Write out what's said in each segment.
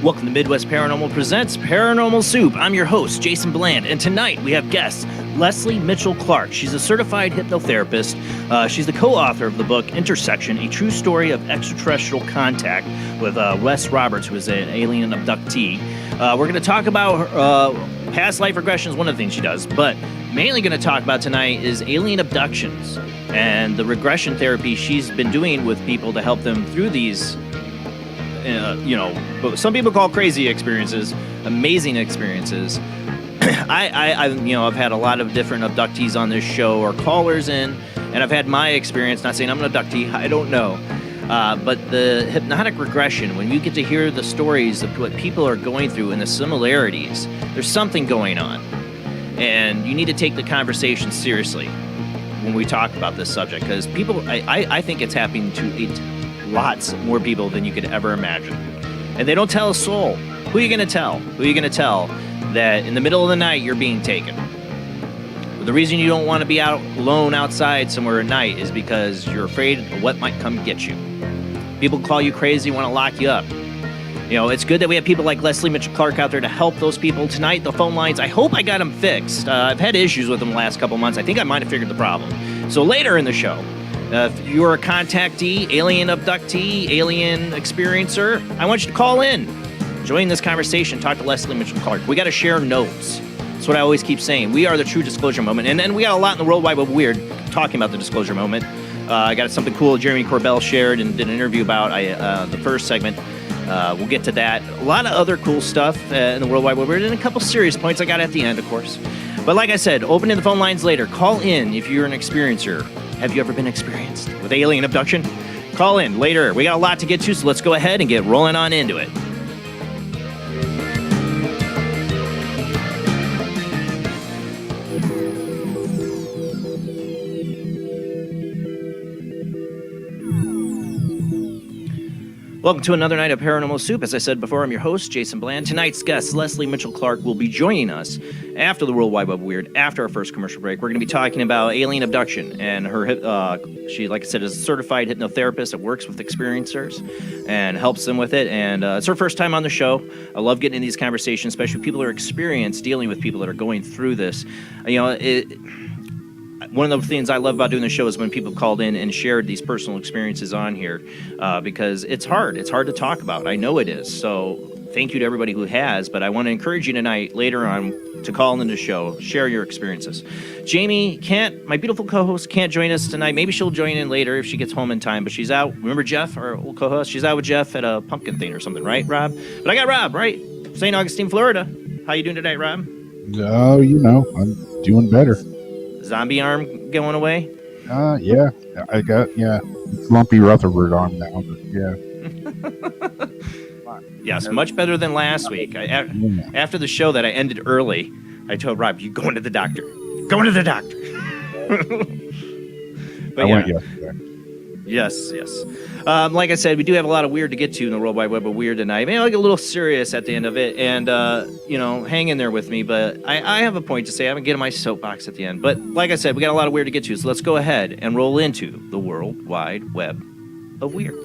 Welcome to Midwest Paranormal Presents Paranormal Soup. I'm your host, Jason Bland, and tonight we have guest Lesley Mitchell-Clarke. She's a certified hypnotherapist. She's the co-author of the book Intersection, A True Story of Extraterrestrial Contact with Wes Roberts, who is an alien abductee. We're going to talk about her, past life regression is one of the things she does, but mainly going to talk about tonight is alien abductions and the regression therapy she's been doing with people to help them through these some people call crazy experiences, amazing experiences. I've had a lot of different abductees on this show or callers in, and I've had my experience, not saying I'm an abductee, I don't know. But the hypnotic regression, when you get to hear the stories of what people are going through and the similarities, there's something going on. And you need to take the conversation seriously when we talk about this subject, because people, I think it's happening to lots more people than you could ever imagine. And they don't tell a soul. Who are you going to tell? Who are you going to tell that in the middle of the night you're being taken? The reason you don't want to be out alone outside somewhere at night is because you're afraid of what might come get you. People call you crazy, want to lock you up. You know, it's good that we have people like Lesley Mitchell-Clarke out there to help those people. Tonight, the phone lines, I hope I got them fixed. I've had issues with them the last couple months. I think I might have figured the problem. So later in the show, if you're a contactee, alien abductee, alien experiencer, I want you to call in. Join this conversation. Talk to Lesley Mitchell-Clarke. We got to share notes. That's what I always keep saying. We are the true disclosure moment. And then we got a lot in the World Wide Web Weird talking about the disclosure moment. I got something cool Jeremy Corbell shared and did an interview about the first segment. We'll get to that. A lot of other cool stuff in the World Wide Web Weird, and a couple serious points I got at the end, of course. But like I said, opening the phone lines later. Call in if you're an experiencer. Have you ever been experienced with alien abduction? Call in later. We got a lot to get to, so let's go ahead and get rolling on into it. Welcome to another night of Paranormal Soup. As I said before, I'm your host, Jason Bland. Tonight's guest, Lesley Mitchell-Clarke, will be joining us after the World Wide Web Weird, after our first commercial break. We're going to be talking about alien abduction, and she, like I said, is a certified hypnotherapist that works with experiencers and helps them with it, and it's her first time on the show. I love getting in these conversations, especially with people that are experienced dealing with people that are going through this. One of the things I love about doing the show is when people called in and shared these personal experiences on here, because it's hard. It's hard to talk about. I know it is. So thank you to everybody who has, but I want to encourage you tonight, later on, to call in the show, share your experiences. Jamie my beautiful co-host, can't join us tonight. Maybe she'll join in later if she gets home in time, but she's out. Remember Jeff, our old co-host? She's out with Jeff at a pumpkin thing or something, right, Rob? But I got Rob, right? St. Augustine, Florida. How you doing tonight, Rob? Oh, I'm doing better. Zombie arm going away? Yeah. I got, lumpy Rutherford arm now, but yeah. Yes, much better than last week. After the show that I ended early, I told Rob, "You going to the doctor? Going to the doctor." But I went yesterday. Yes. Like I said, we do have a lot of weird to get to in the World Wide Web of Weird tonight. Maybe I'll get a little serious at the end of it, and hang in there with me. But I have a point to say. I'm gonna get in my soapbox at the end. But like I said, we got a lot of weird to get to, so let's go ahead and roll into the World Wide Web of Weird.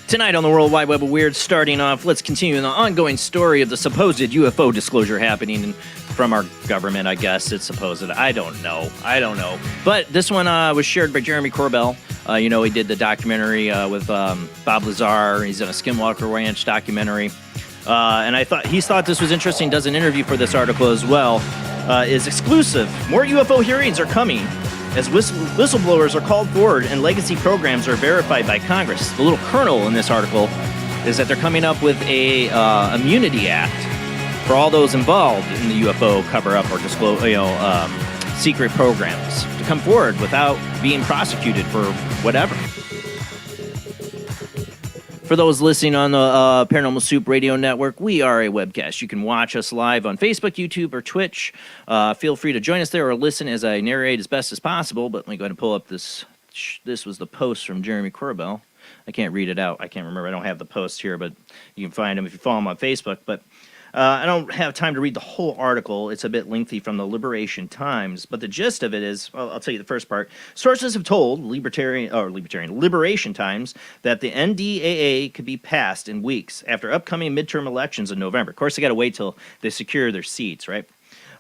Tonight on the World Wide Web of Weird, starting off, let's continue the ongoing story of the supposed UFO disclosure happening from our government, I guess it's supposed. I don't know. But this one was shared by Jeremy Corbell. He did the documentary with Bob Lazar. He's in a Skinwalker Ranch documentary. And he thought this was interesting, does an interview for this article as well. Is exclusive. More UFO hearings are coming as whistleblowers are called forward and legacy programs are verified by Congress. The little kernel in this article is that they're coming up with a immunity act for all those involved in the UFO cover-up or disclose, secret programs to come forward without being prosecuted for whatever. For those listening on the Paranormal Soup Radio Network, we are a webcast. You can watch us live on Facebook, YouTube, or Twitch. Feel free to join us there or listen as I narrate as best as possible. But let me go ahead and pull up this. This was the post from Jeremy Corbell. I can't read it out. I can't remember. I don't have the post here, but you can find him if you follow him on Facebook. But I don't have time to read the whole article. It's a bit lengthy from the Liberation Times, but the gist of it is, I'll tell you the first part. Sources have told Liberation Times that the NDAA could be passed in weeks after upcoming midterm elections in November. Of course, they got to wait till they secure their seats, right?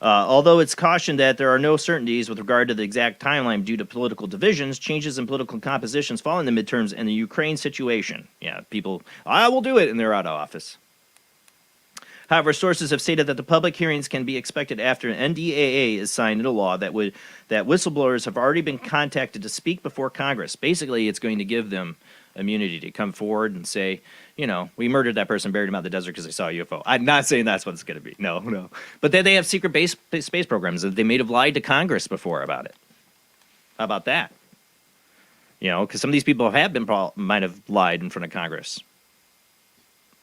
Although it's cautioned that there are no certainties with regard to the exact timeline due to political divisions, changes in political compositions following the midterms, and the Ukraine situation. Yeah, people, I will do it, and they're out of office. However, sources have stated that the public hearings can be expected after an NDAA is signed into law that whistleblowers have already been contacted to speak before Congress. Basically, it's going to give them immunity to come forward and say, we murdered that person, buried him out in the desert because they saw a UFO. I'm not saying that's what it's going to be. No. But they have secret space programs that they may have lied to Congress before about it. How about that? Because some of these people might have lied in front of Congress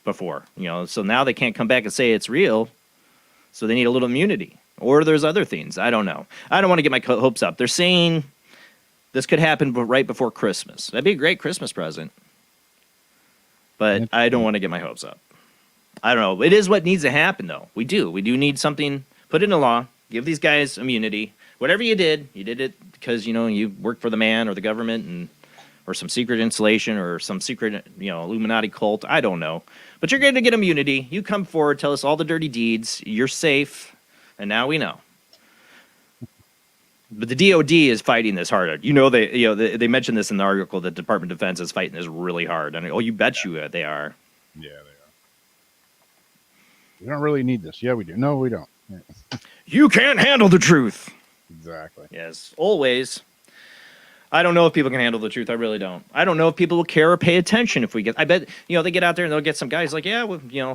before, so now they can't come back and say it's real, so they need a little immunity. Or there's other things. I don't know. I don't want to get my hopes up. They're saying this could happen right before Christmas. That'd be a great Christmas present. But I don't want to get my hopes up. I don't know. It is what needs to happen, though. We do need something put into law, give these guys immunity. Whatever you did it because, you worked for the man or the government or some secret installation or some secret, Illuminati cult. I don't know. But you're going to get immunity. You come forward, tell us all the dirty deeds. You're safe. And now we know. But the DOD is fighting this harder. They mentioned this in the article. The Department of Defense is fighting this really hard. You bet you they are. Yeah, they are. We don't really need this. Yeah, we do. No, we don't. Yeah. You can't handle the truth. Exactly. Yes, always. I don't know if people can handle the truth. I really don't. I don't know if people will care or pay attention if we get. I bet they get out there and they'll get some guys like,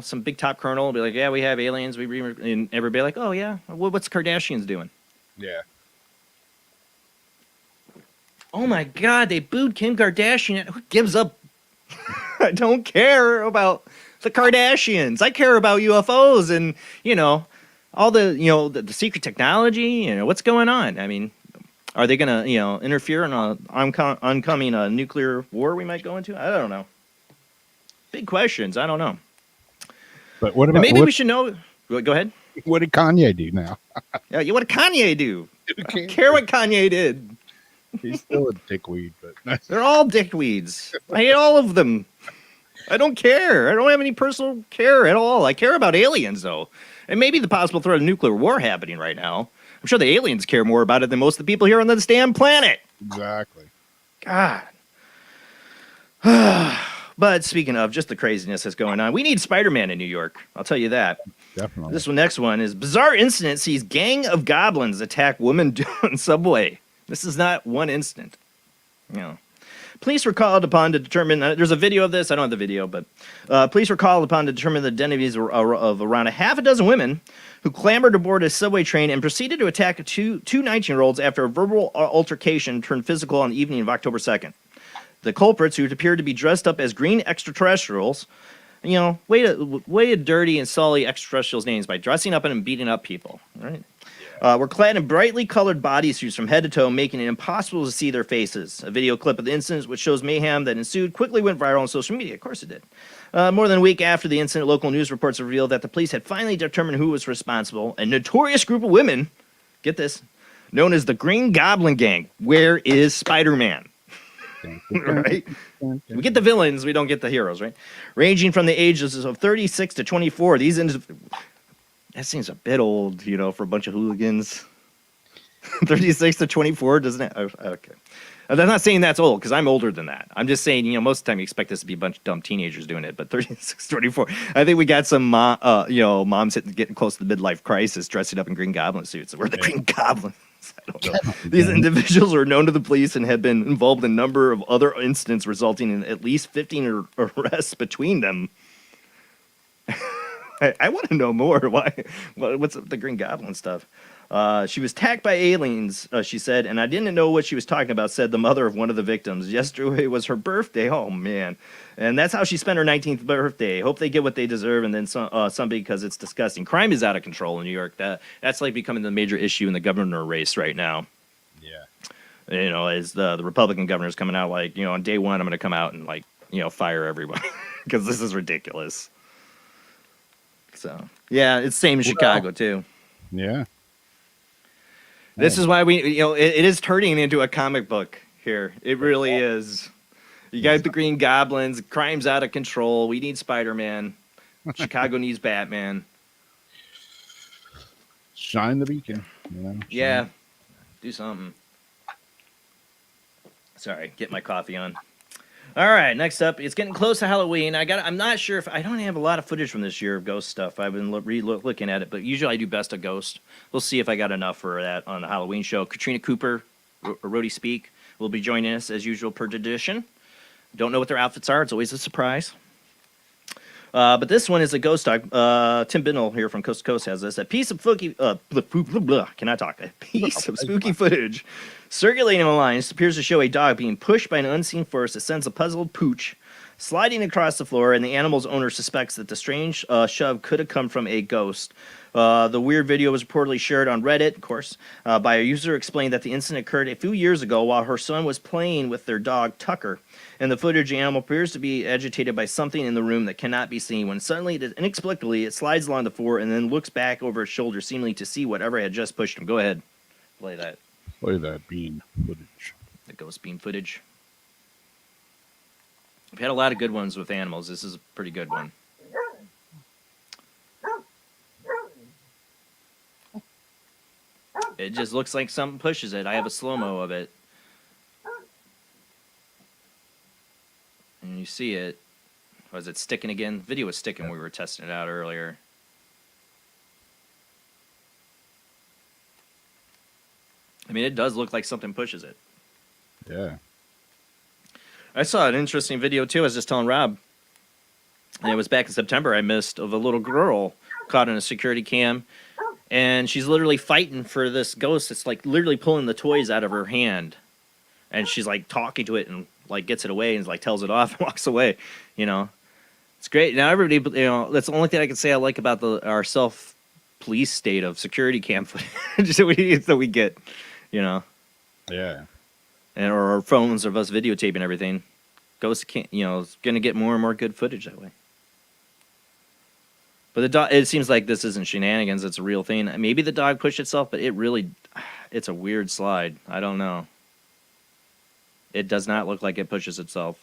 some big top colonel will be like, yeah, we have aliens. And everybody like, oh yeah, what's Kardashians doing? Yeah. Oh my God, they booed Kim Kardashian. Who gives up? I don't care about The Kardashians. I care about UFOs and, all the, the secret technology. What's going on? I mean, are they going to, interfere in an oncoming nuclear war we might go into? I don't know. Big questions. I don't know. But what about maybe we should know? Go ahead. What did Kanye do now? Yeah, what did Kanye do? I don't care what Kanye did. He's still a dickweed, but They're all dickweeds. I hate all of them. I don't care. I don't have any personal care at all. I care about aliens, though. And maybe the possible threat of nuclear war happening right now. I'm sure the aliens care more about it than most of the people here on this damn planet. Exactly. God. But speaking of just the craziness that's going on, we need Spider-Man in New York. I'll tell you that. Definitely. This next one is bizarre incident sees gang of goblins attack woman on subway. This is not one incident. Police were called upon to determine, there's a video of this, I don't have the video, but police were called upon to determine the identities of around a half a dozen women who clambered aboard a subway train and proceeded to attack two 19-year-olds after a verbal altercation turned physical on the evening of October 2nd. The culprits, who appeared to be dressed up as green extraterrestrials, way to dirty and sully extraterrestrials' names by dressing up and beating up people, right? Were clad in brightly colored bodysuits from head to toe, making it impossible to see their faces. A video clip of the incident, which shows mayhem that ensued, quickly went viral on social media. Of course it did. More than a week after the incident, local news reports revealed that the police had finally determined who was responsible. A notorious group of women, get this, known as the Green Goblin Gang. Where is Spider-Man? Right? We get the villains, we don't get the heroes, right? Ranging from the ages of 36 to 24. That seems a bit old, for a bunch of hooligans. 36 to 24, doesn't it? Okay. I'm not saying that's old, because I'm older than that. I'm just saying, most of the time you expect this to be a bunch of dumb teenagers doing it, but 36, 24. I think we got some, moms getting close to the midlife crisis, dressing up in Green Goblin suits. We're the Green Goblins. I don't know. These individuals were known to the police and had been involved in a number of other incidents, resulting in at least 15 arrests between them. I want to know more. Why? What's the Green Goblin stuff? She was attacked by aliens, she said, and I didn't know what she was talking about, said the mother of one of the victims. Yesterday was her birthday. Oh, man. And that's how she spent her 19th birthday. Hope they get what they deserve, and then some because it's disgusting. Crime is out of control in New York. That's like becoming the major issue in the governor race right now. Yeah. As the Republican governor's coming out like, on day one, I'm going to come out and, like, fire everyone because this is ridiculous. So, yeah, it's same in Chicago, too. Yeah. This is why it is turning into a comic book here. It really is. You got the Green Goblins. Crime's out of control. We need Spider-Man. Chicago needs Batman. Shine the beacon. Yeah. Do something. Sorry, get my coffee on. All right, next up, it's getting close to Halloween. I'm not sure if I don't have a lot of footage from this year of ghost stuff. I've been looking at it, but usually I do best of ghost. We'll see if I got enough for that on the Halloween show. Katrina Cooper, Rhodey Speak, will be joining us as usual per tradition. Don't know what their outfits are. It's always a surprise. But this one is a ghost talk. Tim Bindle here from Coast to Coast has this. A piece of spooky footage circulating online appears to show a dog being pushed by an unseen force that sends a puzzled pooch sliding across the floor, and the animal's owner suspects that the strange shove could have come from a ghost. The weird video was reportedly shared on Reddit, of course, by a user who explained that the incident occurred a few years ago while her son was playing with their dog, Tucker. In the footage, the animal appears to be agitated by something in the room that cannot be seen, when suddenly, inexplicably, it slides along the floor and then looks back over its shoulder, seemingly to see whatever had just pushed him. Go ahead. Play that. Play that bean footage. The ghost bean footage. We've had a lot of good ones with animals. This is a pretty good one. It just looks like something pushes it. I have a slow-mo of it. And you see it. Was it sticking again? The video was sticking when we were testing it out earlier. I mean, it does look like something pushes it. Yeah. I saw an interesting video, too. I was just telling Rob. And it was back in September I missed, of a little girl caught in a security cam. And she's literally fighting for this ghost. It's like literally pulling the toys out of her hand. And she's like talking to it and like gets it away and like tells it off and walks away, you know. It's great. Now everybody, that's the only thing I can say I like about our self-police state of security cam footage that we get, Yeah. and or our phones of us videotaping everything. Ghosts can't, it's going to get more and more good footage that way. But the dog, it seems like this isn't shenanigans. It's a real thing. Maybe the dog pushed itself, but it's a weird slide. I don't know. It does not look like it pushes itself.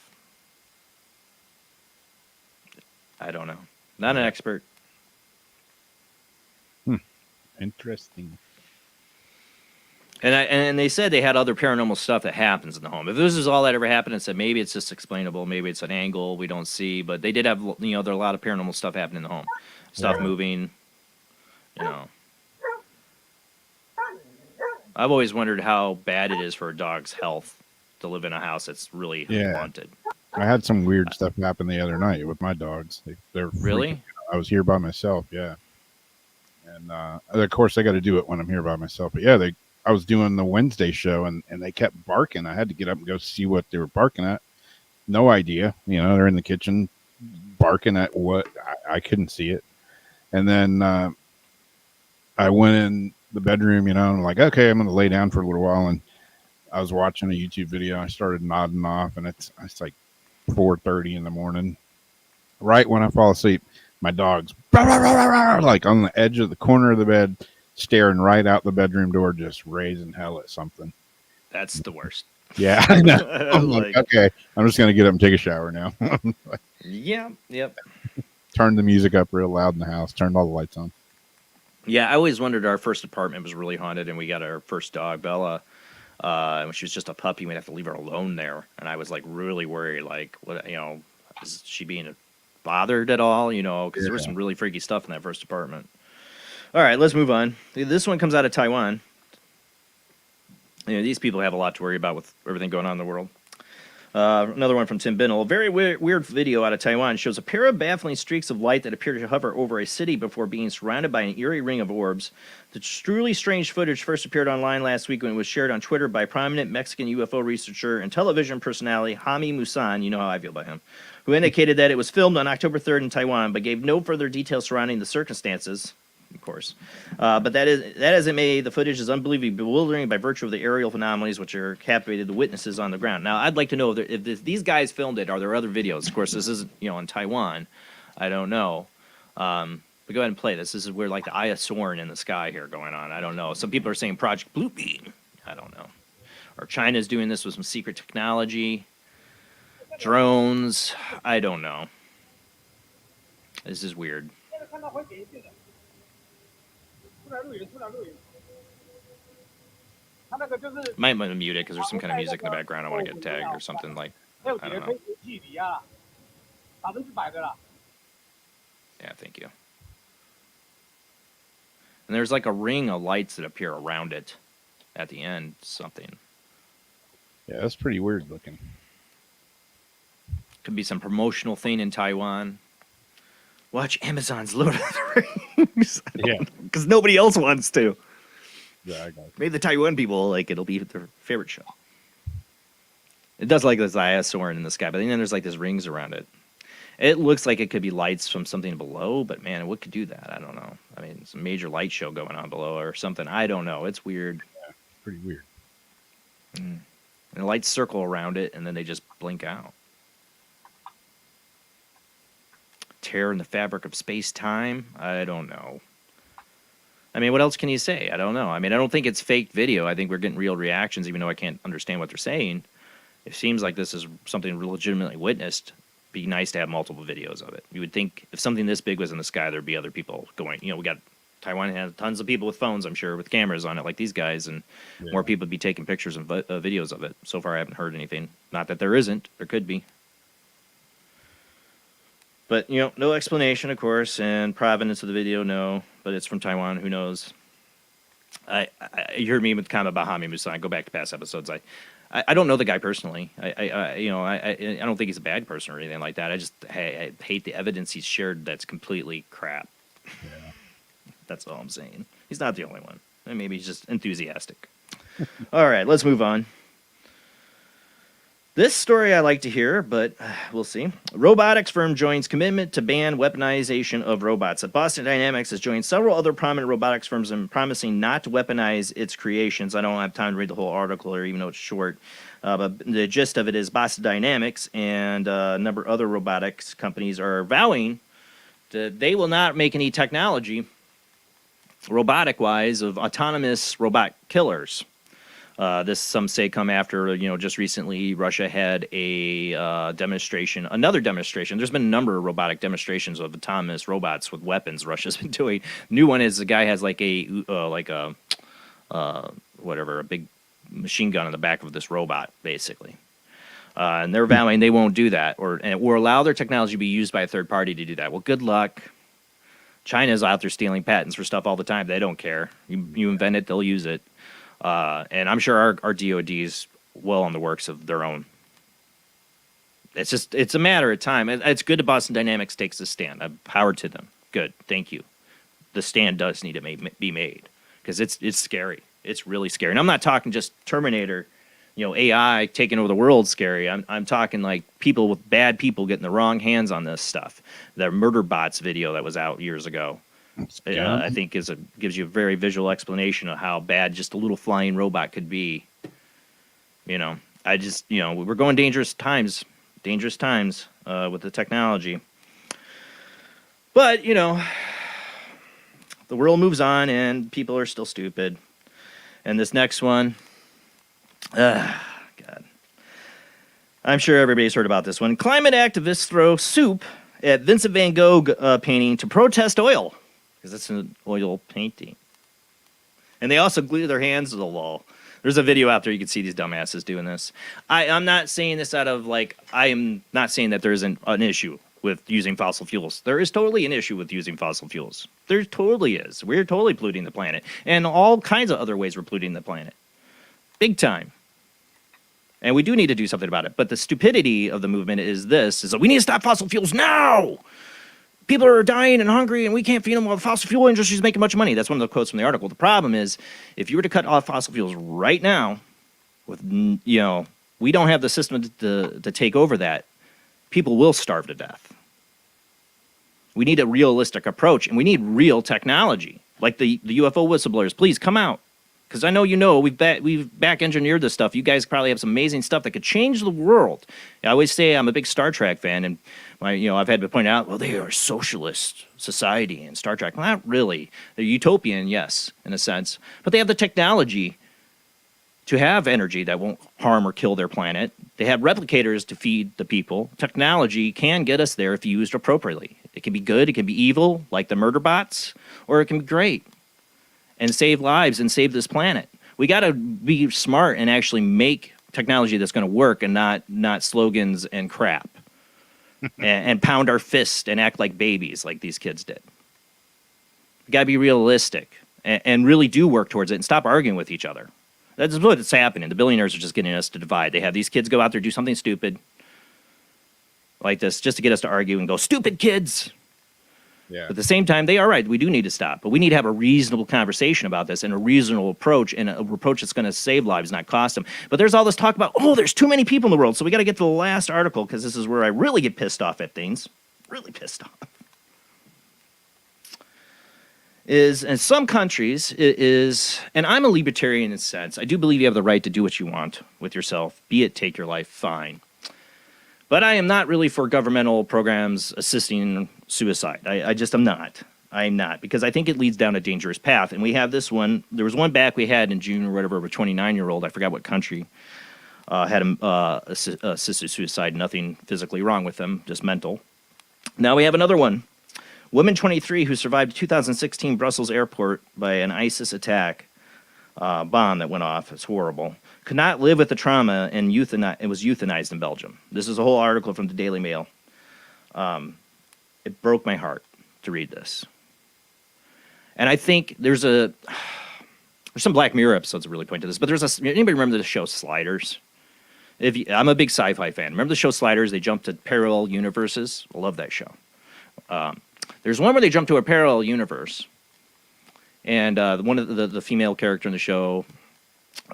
I don't know. Not an expert. Interesting. And they said they had other paranormal stuff that happens in the home. If this is all that ever happened, it said maybe it's just explainable, maybe it's an angle we don't see. But they did have, there are a lot of paranormal stuff happening in the home, stuff moving. I've always wondered how bad it is for a dog's health to live in a house that's really haunted. I had some weird stuff happen the other night with my dogs. They're really. I was here by myself, yeah. And of course, I got to do it when I'm here by myself. But yeah, I was doing the Wednesday show, and they kept barking. I had to get up and go see what they were barking at. No idea. They're in the kitchen barking at what I couldn't see it. And then I went in the bedroom, and I'm like, okay, I'm going to lay down for a little while. And I was watching a YouTube video. I started nodding off, and it's like 4:30 in the morning. Right when I fall asleep, my dog's like on the edge of the corner of the bed, staring right out the bedroom door, just raising hell at something. That's the worst. Yeah, I know. I'm like, okay, I'm just gonna get up and take a shower now. Yeah, yep. Turned the music up real loud in the house. Turned all the lights on. Yeah, I always wondered. Our first apartment was really haunted, and we got our first dog, Bella. When she was just a puppy, we'd have to leave her alone there, and I was like really worried. Like, what, is she being bothered at all? Because there was some really freaky stuff in that first apartment. All right, let's move on. This one comes out of Taiwan. These people have a lot to worry about with everything going on in the world. Another one from Tim Binnell. A very weird video out of Taiwan shows a pair of baffling streaks of light that appear to hover over a city before being surrounded by an eerie ring of orbs. The truly strange footage first appeared online last week when it was shared on Twitter by prominent Mexican UFO researcher and television personality Jaime Musan, you know how I feel about him, who indicated that it was filmed on October 3rd in Taiwan, but gave no further details surrounding the circumstances. Of course. But that as it may, the footage is unbelievably bewildering by virtue of the aerial anomalies which are captivated the witnesses on the ground. Now, I'd like to know if these guys filmed it, are there other videos? Of course, this isn't, in Taiwan. I don't know. But go ahead and play this. This is where, like, the Eye of Sauron in the sky here going on. I don't know. Some people are saying Project Blue Beam. I don't know. Or China's doing this with some secret technology. Drones. I don't know. This is weird. Might want to mute it because there's some kind of music in the background. I want to get tagged or something like. I don't know. Yeah, thank you. And there's like a ring of lights that appear around it at the end. Something. Yeah, that's pretty weird looking. Could be some promotional thing in Taiwan. Watch Amazon's Lord of the Rings. Yeah. Because nobody else wants to. Yeah, I got it. Maybe the Taiwan people, like, it'll be their favorite show. It does like this Eye of Sauron in the sky, but then there's like this rings around it. It looks like it could be lights from something below, but man, what could do that? I don't know. I mean, it's a major light show going on below or something. I don't know. It's weird. Yeah, pretty weird. And the lights circle around it, and then they just blink out. Tear in the fabric of space-time? I don't know. I mean, what else can you say? I don't know. I mean, I don't think it's fake video. I think we're getting real reactions, even though I can't understand what they're saying. It seems like this is something legitimately witnessed. Be nice to have multiple videos of it. You would think if something this big was in the sky, there'd be other people going. We got Taiwan has tons of people with phones, I'm sure, with cameras on it, like these guys, and more people would be taking pictures and videos of it. So far, I haven't heard anything. Not that there isn't. There could be. But, no explanation, of course, and provenance of the video, no. But it's from Taiwan, who knows? You heard me with comment about Jaime Musan. Go back to past episodes. I don't know the guy personally. I don't think he's a bad person or anything like that. I hate the evidence he's shared that's completely crap. Yeah. That's all I'm saying. He's not the only one. Maybe he's just enthusiastic. All right, let's move on. This story I like to hear, but we'll see. Robotics firm joins commitment to ban weaponization of robots. Boston Dynamics has joined several other prominent robotics firms in promising not to weaponize its creations. I don't have time to read the whole article here, even though it's short. But the gist of it is Boston Dynamics and a number of other robotics companies are vowing that they will not make any technology, robotic-wise, of autonomous robot killers. This, some say, come after, just recently Russia had a another demonstration. There's been a number of robotic demonstrations of autonomous robots with weapons Russia's been doing. New one is the guy has a big machine gun on the back of this robot, basically. And they're vowing they won't do that or allow their technology to be used by a third party to do that. Well, good luck. China's out there stealing patents for stuff all the time. They don't care. You invent it, they'll use it. And I'm sure our DOD's well on the works of their own. It's a matter of time. It's good that Boston Dynamics takes a stand. Power to them. Good. Thank you. The stand does need to be made because it's scary. It's really scary. And I'm not talking just Terminator, AI taking over the world scary. I'm talking like bad people getting the wrong hands on this stuff. The Murder Bots video that was out years ago. I think gives you a very visual explanation of how bad just a little flying robot could be. We're going dangerous times with the technology. But, the world moves on and people are still stupid. And this next one, God. I'm sure everybody's heard about this one. Climate activists throw soup at Vincent van Gogh painting to protest oil. Because it's an oil painting. And they also glue their hands to the wall. There's a video out there. You can see these dumbasses doing this. I'm not saying this out of I am not saying that there isn't an issue with using fossil fuels. There is totally an issue with using fossil fuels. There totally is. We're totally polluting the planet. And all kinds of other ways we're polluting the planet. Big time. And we do need to do something about it. But the stupidity of the movement is that we need to stop fossil fuels now. People are dying and hungry, and we can't feed them while the fossil fuel industry is making much money. That's one of the quotes from the article. The problem is, if you were to cut off fossil fuels right now, we don't have the system to take over that. People will starve to death. We need a realistic approach, and we need real technology, like the UFO whistleblowers. Please come out, because I know we've back engineered this stuff. You guys probably have some amazing stuff that could change the world. I always say I'm a big Star Trek fan, and I've had to point out, well, they are a socialist society in Star Trek. Well, not really. They're utopian, yes, in a sense. But they have the technology to have energy that won't harm or kill their planet. They have replicators to feed the people. Technology can get us there if used appropriately. It can be good, it can be evil, like the murder bots, or it can be great and save lives and save this planet. We got to be smart and actually make technology that's going to work and not slogans and crap. and pound our fist and act like babies like these kids did. We got to be realistic and really do work towards it and stop arguing with each other. That's what's happening. The billionaires are just getting us to divide. They have these kids go out there, do something stupid like this just to get us to argue and go, stupid kids. Yeah. But at the same time, they are right. We do need to stop. But we need to have a reasonable conversation about this and a reasonable approach, and an approach that's going to save lives, not cost them. But there's all this talk about, there's too many people in the world. So we got to get to the last article, because this is where I really get pissed off at things. Really pissed off. Is in some countries, it is, and I'm a libertarian in a sense. I do believe you have the right to do what you want with yourself, be it take your life, fine. But I am not really for governmental programs assisting suicide. I just am not. I'm not, because I think it leads down a dangerous path. And we have this one. There was one back we had in June or whatever of a 29-year-old. I forgot what country had assisted suicide. Nothing physically wrong with them, just mental. Now we have another one. Woman 23 who survived 2016 Brussels airport by an ISIS attack bomb that went off. It's horrible. Could not live with the trauma and it was euthanized in Belgium. This is a whole article from the Daily Mail. It broke my heart to read this. And I think there's some Black Mirror episodes that really point to this, but anybody remember the show Sliders? I'm a big sci-fi fan. Remember the show Sliders? They jumped to parallel universes. I love that show. There's one where they jump to a parallel universe, and one of the female character in the show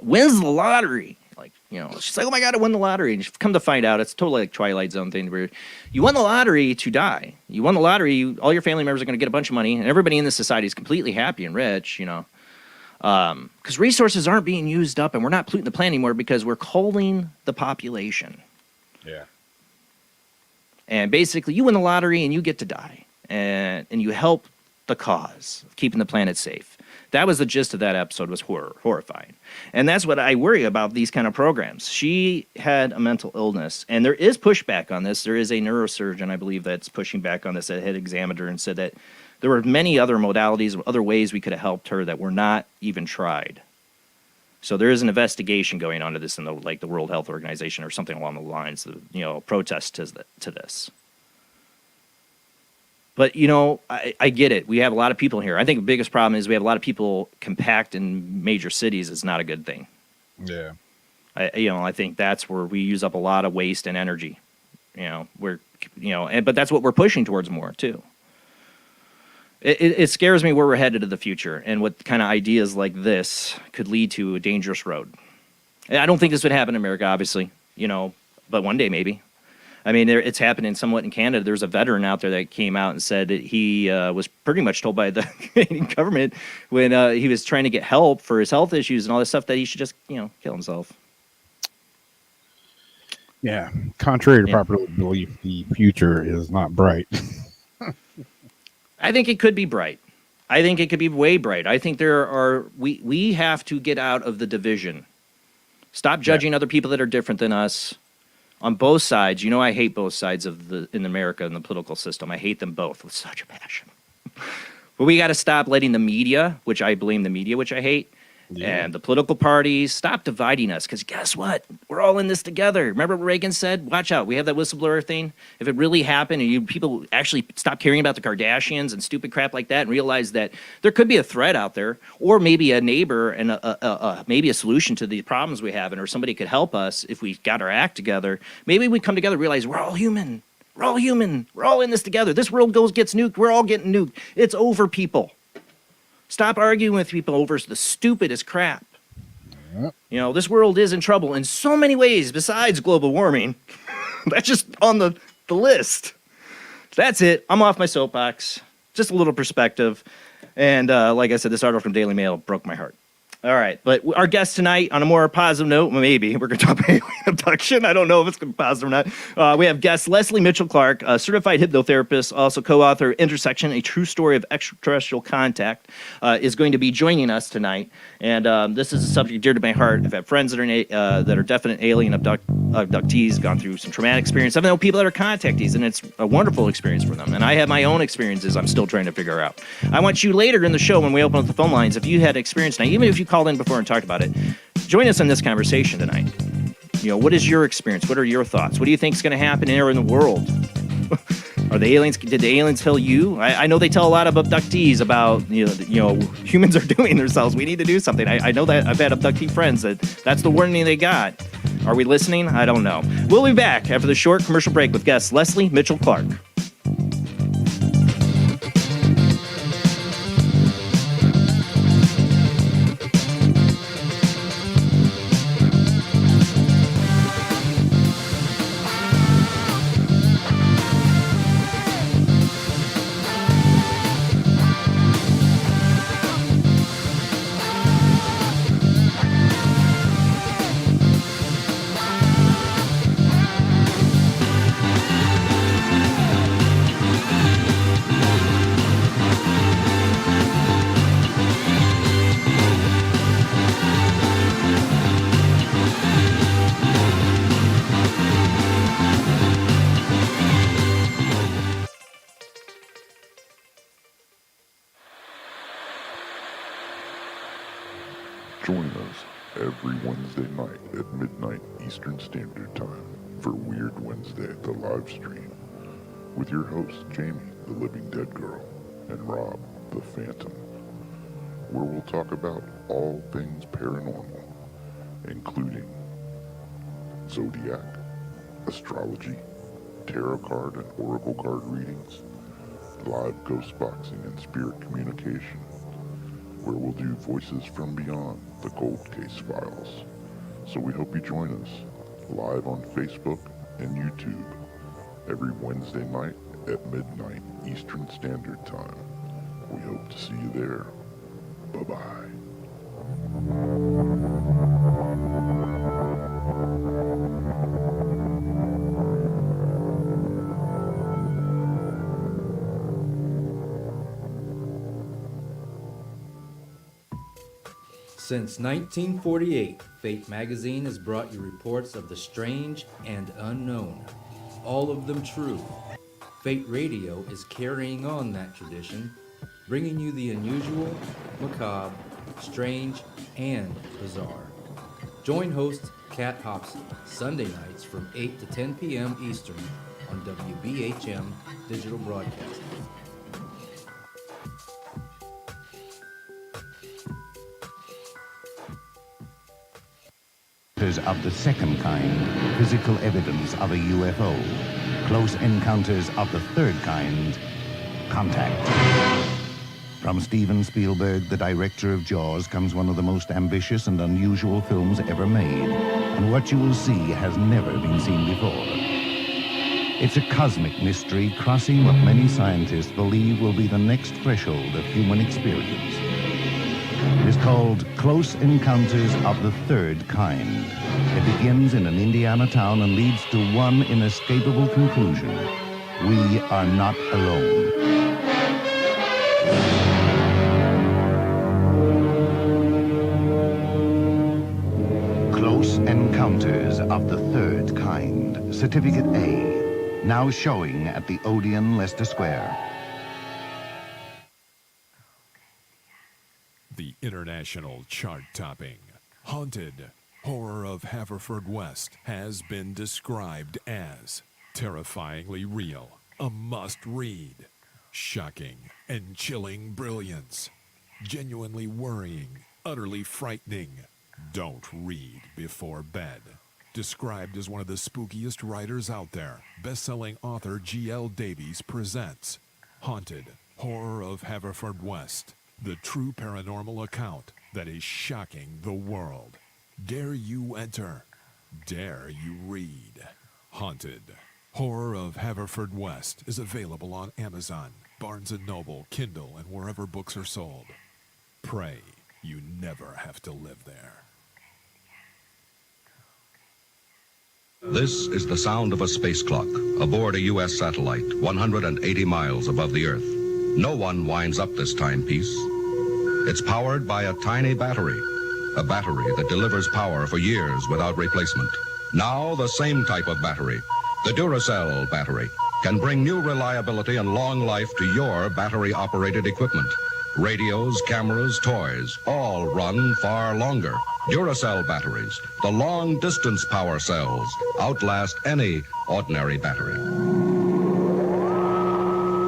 wins the lottery, Like, she's like, oh my God, I won the lottery. And come to find out, it's totally like Twilight Zone thing where you won the lottery to die. You won the lottery, all your family members are going to get a bunch of money, and everybody in this society is completely happy and rich, because resources aren't being used up, and we're not polluting the planet anymore because we're culling the population. Yeah. And basically, you win the lottery and you get to die, and you help the cause of keeping the planet safe. That was the gist of that episode, was horrifying. And that's what I worry about these kind of programs. She had a mental illness, and there is pushback on this. There is a neurosurgeon, I believe, that's pushing back on this, that had examined her and said that there were many other modalities, other ways we could have helped her that were not even tried. So there is an investigation going on to this in the World Health Organization or something along the lines of, protest to this. But, I get it. We have a lot of people here. I think the biggest problem is we have a lot of people compact in major cities. Is not a good thing. Yeah. I think that's where we use up a lot of waste and energy. But that's what we're pushing towards more, too. It scares me where we're headed in the future and what kind of ideas like this could lead to a dangerous road. And I don't think this would happen in America, obviously, but one day maybe. I mean, it's happening somewhat in Canada. There's a veteran out there that came out and said that he was pretty much told by the Canadian government when he was trying to get help for his health issues and all this stuff that he should just, kill himself. Yeah. Contrary to popular belief, the future is not bright. I think it could be bright. I think it could be way bright. I think we have to get out of the division. Stop judging other people that are different than us. On both sides, I hate both sides in America in the political system. I hate them both with such a passion. But we got to stop letting the media, which I blame the media, which I hate, and the political parties stop dividing us. Because guess what? We're all in this together. Remember what Reagan said? Watch out. We have that whistleblower thing. If it really happened and people actually stop caring about the Kardashians and stupid crap like that and realize that there could be a threat out there, or maybe a neighbor and maybe a solution to the problems we have, or somebody could help us if we got our act together. Maybe we come together and realize we're all human. We're all human. We're all in this together. This world gets nuked. We're all getting nuked. It's over, people. Stop arguing with people over the stupidest crap. Yep. This world is in trouble in so many ways besides global warming. That's just on the list. That's it. I'm off my soapbox. Just a little perspective. And like I said, this article from Daily Mail broke my heart. All right, but our guest tonight, on a more positive note, maybe we're going to talk about alien abduction. I don't know if it's going to be positive or not. We have guest Lesley Mitchell-Clarke, a certified hypnotherapist, also co-author Intersection, A True Story of Extraterrestrial Contact, is going to be joining us tonight. And this is a subject dear to my heart. I've had friends that are definite alien abductees, gone through some traumatic experience. I've known people that are contactees, and it's a wonderful experience for them. And I have my own experiences I'm still trying to figure out. I want you later in the show when we open up the phone lines, if you had experience tonight, even if you called in before and talked about it, join us in this conversation tonight. What is your experience? What are your thoughts? What do you think is going to happen here in the world? Did the aliens tell you? I know they tell a lot of abductees about, humans are doing themselves. We need to do something. I know that I've had abductee friends that's the warning they got. Are we listening? I don't know. We'll be back after the short commercial break with guest Lesley Mitchell-Clarke. Join us every Wednesday night at midnight Eastern Standard Time for Weird Wednesday, the live stream, with your hosts Jamie, the Living Dead Girl, and Rob, the Phantom, where we'll talk about all things paranormal, including zodiac, astrology, tarot card and oracle card readings, live ghost boxing and spirit communication, where we'll do Voices from Beyond, the Cold Case Files, So we hope you join us live on Facebook and YouTube every Wednesday night at midnight Eastern Standard Time. We hope to see you there. Bye-bye. Since 1948, Fate magazine has brought you reports of the strange and unknown, all of them true. Fate Radio is carrying on that tradition, bringing you the unusual, macabre, strange, and bizarre. Join host Kat Hobson Sunday nights from 8 to 10 p.m. Eastern on WBHM Digital Broadcasting. Of the second kind, physical evidence of a UFO. Close encounters of the third kind, contact. From Steven Spielberg, the director of Jaws, comes one of the most ambitious and unusual films ever made. And what you will see has never been seen before. It's a cosmic mystery crossing what many scientists believe will be the next threshold of human experience. It is called Close Encounters of the Third Kind. It begins in an Indiana town and leads to one inescapable conclusion. We are not alone. Close Encounters of the Third Kind. Certificate A. Now showing at the Odeon, Leicester Square. The international chart-topping Haunted Horror of Haverfordwest has been described as terrifyingly real, a must-read, shocking and chilling brilliance, genuinely worrying, utterly frightening. Don't read before bed. Described as one of the spookiest writers out there, best-selling author G.L. Davies presents Haunted Horror of Haverfordwest, the true paranormal account that is shocking the world. Dare you enter? Dare you read? Haunted Horror of Haverfordwest is available on Amazon, Barnes & Noble, Kindle, and wherever books are sold. Pray you never have to live there. This is the sound of a space clock aboard a U.S. satellite 180 miles above the Earth. No one winds up this timepiece. It's powered by a tiny battery, a battery that delivers power for years without replacement. Now the same type of battery, the Duracell battery, can bring new reliability and long life to your battery-operated equipment. Radios, cameras, toys, all run far longer. Duracell batteries, the long-distance power cells, outlast any ordinary battery.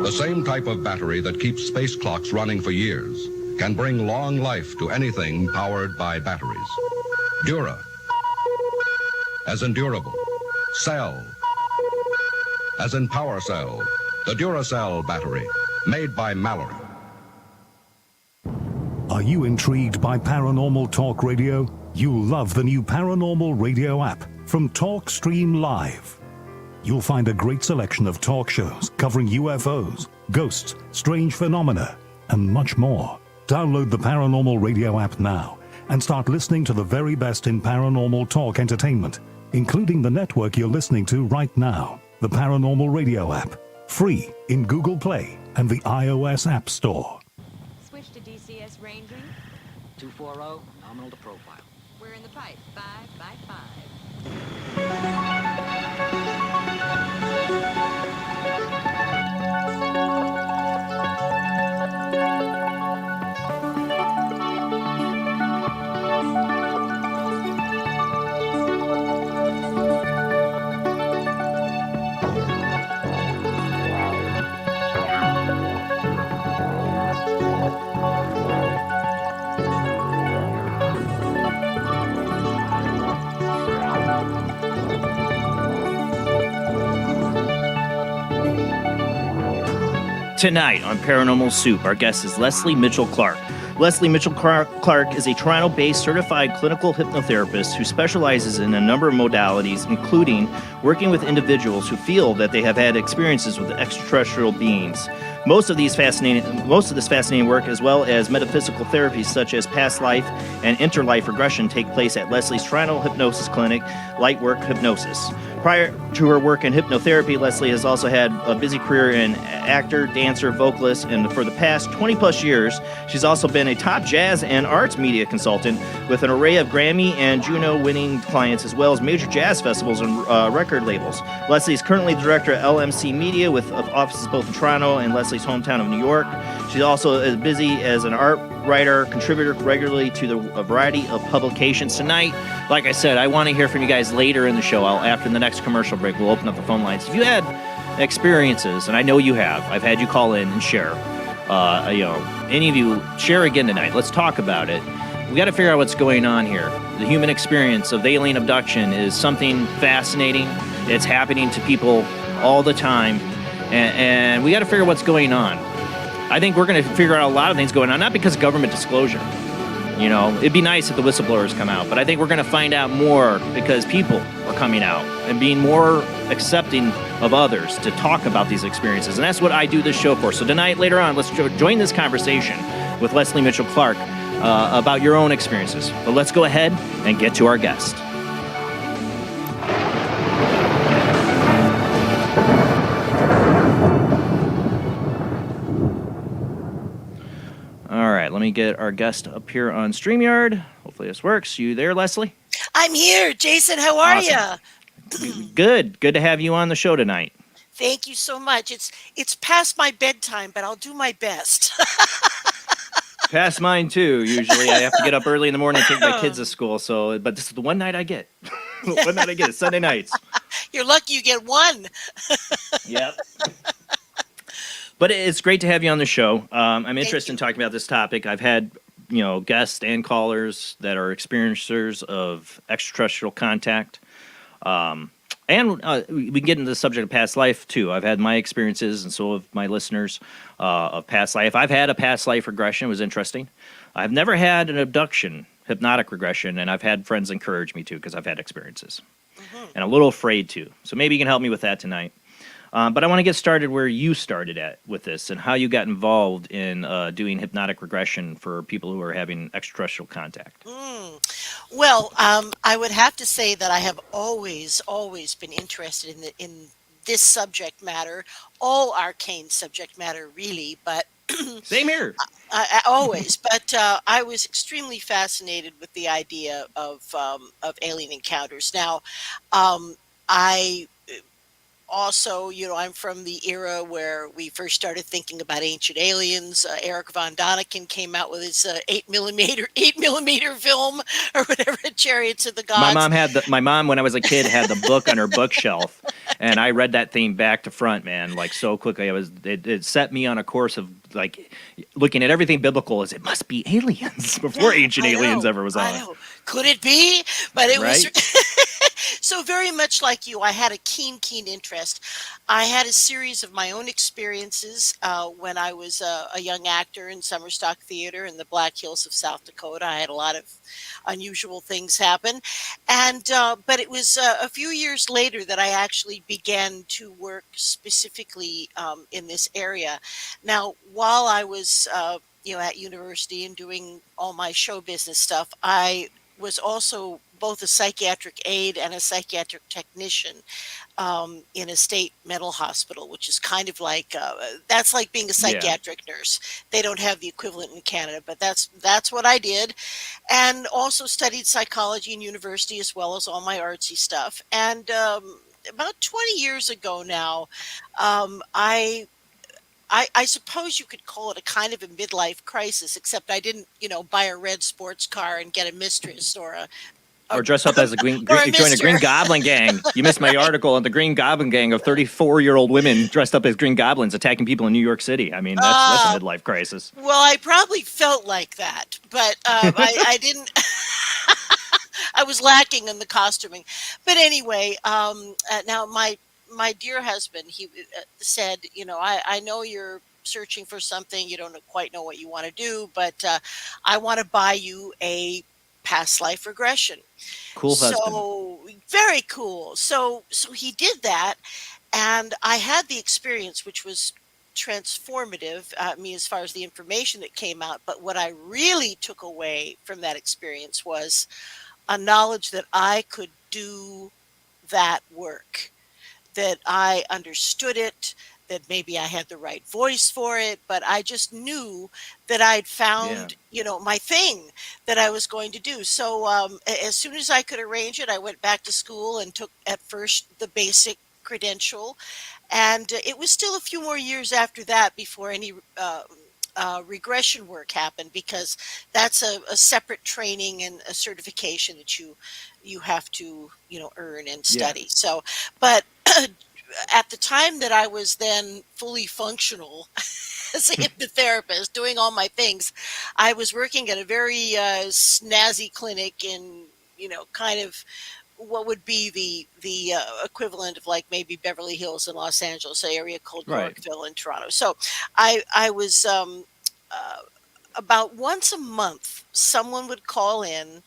The same type of battery that keeps space clocks running for years can bring long life to anything powered by batteries. Dura, as in durable. Cell, as in power cell. The Duracell battery, made by Mallory. Are you intrigued by Paranormal Talk Radio? You'll love the new Paranormal Radio app from Talkstream Live. You'll find a great selection of talk shows covering UFOs, ghosts, strange phenomena, and much more. Download the Paranormal Radio app now and start listening to the very best in paranormal talk entertainment, including the network you're listening to right now, the Paranormal Radio app, free in Google Play and the iOS App Store. Switch to DCS ranging. 240, nominal to profile. We're in the pipe. 5 by 5. Tonight on Paranormal Soup, our guest is Lesley Mitchell-Clarke, Lesley Mitchell-Clarke is a Toronto-based certified clinical hypnotherapist who specializes in a number of modalities, including working with individuals who feel that they have had experiences with extraterrestrial beings. Most of this fascinating work, as well as metaphysical therapies such as past life and interlife regression, take place at Lesley's Toronto hypnosis clinic, Lightwork Hypnosis. Prior to her work in hypnotherapy, Lesley has also had a busy career in actor, dancer, vocalist, and for the past 20-plus years, she's also been a top jazz and arts media consultant with an array of Grammy and JUNO-winning clients, as well as major jazz festivals and record labels. Lesley is currently the Director of LMC Media with offices both in Toronto and Lesley's hometown of New York. She's also as busy as an art writer, contributor regularly to a variety of publications. Tonight, like I said, I want to hear from you guys later in the show. After the next commercial break, we'll open up the phone lines. If you had experiences, and I know you have, I've had you call in and share. Any of you share again tonight. Let's talk about it. We got to figure out what's going on here. The human experience of alien abduction is something fascinating. It's happening to people all the time, and we got to figure out what's going on. I think we're going to figure out a lot of things going on, not because of government disclosure. It'd be nice if the whistleblowers come out, but I think we're going to find out more because people are coming out and being more accepting of others to talk about these experiences. And that's what I do this show for. So tonight, later on, let's join this conversation with Lesley Mitchell-Clarke about your own experiences. But let's go ahead and get to our guest. All right, let me get our guest up here on StreamYard. Hopefully this works. You there, Lesley? I'm here. Jason, how are you? Good. Good to have you on the show tonight. Thank you so much. It's past my bedtime, but I'll do my best. Past mine, too, usually. I have to get up early in the morning and take my kids to school. But this is the one night I get. One night I get it, Sunday nights. You're lucky you get one. Yep. But it's great to have you on the show. I'm interested in talking about this topic. I've had, guests and callers that are experiencers of extraterrestrial contact. And we can get into the subject of past life, too. I've had my experiences, and so have my listeners, of past life. I've had a past life regression. It was interesting. I've never had an abduction, hypnotic regression, and I've had friends encourage me to because I've had experiences. Mm-hmm. And a little afraid to. So maybe you can help me with that tonight. But I want to get started where you started at with this and how you got involved in doing hypnotic regression for people who are having extraterrestrial contact. Well, I would have to say that I have always been interested in this subject matter, all arcane subject matter, really. But same here. I always, but I was extremely fascinated with the idea of alien encounters. Now, I also, I'm from the era where we first started thinking about ancient aliens. Eric von Daniken came out with his 8 millimeter film or whatever, Chariots of the Gods. My mom, when I was a kid, had the book on her bookshelf, and I read that thing back to front, man, like so quickly. It set me on a course of like looking at everything biblical as it must be aliens before ancient aliens ever was on. I know. Could it be? But it right? was. So very much like you, I had a keen interest. I had a series of my own experiences when I was a young actor in Summer Stock Theater in the Black Hills of South Dakota. I had a lot of unusual things happen. And but it was a few years later that I actually began to work specifically in this area. Now, while I was at university and doing all my show business stuff, I was also both a psychiatric aide and a psychiatric technician in a state mental hospital, which is kind of like that's like being a psychiatric nurse. They don't have the equivalent in Canada, but that's what I did, and also studied psychology in university as well as all my artsy stuff. And about 20 years ago now, I suppose you could call it a kind of a midlife crisis, except I didn't, buy a red sports car and get a mistress or dress up as join a Green Goblin gang. You missed my article on the Green Goblin gang of 34-year-old women dressed up as Green Goblins attacking people in New York City. I mean, that's a midlife crisis. Well, I probably felt like that, but I didn't. I was lacking in the costuming. But anyway, now my dear husband, he said, I know you're searching for something, you don't quite know what you want to do, but I want to buy you a past life regression. Cool husband. So very cool. So he did that, and I had the experience, which was transformative. I mean, as far as the information that came out, but what I really took away from that experience was a knowledge that I could do that work, that I understood it, that maybe I had the right voice for it, but I just knew that I'd found, my thing that I was going to do. So as soon as I could arrange it, I went back to school and took at first the basic credential. And it was still a few more years after that before any regression work happened, because that's a separate training and a certification that you have to earn and study. So, but at the time that I was then fully functional as a hypnotherapist, doing all my things, I was working at a very snazzy clinic in kind of what would be the equivalent of like maybe Beverly Hills in Los Angeles, an area called Yorkville in Toronto. So I was about once a month, someone would call in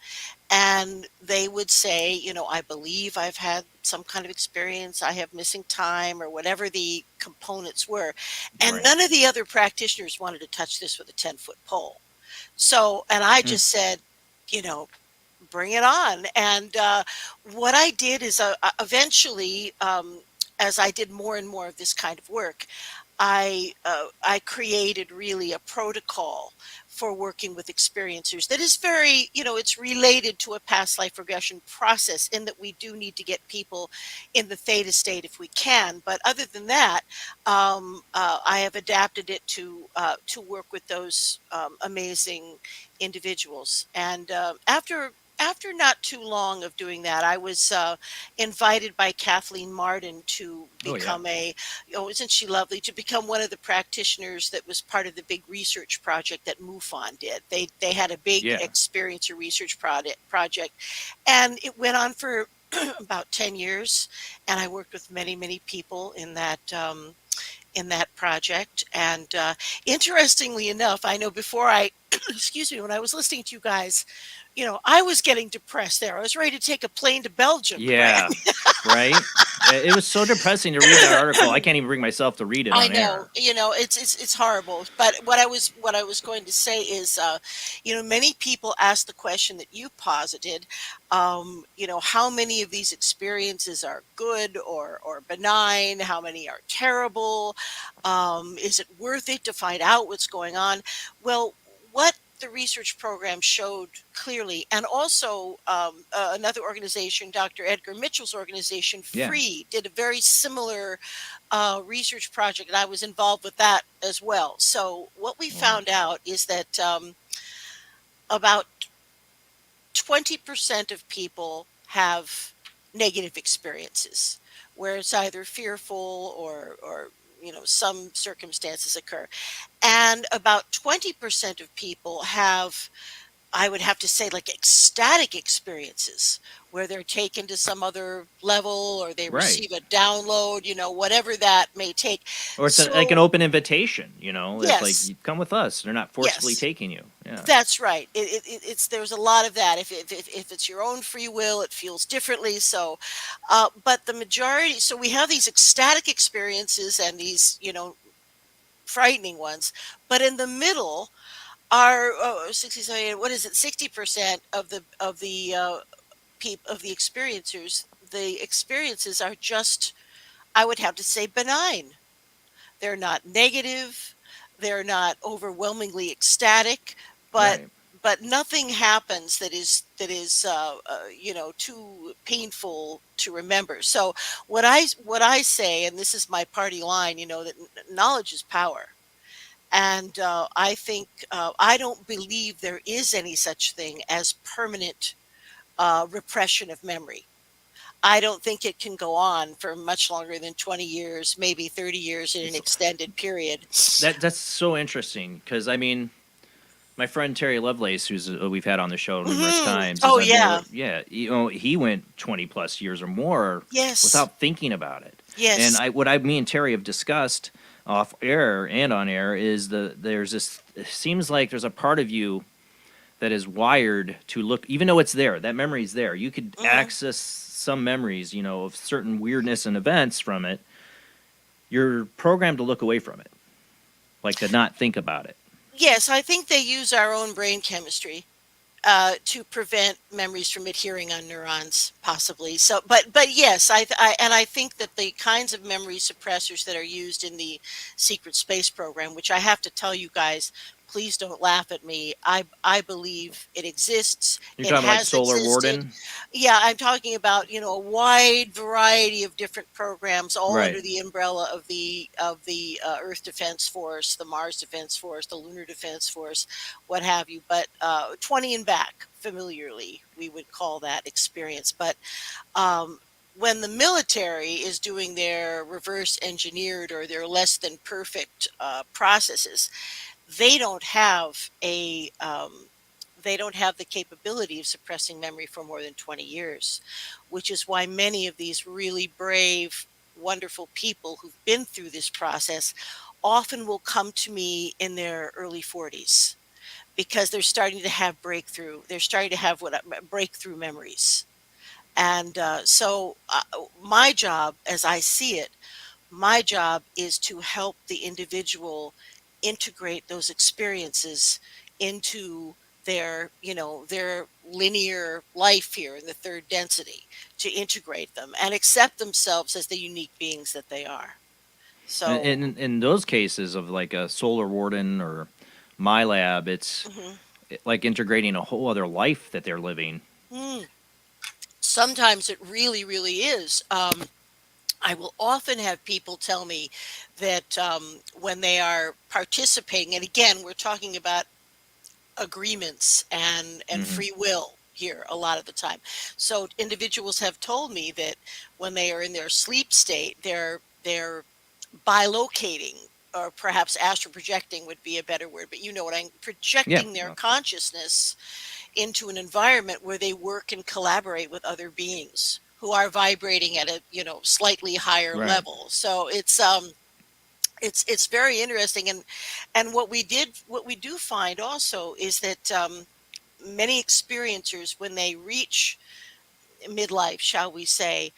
and they would say, I believe I've had some kind of experience, I have missing time, or whatever the components were. And none of the other practitioners wanted to touch this with a 10-foot pole. So, and I just said, bring it on. And what I did is eventually, as I did more and more of this kind of work, I created really a protocol for working with experiencers that is very, it's related to a past life regression process, in that we do need to get people in the theta state if we can. But other than that, I have adapted it to work with those amazing individuals. And after not too long of doing that, I was invited by Kathleen Martin to become isn't she lovely, to become one of the practitioners that was part of the big research project that MUFON did. They had a big experiencer research project, and it went on for about 10 years, and I worked with many, many people in that project. And interestingly enough, I know before I excuse me, when I was listening to you guys, I was getting depressed there. I was ready to take a plane to Belgium. Yeah, right? It was so depressing to read that article. I can't even bring myself to read it on air. It's horrible. But what I was going to say is, many people ask the question that you posited, how many of these experiences are good or benign? How many are terrible? Is it worth it to find out what's going on? Well, what the research program showed clearly, and also another organization, Dr. Edgar Mitchell's organization, FREE, did a very similar research project, and I was involved with that as well. So what we found out is that about 20% of people have negative experiences, where it's either fearful or some circumstances occur. And about 20% of people have, I would have to say, like ecstatic experiences, where they're taken to some other level, or they receive a download, whatever that may take. Or it's like an open invitation, it's like, you come with us. They're not forcibly taking you. Yeah. That's right. It's there's a lot of that. If it's your own free will, it feels differently. So, but the majority, so we have these ecstatic experiences and these, frightening ones, but in the middle are 60% of the experiencers. The experiences are just, I would have to say, benign. They're not negative. They're not overwhelmingly ecstatic, but nothing happens that is too painful to remember. So what I say, and this is my party line, that knowledge is power. And I think I don't believe there is any such thing as permanent repression of memory. I don't think it can go on for much longer than 20 years, maybe 30 years in an extended period. That's so interesting, because my friend Terry Lovelace, who's we've had on the show numerous times. Oh, yeah. He went 20 plus years or more without thinking about it. Yes. And me and Terry have discussed off air and on air is there's this, it seems like there's a part of you that is wired to look, even though it's there, that memory's there. You could access some memories, of certain weirdness and events from it. You're programmed to look away from it, like to not think about it. Yes, I think they use our own brain chemistry to prevent memories from adhering on neurons, possibly. So, but yes, I think that the kinds of memory suppressors that are used in the secret space program, which I have to tell you guys, please don't laugh at me. I believe it exists. You're It talking like has Solar existed. Warden? Yeah, I'm talking about a wide variety of different programs, all Right. under the umbrella of the Earth Defense Force, the Mars Defense Force, the Lunar Defense Force, what have you. But 20 and back, familiarly, we would call that experience. But when the military is doing their reverse engineered or their less than perfect processes, they don't have the capability of suppressing memory for more than 20 years, which is why many of these really brave, wonderful people who've been through this process often will come to me in their early 40s because they're starting to have they're starting to have breakthrough memories. And so my job, as I see it, my job is to help the individual integrate those experiences into their linear life here in the third density, to integrate them and accept themselves as the unique beings that they are. So In those cases of like a Solar Warden or My Lab, it's like integrating a whole other life that they're living. Sometimes it really, really is. I will often have people tell me that when they are participating, and again, we're talking about agreements and free will here a lot of the time. So individuals have told me that when they are in their sleep state, they're bilocating, or perhaps astral projecting would be a better word, but you know what I'm projecting their consciousness into an environment where they work and collaborate with other beings who are vibrating at a slightly higher level. So it's very interesting, and what we do find also is that many experiencers, when they reach midlife, shall we say,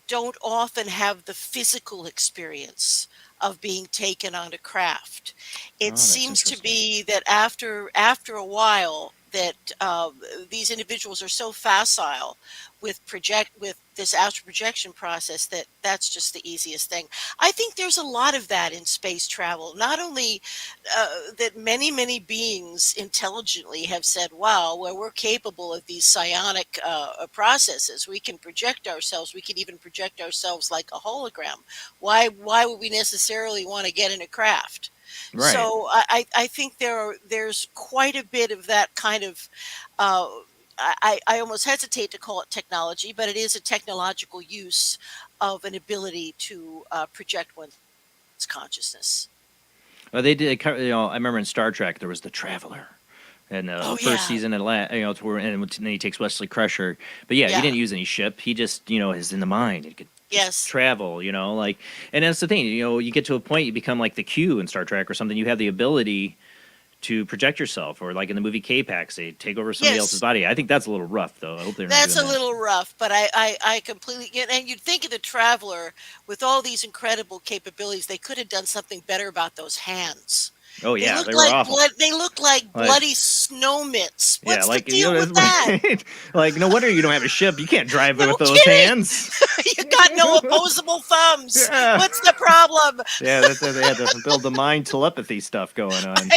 don't often have the physical experience of being taken on a craft. It seems to be that after a while that these individuals are so facile with this astral projection process that that's just the easiest thing. I think there's a lot of that in space travel. Not only that many beings intelligently have said, wow, well, we're capable of these psionic processes. We can project ourselves. We can even project ourselves like a hologram. Why would we necessarily want to get in a craft? Right. So I think there's quite a bit of that kind of I almost hesitate to call it technology, but it is a technological use of an ability to project one's consciousness. Well, they did. I remember in Star Trek there was the Traveler, and first season, and then he takes Wesley Crusher. But he didn't use any ship. He just is in the mind. He could just travel. And that's the thing. You get to a point, you become like the Q in Star Trek or something. You have the ability to project yourself, or like in the movie K-Pax, they take over somebody else's body. I think that's a little rough, though. I hope they're not That's a doing that. little rough, but I completely get. And you'd think of the Traveler with all these incredible capabilities, they could have done something better about those hands. Oh yeah, they were awful. They look like bloody snow mitts. What's the deal with that? Like, no wonder you don't have a ship. You can't drive with those hands. You got no opposable thumbs. Yeah. What's the problem? Yeah, they had to build the mind telepathy stuff going on.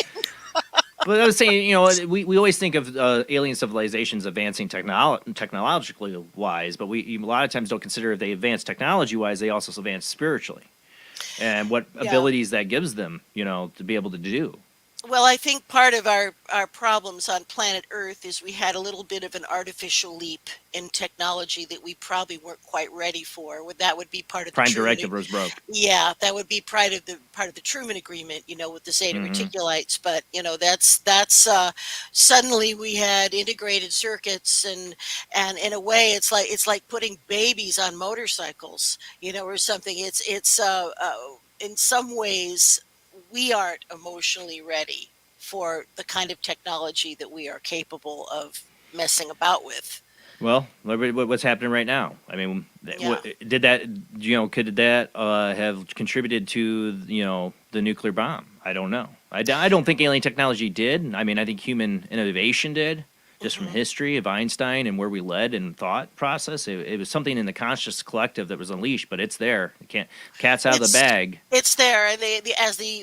But I was saying, we always think of alien civilizations advancing technologically wise, but we a lot of times don't consider if they advance technology wise, they also advance spiritually, and what abilities that gives them, to be able to do. Well, I think part of our problems on planet Earth is we had a little bit of an artificial leap in technology that we probably weren't quite ready for. That would be part of the Prime Directive was broke. Yeah, that would be part of the Truman Agreement, with the Zeta Reticulites. But that's suddenly we had integrated circuits, and in a way, it's like putting babies on motorcycles, or something. It's in some ways, we aren't emotionally ready for the kind of technology that we are capable of messing about with. Well, what's happening right now? I mean, Yeah. did that, could that have contributed to, the nuclear bomb? I don't know. I don't think alien technology did. I mean, I think human innovation did, just from history of Einstein and where we led and thought process. It was something in the conscious collective that was unleashed, but it's there. It can't, cat's out of the bag. It's there, and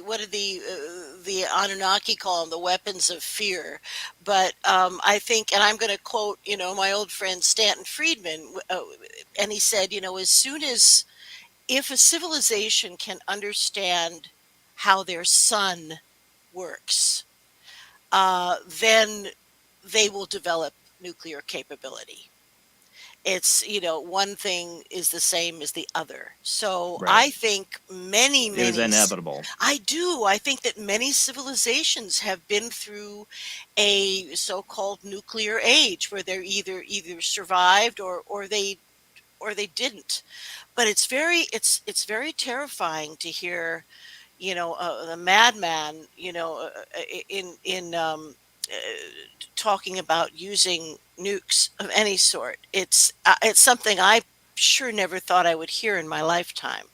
what did the Anunnaki call them? The weapons of fear. But I think, and I'm going to quote, my old friend Stanton Friedman, and he said, as soon as if a civilization can understand how their sun works, then they will develop nuclear capability. It's, one thing is the same as the other. So Right. I think many, It was many, inevitable. I do. I think that many civilizations have been through a so-called nuclear age where they're either survived or they didn't. But it's very terrifying to hear, the madman, in talking about using nukes of any sort. It's something I sure never thought I would hear in my lifetime.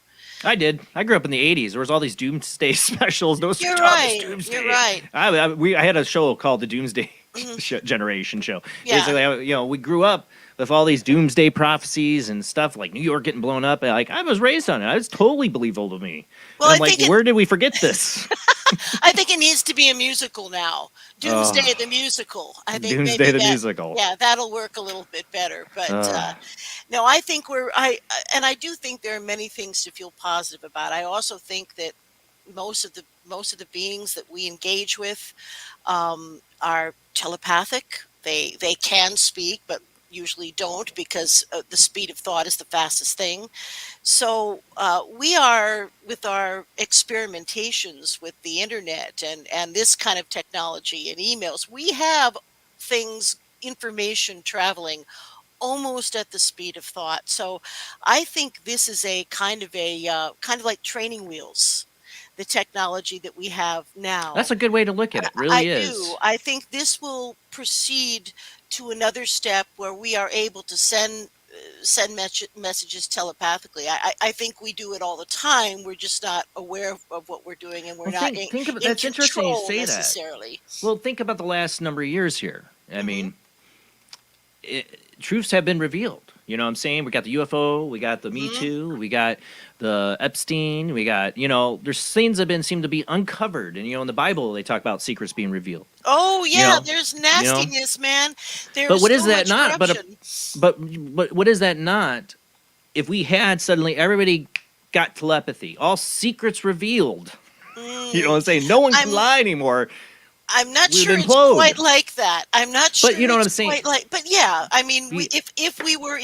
I did. I grew up in the '80s. There was all these doomsday specials. No You're Thomas right. Doomsday. You're right. I had a show called the Doomsday Generation Show. Yeah. Basically, we grew up with all these doomsday prophecies and stuff like New York getting blown up. Like I was raised on it. It's totally believable to me. Well, And I'm I like, think where did we forget this? I think it needs to be a musical now. Doomsday the musical. I think Doomsday maybe the that, musical. Yeah, that'll work a little bit better. But no, I think I do think there are many things to feel positive about. I also think that most of the beings that we engage with are telepathic. They can speak, but usually don't because the speed of thought is the fastest thing. So we are, with our experimentations with the internet and this kind of technology and emails, we have information traveling almost at the speed of thought. So I think this is a kind of like training wheels, the technology that we have now. That's a good way to look at it. Really I is. do. I think this will proceed to another step where we are able to send messages telepathically. I think we do it all the time. We're just not aware of what we're doing, and we're Well, not think about in that's interesting you control say necessarily. that. Well, think about the last number of years here. I mean, truths have been revealed. You know what I'm saying? We got the UFO, we got the Me Too, we got the Epstein, we got, there's things that seem to be uncovered. And, in the Bible, they talk about secrets being revealed. Oh, yeah, You know, there's nastiness, man. There's But what is so that much not? corruption. But what is that not? If we had suddenly everybody got telepathy, all secrets revealed. You know what I'm saying? No one can lie anymore. I'm not we would sure it's implode. quite like that. I'm not sure. But you know what I'm it's saying? quite like, but yeah, I mean, if we were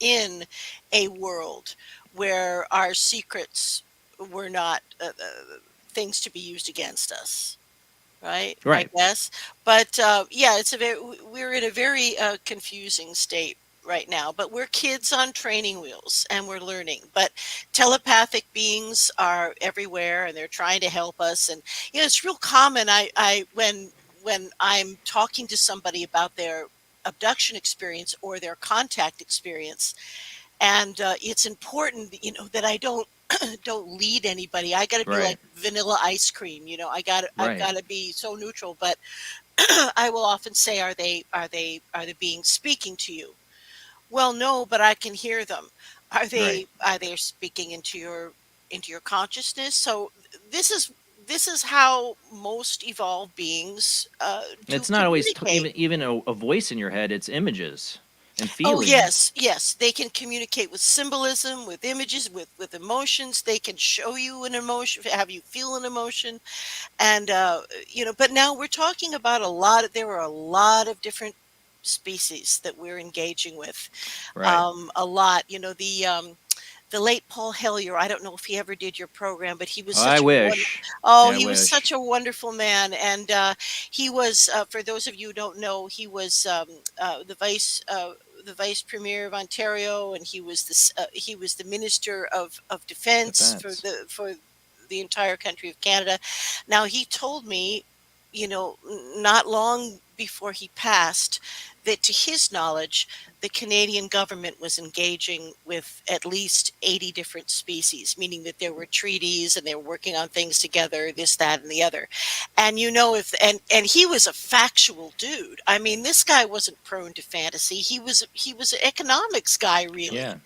in a world where our secrets were not things to be used against us, right? Right. I guess. But yeah, we're in a very confusing state right now, but we're kids on training wheels and we're learning. But telepathic beings are everywhere and they're trying to help us. And it's real common. When I'm talking to somebody about their abduction experience or their contact experience, and it's important, that I don't lead anybody. I got to be like vanilla ice cream. I've got to be so neutral. But I will often say, are the beings speaking to you? Well, no, but I can hear them. Are they speaking into your consciousness? So this is how most evolved beings do It's not always communicate. even a voice in your head. It's images and Oh, feelings. yes. They can communicate with symbolism, with images, with emotions. They can show you an emotion, have you feel an emotion. And, but now we're talking about there are a lot of different species that we're engaging with. Right. A lot, the late Paul Hellyer, I don't know if he ever did your program, but he was such I a wish. he was wish. such a wonderful man. And he was, for those of you who don't know, he was the the vice premier of Ontario, and he was the minister of defense for the entire country of Canada. Now he told me, not long before he passed, that to his knowledge, the Canadian government was engaging with at least 80 different species, meaning that there were treaties and they were working on things together, this, that, and the other. And and he was a factual dude. I mean, this guy wasn't prone to fantasy. He was an economics guy, really. Yeah.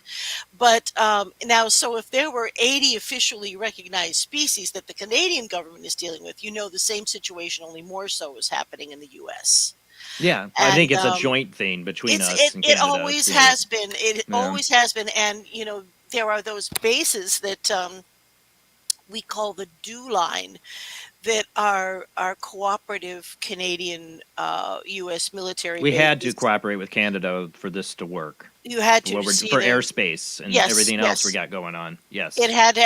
But now, so if there were 80 officially recognized species that the Canadian government is dealing with, the same situation, only more so, is happening in the U.S. Yeah, I think it's a joint thing between us and Canada. It always has been. It always has been. And, there are those bases that we call the DO line that are cooperative Canadian U.S. military We bases. had to cooperate with Canada for this to work. You had to for airspace and everything else we got going on. Yes, it had to,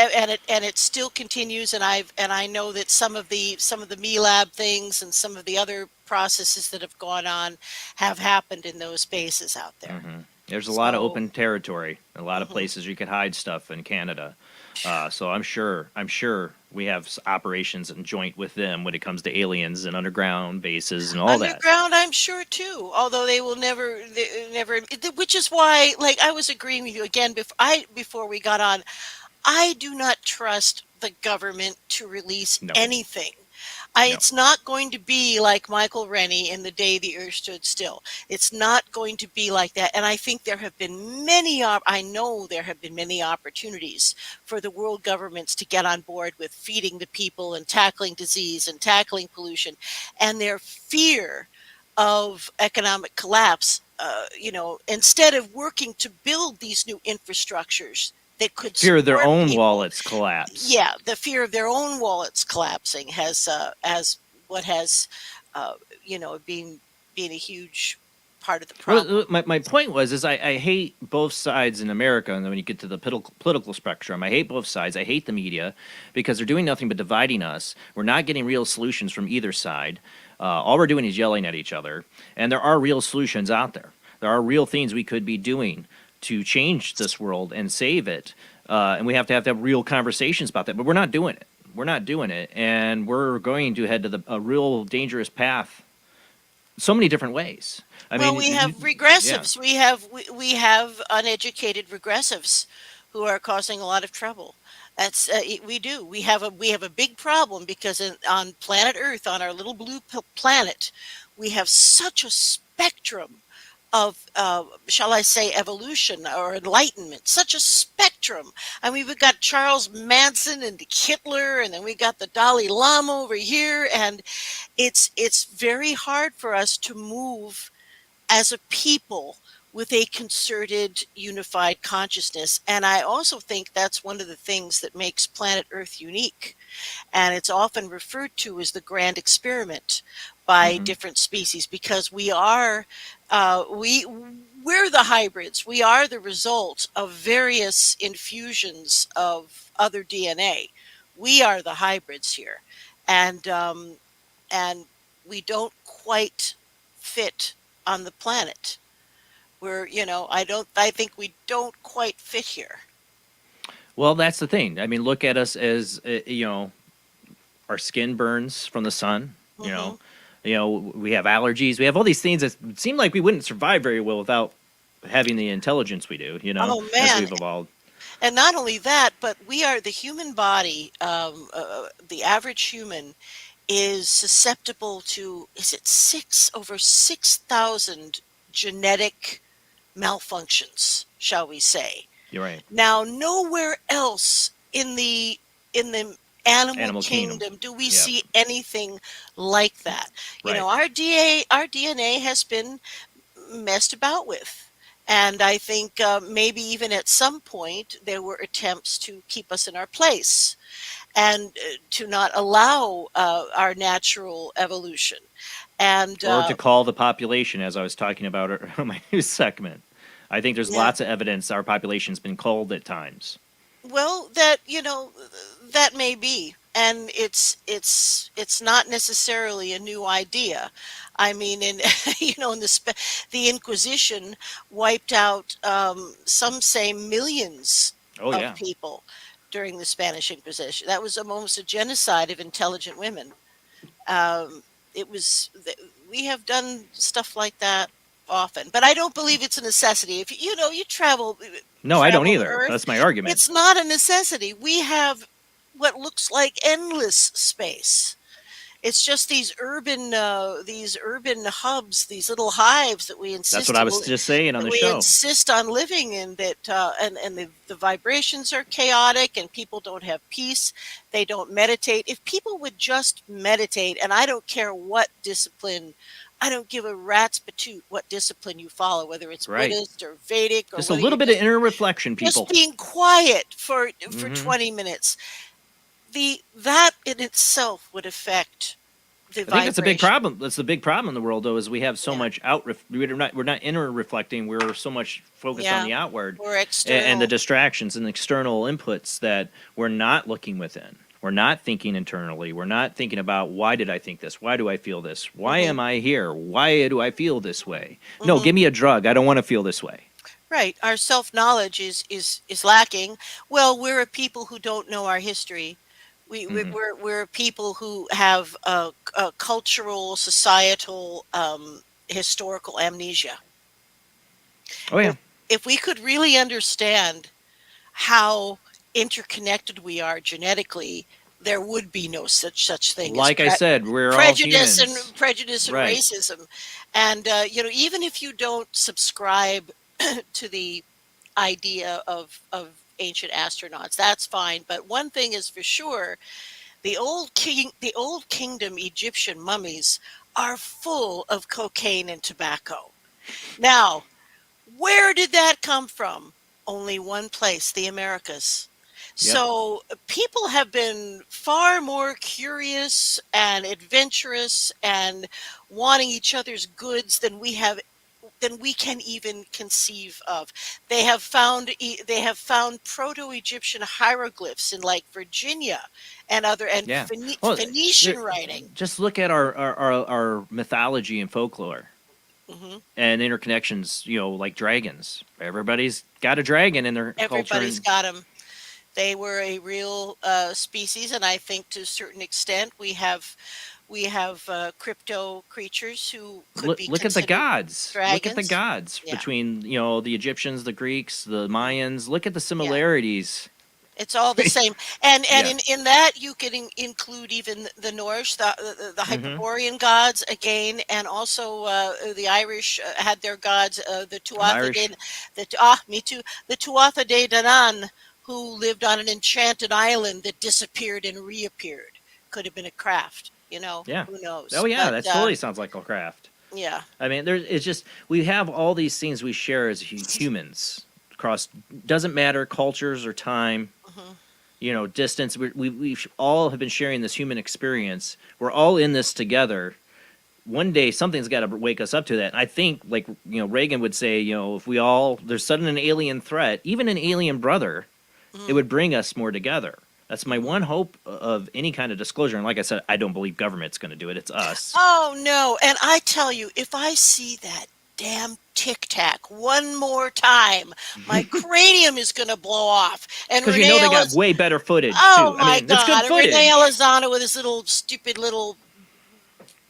and it still continues. And I know that some of the MELAB things and some of the other processes that have gone on have happened in those bases out there. Mm-hmm. There's a lot of open territory, a lot of places you could hide stuff in Canada. So I'm sure we have operations and joint with them when it comes to aliens and underground bases and all that. Underground, I'm sure too. Although they will never, which is why, like I was agreeing with you again before we got on. I do not trust the government to release anything. It's not going to be like Michael Rennie in The Day the Earth Stood Still. It's not going to be like that. And I think there have been I know there have been many opportunities for the world governments to get on board with feeding the people and tackling disease and tackling pollution. And their fear of economic collapse, instead of working to build these new infrastrucures, they could fear their own people. Wallets collapse. Yeah, the fear of their own wallets collapsing has being a huge part of the problem. Well, my point was I hate both sides in America, and then when you get to the political spectrum, I hate both sides. I hate the media because they're doing nothing but dividing us. We're not getting real solutions from either side. All we're doing is yelling at each other, and there are real solutions out there. There are real things we could be doing to change this world and save it, and we have to have real conversations about that. But we're not doing it. We're not doing it, and we're going to head to a real dangerous path. So many different ways. I mean, we have regressives. Yeah. We have uneducated regressives who are causing a lot of trouble. That's we do. We have a big problem because on planet Earth, on our little blue planet, we have such a spectrum of, shall I say, evolution or enlightenment, such a spectrum. I mean, we've got Charles Manson and Hitler, and then we got the Dalai Lama over here, and it's very hard for us to move as a people with a concerted, unified consciousness. And I also think that's one of the things that makes planet Earth unique. And it's often referred to as the grand experiment by different species, because we are we're the hybrids. We are the result of various infusions of other DNA. We are the hybrids here, and we don't quite fit on the planet. I think we don't quite fit here. Well, that's the thing. I mean, look at us as our skin burns from the sun. We have allergies. We have all these things that seem like we wouldn't survive very well without having the intelligence we do. Oh, man. As we've evolved. And not only that, but we are the human body. The average human is susceptible to over 6,000 genetic malfunctions, shall we say? You're right. Now, nowhere else in the animal kingdom do we see anything like that. Right. Our DNA has been messed about with. And I think maybe even at some point there were attempts to keep us in our place and to not allow our natural evolution. Or to call the population, as I was talking about in my news segment. I think there's lots of evidence our population's been culled at times. Well, that may be. and it's not necessarily a new idea. I mean, in in the Inquisition wiped out, some say, millions Oh of yeah. people during the Spanish Inquisition. That was almost a genocide of intelligent women. Um, it was we have done stuff like that often, but I don't believe it's a necessity. If you No, I don't travel the either. Earth, That's my argument. it's not a necessity. We have what looks like endless space. It's just these urban hubs, these little hives that we That's what I was just saying on the show. insist on living in. That and the vibrations are chaotic, and people don't have peace. They don't meditate. If people would just meditate, and I don't care what discipline, I don't give a rat's patoot what discipline you follow, whether it's Right. Buddhist or Vedic or Just a whether little you bit of inner reflection, people. just being quiet for Mhm. 20 minutes. That in itself would affect the I think that's a big vibration. problem. That's the big problem in the world, though, is we have so Yeah. much we're not inner reflecting. We're so much focused on Yeah. the outward Or and the external. distractions and external inputs that we're not looking within. We're not thinking internally. We're not thinking about, why did I think this? Why do I feel this? Why Mhm. am I here? Why do I feel this way? No, Mhm. give me a drug. I don't want to feel this way. Right. Our self-knowledge is lacking. Well, we're a people who don't know our history. Mhm. We're people who have a cultural, societal, historical amnesia. Oh yeah. If we could really understand how interconnected we are genetically, there would be no such thing as Like I said, we're all prejudice humans. and prejudice and Right. racism. And even if you don't subscribe to the idea of ancient astronauts, that's fine. But one thing is for sure, the old kingdom Egyptian mummies are full of cocaine and tobacco. Now, where did that come from? Only one place, the Americas. Yep. So people have been far more curious and adventurous and wanting each other's goods than we can even conceive of. They have found Proto-Egyptian hieroglyphs in like Virginia and Yeah. Well, Phoenician there- writing. just look at our mythology and folklore Hmm. and interconnections, like dragons. Everybody's got a dragon in their culture. Everybody's And, got them. They were a real species, and I think to a certain extent we have crypto creatures who could look, be look at the considered gods. Look at the dragons. gods Yeah, between, the Egyptians, the Greeks, the Mayans. Look at the yeah. similarities. It's all the same, and Yeah. in that you could include even the Norse, the Hmm. Hyperborean gods again, and also the Irish had their gods, the I'm Tuatha Irish. De, me too, the Tuatha De Danann, who lived on an enchanted island that disappeared and reappeared. Could have been a craft, Yeah. who knows? Oh yeah, But that totally sounds like a craft. yeah, I mean, it's just we have all these things we share as humans across. Doesn't matter cultures or time. hmm Distance. We all have been sharing this human experience. We're all in this together. One day, something's got to wake us up to that. I think, like Reagan would say, if we all there's sudden an alien threat, even an alien brother, it would bring us more together. That's my one hope of any kind of disclosure. And like I said, I don't believe government's going to do it. It's us. Oh no! And I tell you, if I see that damn Tic Tac one more time, my cranium is going to blow off. And Because Renee they got Eliz- way better footage oh too. my I mean, it's good God, and Renee footage. Elizondo with his little stupid little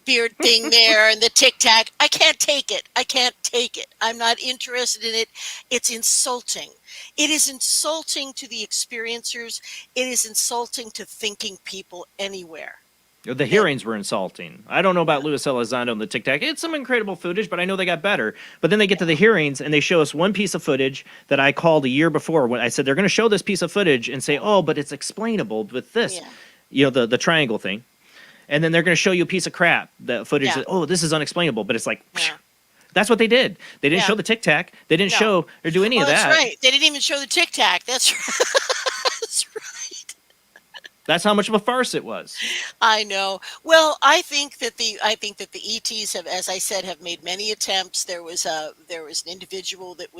beard thing there, and the Tic Tac. I can't take it. I can't take it. I'm not interested in it. It's insulting. It is insulting to the experiencers. It is insulting to thinking people anywhere. The hearings were insulting. I don't know about Louis Elizondo and the Tic Tac. It's some incredible footage, but I know they got better. But then they get to the hearings and they show us one piece of footage that I called a year before when I said they're going to show this piece of footage and say, oh, but it's explainable with this, Yeah. the triangle thing. And then they're going to show you a piece of crap, the footage Yeah. that, oh, this is unexplainable. But it's like, Yeah. that's what they did. They didn't Yeah. show the Tic Tac. They didn't No. show or do any Oh, of that's that. right. They didn't even show the Tic Tac. That's right. That's right. That's how much of a farce it was. I know. Well, I think that the ETs have, as I said, have made many attempts. There was an individual that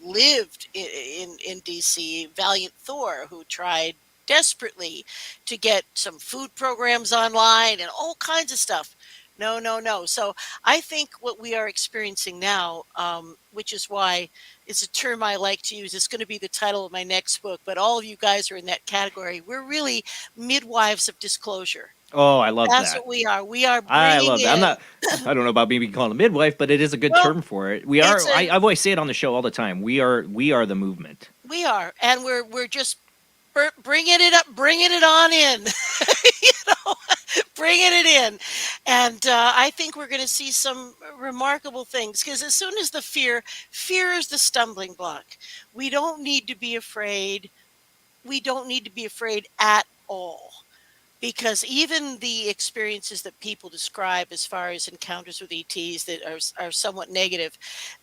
lived in DC, Valiant Thor, who tried desperately to get some food programs online and all kinds of stuff. No, no, no. So I think what we are experiencing now, which is why it's a term I like to use. It's going to be the title of my next book, but all of you guys are in that category. We're really midwives of disclosure. Oh, I love That's that. what we are. We are I bringing love that. I'm in. not. I don't know about maybe calling a midwife, but it is a good Well, term for it. We are. it's a- I always say it on the show all the time. We are the movement. We are, and we're just bringing it up, bringing it on in, you know, bringing it in, and I think we're going to see some remarkable things because as soon as the fear is the stumbling block. We don't need to be afraid. We don't need to be afraid at all. Because even the experiences that people describe as far as encounters with ETs that are somewhat negative,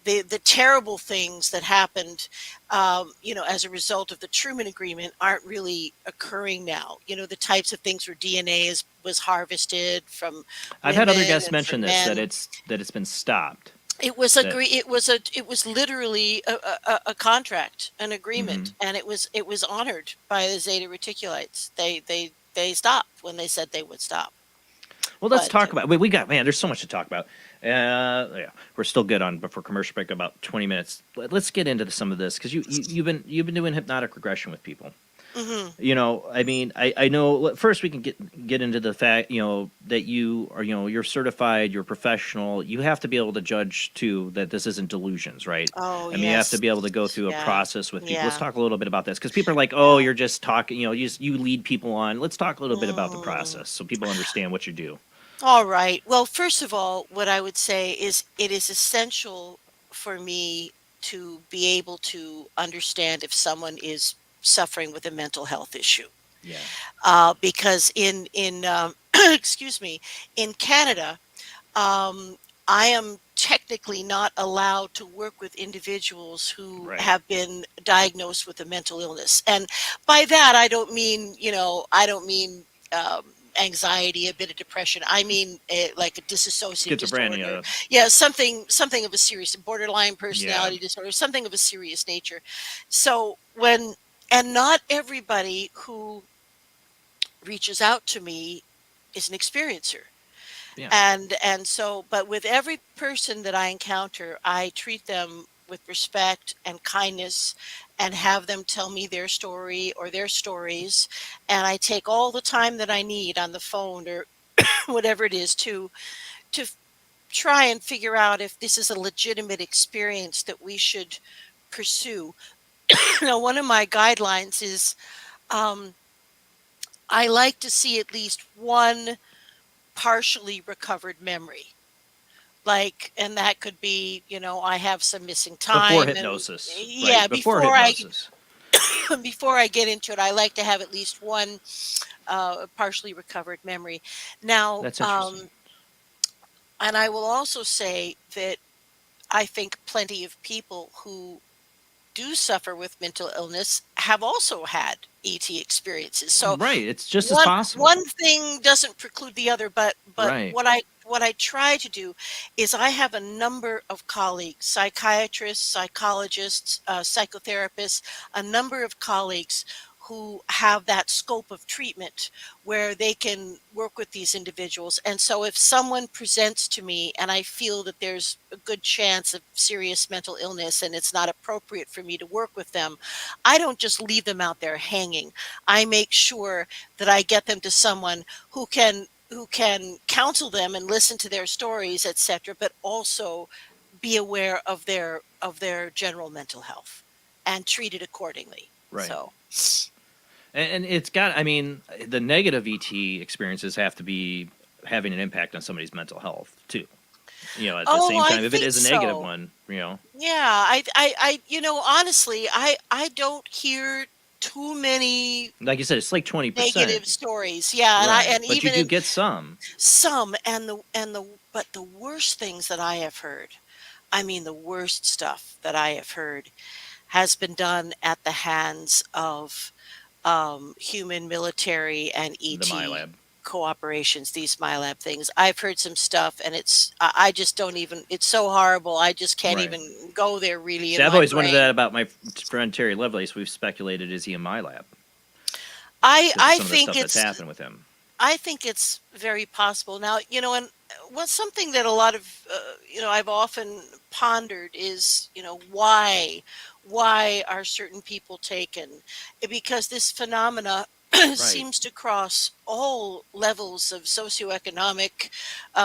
the terrible things that happened, as a result of the Truman Agreement aren't really occurring now. You know, the types of things where DNA was harvested from I've had other women guests and mention from this men. that it's been stopped. It was That- it was literally a contract, an agreement, Mhm. and it was honored by the Zeta Reticulites. They stopped when they said they would stop. Well, let's But talk about. We got man. There's so much to talk about. Yeah, we're still good on before commercial break. About 20 minutes. Let's get into some of this because you've been doing hypnotic regression with people. mhm. You know, I mean, I know. First, we can get into the fact, that you are, you're certified, you're professional. You have to be able to judge too that this isn't delusions, right? Oh I mean, you have to yes, be able to go through a yeah, process with people. Let's yeah. talk a little bit about this because people are like, oh, Yeah. you're just talking. You lead people on. Let's talk a little bit about the Mm. process so people understand what you do. All right. Well, first of all, what I would say is it is essential for me to be able to understand if someone is suffering with a mental health issue. Yeah. Because in excuse me, in Canada, I am technically not allowed to work with individuals who Right. have been diagnosed with a mental illness. And by that, I don't mean anxiety, a bit of depression. I mean like a dissociative disorder. Schizophrenia. Yeah, something of a serious borderline Yeah. personality disorder, something of a serious nature. So and not everybody who reaches out to me is an experiencer. Yeah. And so but with every person that I encounter, I treat them with respect and kindness and have them tell me their story or their stories, and I take all the time that I need on the phone or whatever it is to try and figure out if this is a legitimate experience that we should pursue. Now, one of my guidelines is um, I like to see at least one partially recovered memory. Like, and that could be, I have some missing Before time, and hypnosis. yeah, Right. Before before I hypnosis. before I get into it, I like to have at least one partially recovered memory. Now, That's interesting. and I will also say that I think plenty of people who do suffer with mental illness have also had ET experiences. So Right. It's just as one possible. one thing doesn't preclude the other, but Right. what I try to do is I have a number of colleagues, psychiatrists, psychologists, psychotherapists, a number of colleagues who have that scope of treatment where they can work with these individuals. And so if someone presents to me and I feel that there's a good chance of serious mental illness and it's not appropriate for me to work with them, I don't just leave them out there hanging. I make sure that I get them to someone who can counsel them and listen to their stories, etc., but also be aware of their general mental health and treat it accordingly. Right. So And it's got, I mean, the negative ET experiences have to be having an impact on somebody's mental health too. At the Oh, same I time, if it think is a negative so. one, Yeah, honestly, I don't hear too many like you said, it's like 20%. negative stories. Yeah, Right. and But you even do in get some. some, but the worst things that I have heard, I mean, the worst stuff that I have heard has been done at the hands of human military and The ET MyLab. cooperations, these MyLab things. I've heard some stuff, and I just don't even. It's so horrible. I just can't Right. even go there. Really, See, in I've my always wondered brain. that about my friend Terry Lovelace. We've speculated, is he in my lab? because of I some of the think stuff that's it's happened with him. I think it's very possible. Now, and what's something that a lot of, I've often pondered is, why are certain people taken? Because this phenomena Right. seems to cross all levels of socioeconomic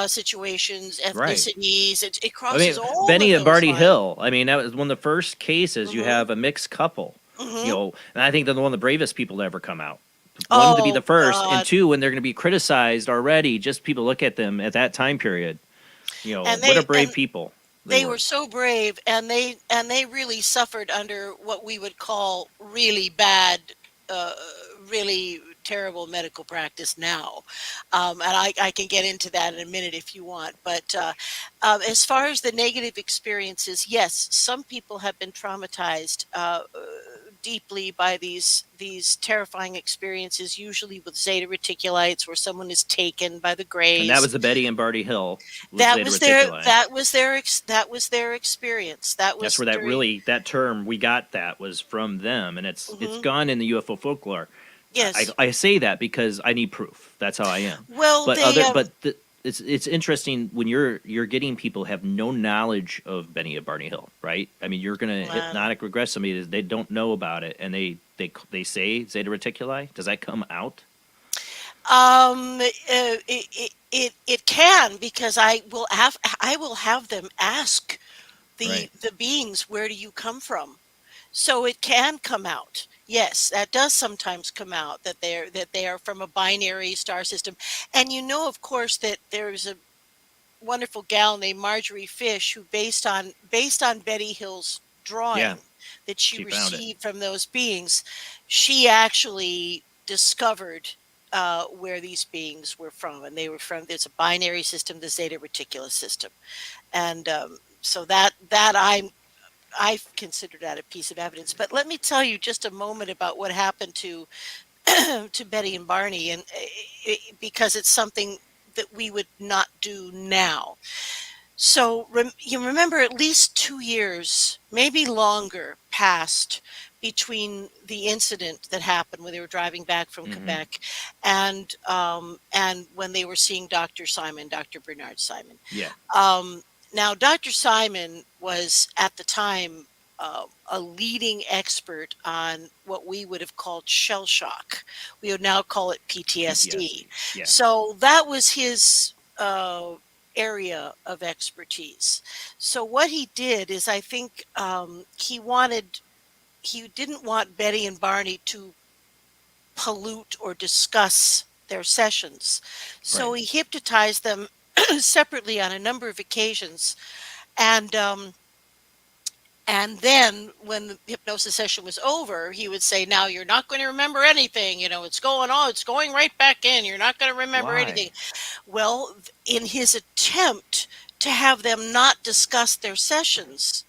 situations, Right. ethnicities. It I crosses mean, all Benny of and those Barty lines. Hill. I mean, that was one of the first cases. You Hmm. have a mixed couple. Hmm. And I think they're one of the bravest people to ever come out. One, to be the Oh first, and God. two, when they're going to be criticized already, just people look at them at that time period. And What a they brave and people they they were were. so brave, and they really suffered under what we would call really bad, uh, really terrible medical practice now. And I can get into that in a minute if you want. But as far as the negative experiences, yes, some people have been traumatized deeply by these terrifying experiences, usually with zeta reticulites, where someone is taken by the And that grays. was the Betty and Barty Hill with Zeta Reticuli. That was their experience. That That's was where during. that term we got that was from them, and it's Mhm. gone in the UFO folklore. Yes. I say that because I need proof. That's how I am. Well, But they it's interesting when you're getting people who have no knowledge of Benny and Barney Hill, right? I mean, you're gonna Wow. hypnotic regress somebody that they don't know about it, and they say Zeta Reticuli. Does that come out? It can, because I will have them ask Right. the beings, where do you come from? So it can come out. Yes, that does sometimes come out, that they are from a binary star system. And of course, that there's a wonderful gal named Marjorie Fish, who based on Betty Hill's Yeah, drawing that she she found it. received from those beings, she actually discovered where these beings were from, and they were from, there's a binary system, the Zeta Reticula system, and so that I consider that a piece of evidence. But let me tell you just a moment about what happened to to Betty and Barney, and because it's something that we would not do now. So you remember, at least 2 years, maybe longer, passed between the incident that happened when they were driving back from Hmm. Quebec, and when they were seeing Dr. Bernard Simon. Yeah. Now, Dr. Simon was at the time a leading expert on what we would have called shell shock. We would now call it PTSD. PTSD. Yeah. So that was his area of expertise. So what he did is, I think he didn't want Betty and Barney to pollute or discuss their sessions. So Right. he hypnotized them separately on a number of occasions, and then when the hypnosis session was over, he would say, "Now you're not going to remember anything. It's going on. It's going right back in. You're not going to remember anything." Why? Well, in his attempt to have them not discuss their sessions,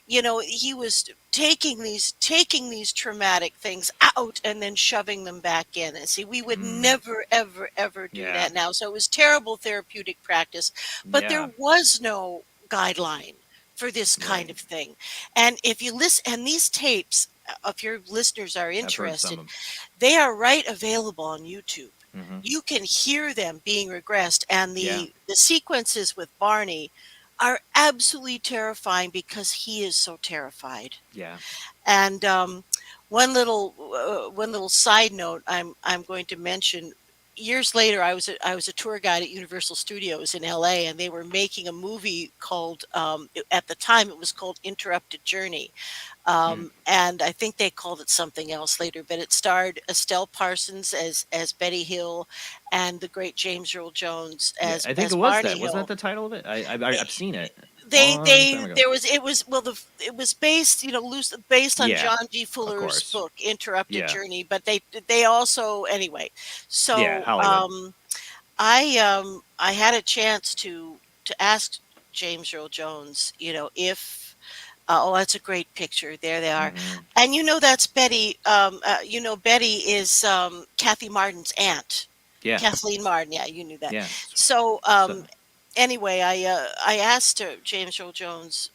he was taking these traumatic things out and then shoving them back in. And see, we would Mm. never, ever, ever do Yeah. that now. So it was terrible therapeutic practice, but there Yeah. was no guideline for this kind Right. of thing. And if you listen, and these tapes, if your listeners are I've heard some interested, of they are right available on YouTube. them. Hmm. You can hear them being regressed, and Yeah. the sequences with Barney are absolutely terrifying, because he is so terrified. Yeah. And one little side note I'm going to mention. Years later, I was a tour guide at Universal Studios in LA, and they were making a movie called, at the time it was called Interrupted Journey, Mm. and I think they called it something else later. But it starred Estelle Parsons as Betty Hill, and the great James Earl Jones Yeah. I think as it was Barney that. Wasn't Hill. that the title of it? I've seen it a long time They ago. there was it was well the it was based, loose, based on Yeah. John G. Of Fuller's course. book Interrupted Yeah. Journey, but they also, anyway. Yeah. So Hollywood. I had a chance to ask James Earl Jones, if oh, that's a great picture. There they are. Hmm. And that's Betty. Betty is Kathy Martin's aunt. Yeah. Kathleen Martin. Yeah, you knew that. Yeah. So So anyway, I asked James Earl Jones,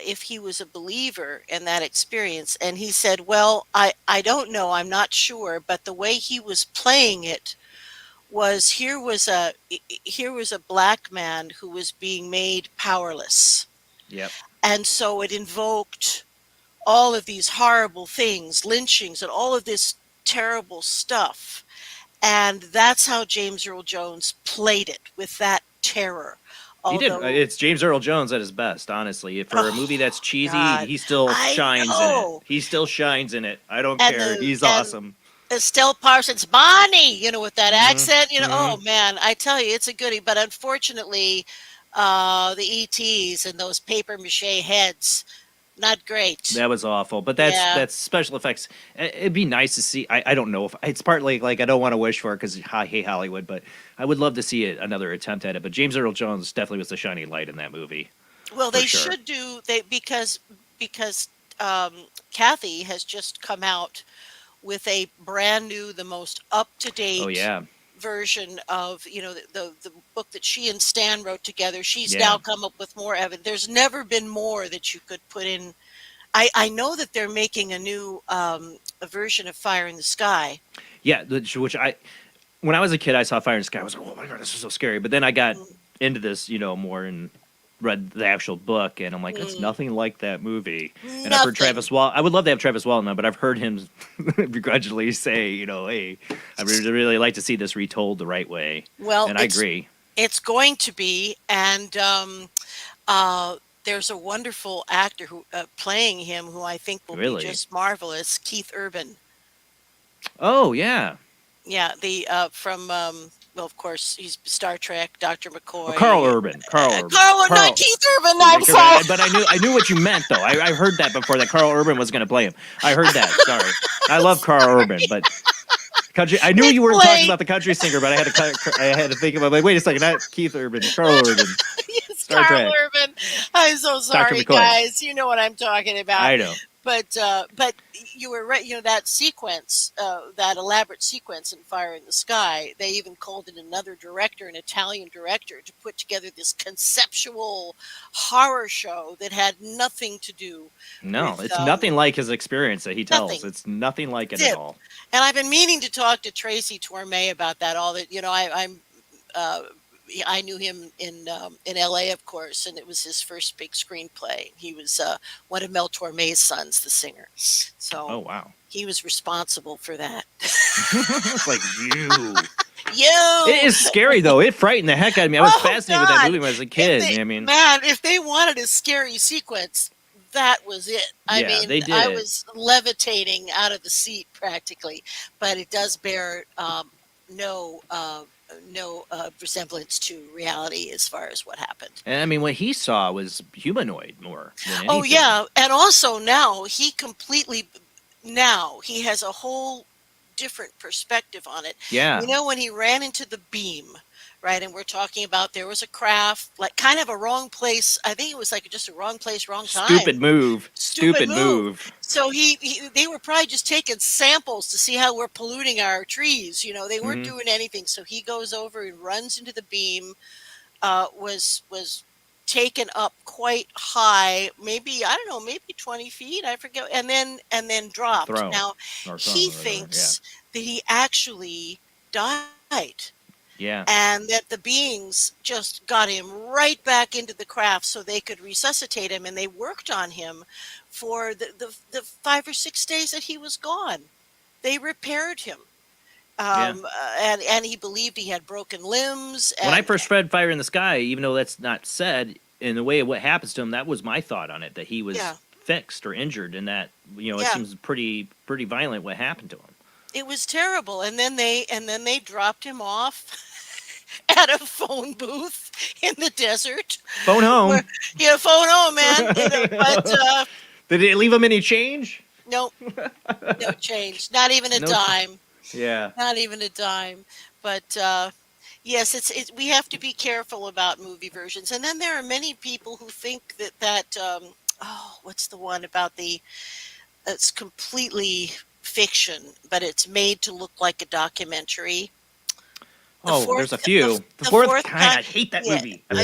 if he was a believer in that experience, and he said, "Well, I don't know, I'm not sure, but the way he was playing it was here was a black man who was being made powerless, Yep. and so it invoked all of these horrible things, lynchings, and all of this terrible stuff." And that's how James Earl Jones played it, with that terror. He did. Although, It's James Earl Jones at his best, honestly. For a movie that's cheesy, God, he still I shines in know. it. He still shines in it. I don't And care. the He's and awesome. Estelle Parsons, Bonnie, with that accent, oh Mhm. man, I tell you, it's a goodie. But unfortunately, the ETs and those paper mache heads, not great. That was awful, but Yeah. that's special effects. It'd be nice to see. I don't know if it's partly like I don't want to wish for it because I hate Hollywood, but I would love to see it another attempt at it. But James Earl Jones definitely was the shining light in that movie. Well, for they sure. should do because Kathy has just come out with a brand new, the most up to date Oh yeah, version of the book that she and Stan wrote together. She's Yeah. now come up with more evidence. There's never been more that you could put in. I know that they're making a new a version of Fire in the Sky. yeah. Which when I was a kid, I saw Fire in the Sky. I was like, oh my god, this is so scary. But then I got into this, more and read the actual book, and I'm like, it's nothing like that movie. And I've heard Travis Walton. I would love to have Travis Walton on, but I've heard him begrudgingly say, hey, I really like to see this retold the right way. Well, and I agree. It's going to be, and there's a wonderful actor who playing him who I think will Really? be just marvelous, Keith Urban. Oh yeah, Yeah, the from well, of course, he's Star Trek, Dr. McCoy. Carl Urban. Carl, not Keith Urban. I'm sorry. But I knew what you meant though. I heard that before that Carl Urban was going to play him. I heard that. Sorry, I love Carl Urban, but country. I knew you weren't talking about the country singer, but I had to think about like, wait a second, not Keith Urban, Carl Urban. Yes, Star Carl Trek. Urban. I'm so sorry, McCoy. guys. You know what I'm talking about. I know. But you were right. That sequence, that elaborate sequence in Fire in the Sky, they even called in another director, an Italian director, to put together this conceptual horror show that had nothing to do. No, with, it's nothing like his experience that he tells. nothing. It's nothing like it Zip. at all. And I've been meaning to talk to Tracy Torme about that. All that I knew him in LA, of course, and it was his first big screenplay. He was one of Mel Torme's sons, the singer. So Oh wow, he was responsible for that. it's like you. You. It is scary though. It frightened the heck out of me. I was fascinated with that God. movie when I was a kid. Man, if they wanted a scary sequence, that was it. I Yeah, mean, they did. I was levitating out of the seat practically, but it does bear no resemblance to reality as far as what happened. And I mean, what he saw was humanoid more than anything. Oh yeah, and also now he has a whole different perspective on it. Yeah. When he ran into the beam, right, and we're talking about there was a craft, like kind of a wrong place. I think it was like just a wrong place, wrong time. Stupid move. Stupid move. So they were probably just taking samples to see how we're polluting our trees. They weren't doing anything. So he goes over and runs into the beam. Was taken up quite high, maybe 20 feet, I forget, and then dropped. Thrown. Now Or thrown, he or whatever, thinks that he actually died. Yeah. And that the beings just got him right back into the craft so they could resuscitate him. And they worked on him for the 5 or 6 days that he was gone. They repaired him. And he believed he had broken limbs. When I first read Fire in the Sky, even though that's not said, in the way of what happens to him, that was my thought on it, that he was fixed or injured, and that, it seems pretty violent what happened to him. It was terrible. And then they dropped him off at a phone booth in the desert. Phone home. Phone home, man. But did it leave him any change? Nope. No change. Not even a dime. Yeah. Not even a dime. But yes, we have to be careful about movie versions. And then there are many people who think that what's the one about it's completely fiction, but it's made to look like a documentary. There's a few. The fourth kind, I hate that movie. I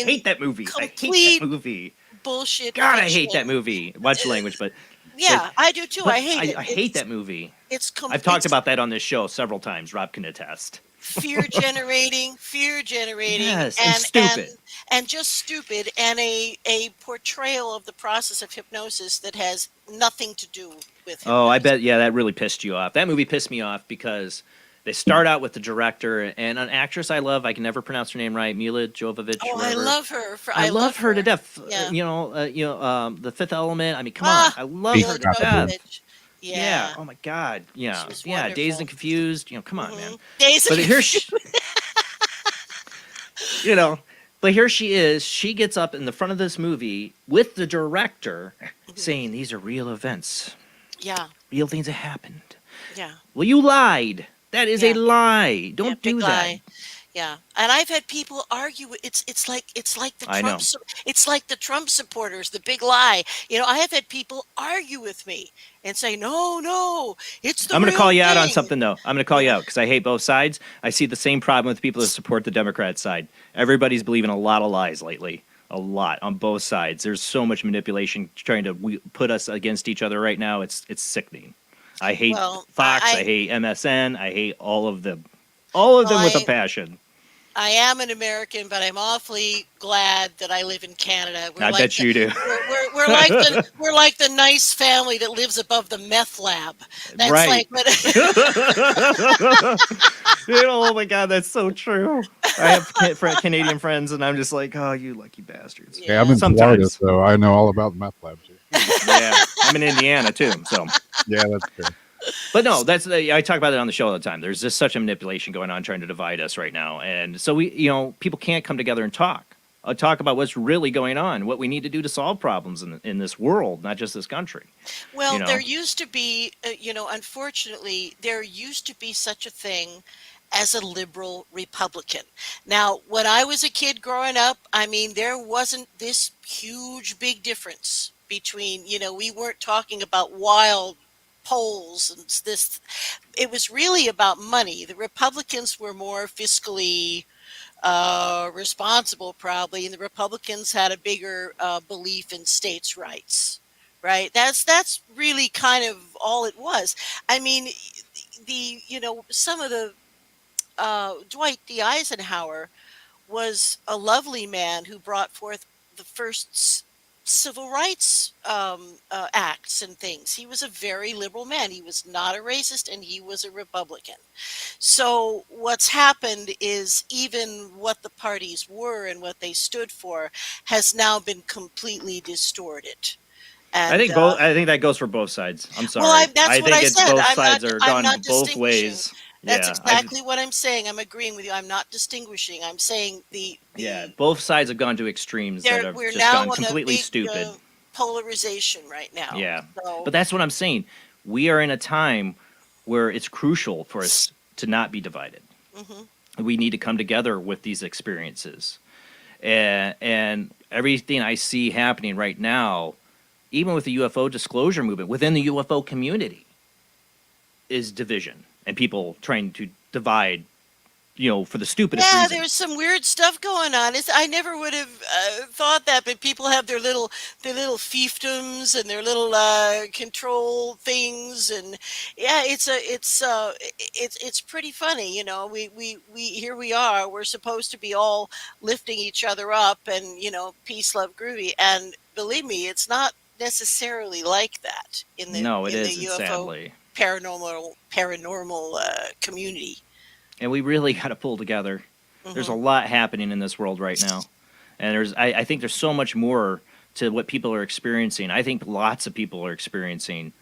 hate that movie. I hate that movie. bullshit. God, I fiction. hate that movie. Watch the language, but Yeah, like, I do too. but I hate it. I hate that movie. I've talked It's about that on this show several times. Rob can attest. fear generating, Yes, and stupid. and just stupid, and a portrayal of the process of hypnosis that has nothing to do with hypnosis. Oh, I bet. Yeah, that really pissed you off. That movie pissed me off because they start out with the director and an actress I love. I can never pronounce her name right. Mila Jovovich. Oh, whatever. I love her. I love her to death. Yeah. The Fifth Element. I mean, come on. I love Mila her to death. Jovovich. Yeah. Oh my God. Yeah. She was Yeah. Dazed wonderful. and Confused. Come on, man. Dazed But and here she, but here she is. She gets up in the front of this movie with the director saying these are real events. Yeah. Real things that happened. Yeah. Well, you lied. That is a lie. Don't Big do that. lie. Yeah, and I've had people argue. It's like the I know. It's like the Trump supporters, the big lie. I have had people argue with me and say, no, it's the. I'm going to real call you out on thing." something, though. I'm going to call you out because I hate both sides. I see the same problem with people that support the Democrat side. Everybody's believing a lot of lies lately. A lot on both sides. There's so much manipulation trying to put us against each other right now. It's sickening. I hate Fox. I hate MSN. I hate all of them. All of them with a passion. I am an American, but I'm awfully glad that I live in Canada. I bet you do. We're like the nice family that lives above the meth lab. That's right. like what. Oh my God, that's so true. I have Canadian friends, and I'm just like, oh, you lucky bastards. Yeah, I'm in Florida, so I know all about the meth labs here. Yeah, I'm in Indiana too, so. Yeah, that's true. But no, I talk about it on the show all the time. There's just such a manipulation going on trying to divide us right now. And so people can't come together and talk about what's really going on, what we need to do to solve problems in this world, not just this country. Well, there used to be, unfortunately, there used to be such a thing as a liberal Republican. Now, when I was a kid growing up, I mean, there wasn't this huge, big difference between, we weren't talking about wild polls and this. It was really about money. The Republicans were more fiscally responsible, probably, and the Republicans had a bigger belief in states' rights. Right? That's really kind of all it was. I mean, some of the Dwight D. Eisenhower was a lovely man who brought forth the first civil rights acts and things. He was a very liberal man. He was not a racist, and he was a Republican. So what's happened is even what the parties were and what they stood for has now been completely distorted. And, I think that goes for both sides. I'm sorry. Well, that's I what think I said. both I'm sides not, are I'm gone not both ways. That's Yeah, exactly what I'm saying. I'm agreeing with you. I'm not distinguishing. I'm saying both sides have gone to extremes that have we're just now gone on completely a big, stupid. Polarization right now. Yeah, So, but that's what I'm saying. We are in a time where it's crucial for us to not be divided. mm-hmm. We need to come together with these experiences, and everything I see happening right now, even with the UFO disclosure movement within the UFO community, is division and people trying to divide, for the stupidest yeah, reason. there's some weird stuff going on. I never would have thought that, but people have their little fiefdoms and their little control things, and yeah, it's pretty funny. We here we are. We're supposed to be all lifting each other up, and peace, love, groovy. And believe me, it's not necessarily like that in the UFO sadly. paranormal community. And we really got to pull together. Mm-hmm. There's a lot happening in this world right now. And I think there's so much more to what people are experiencing. I think lots of people are experiencing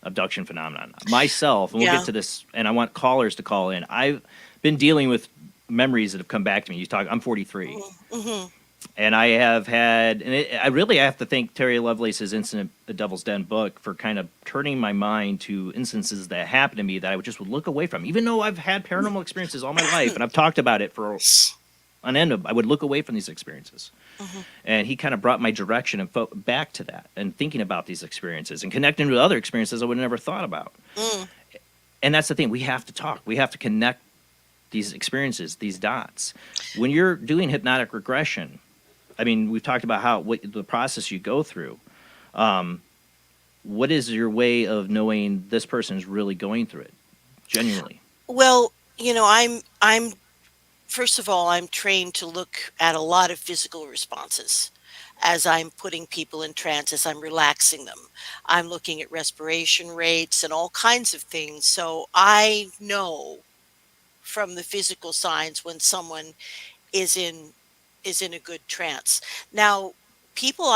abduction phenomenon. Myself, and we'll get to this, and I want callers to call in. I've been dealing with memories that have come back to me. I'm 43. Mm-hmm. And I have had, I have to thank Terry Lovelace's Incident at Devil's Den book for kind of turning my mind to instances that happened to me that I would look away from. Even though I've had paranormal experiences all my life, and I've talked about it for an end of, I would look away from these experiences. Mm-hmm. And he kind of brought my direction and back to that, and thinking about these experiences and connecting with other experiences I would have never thought about. And that's the thing. We have to talk. We have to connect these experiences, these dots. When you're doing hypnotic regression, I mean, we've talked about what the process you go through. What is your way of knowing this person is really going through it, genuinely? Well, I'm first of all, I'm trained to look at a lot of physical responses as I'm putting people in trance, as I'm relaxing them. I'm looking at respiration rates and all kinds of things. So I know from the physical signs when someone is in a good trance. Now, people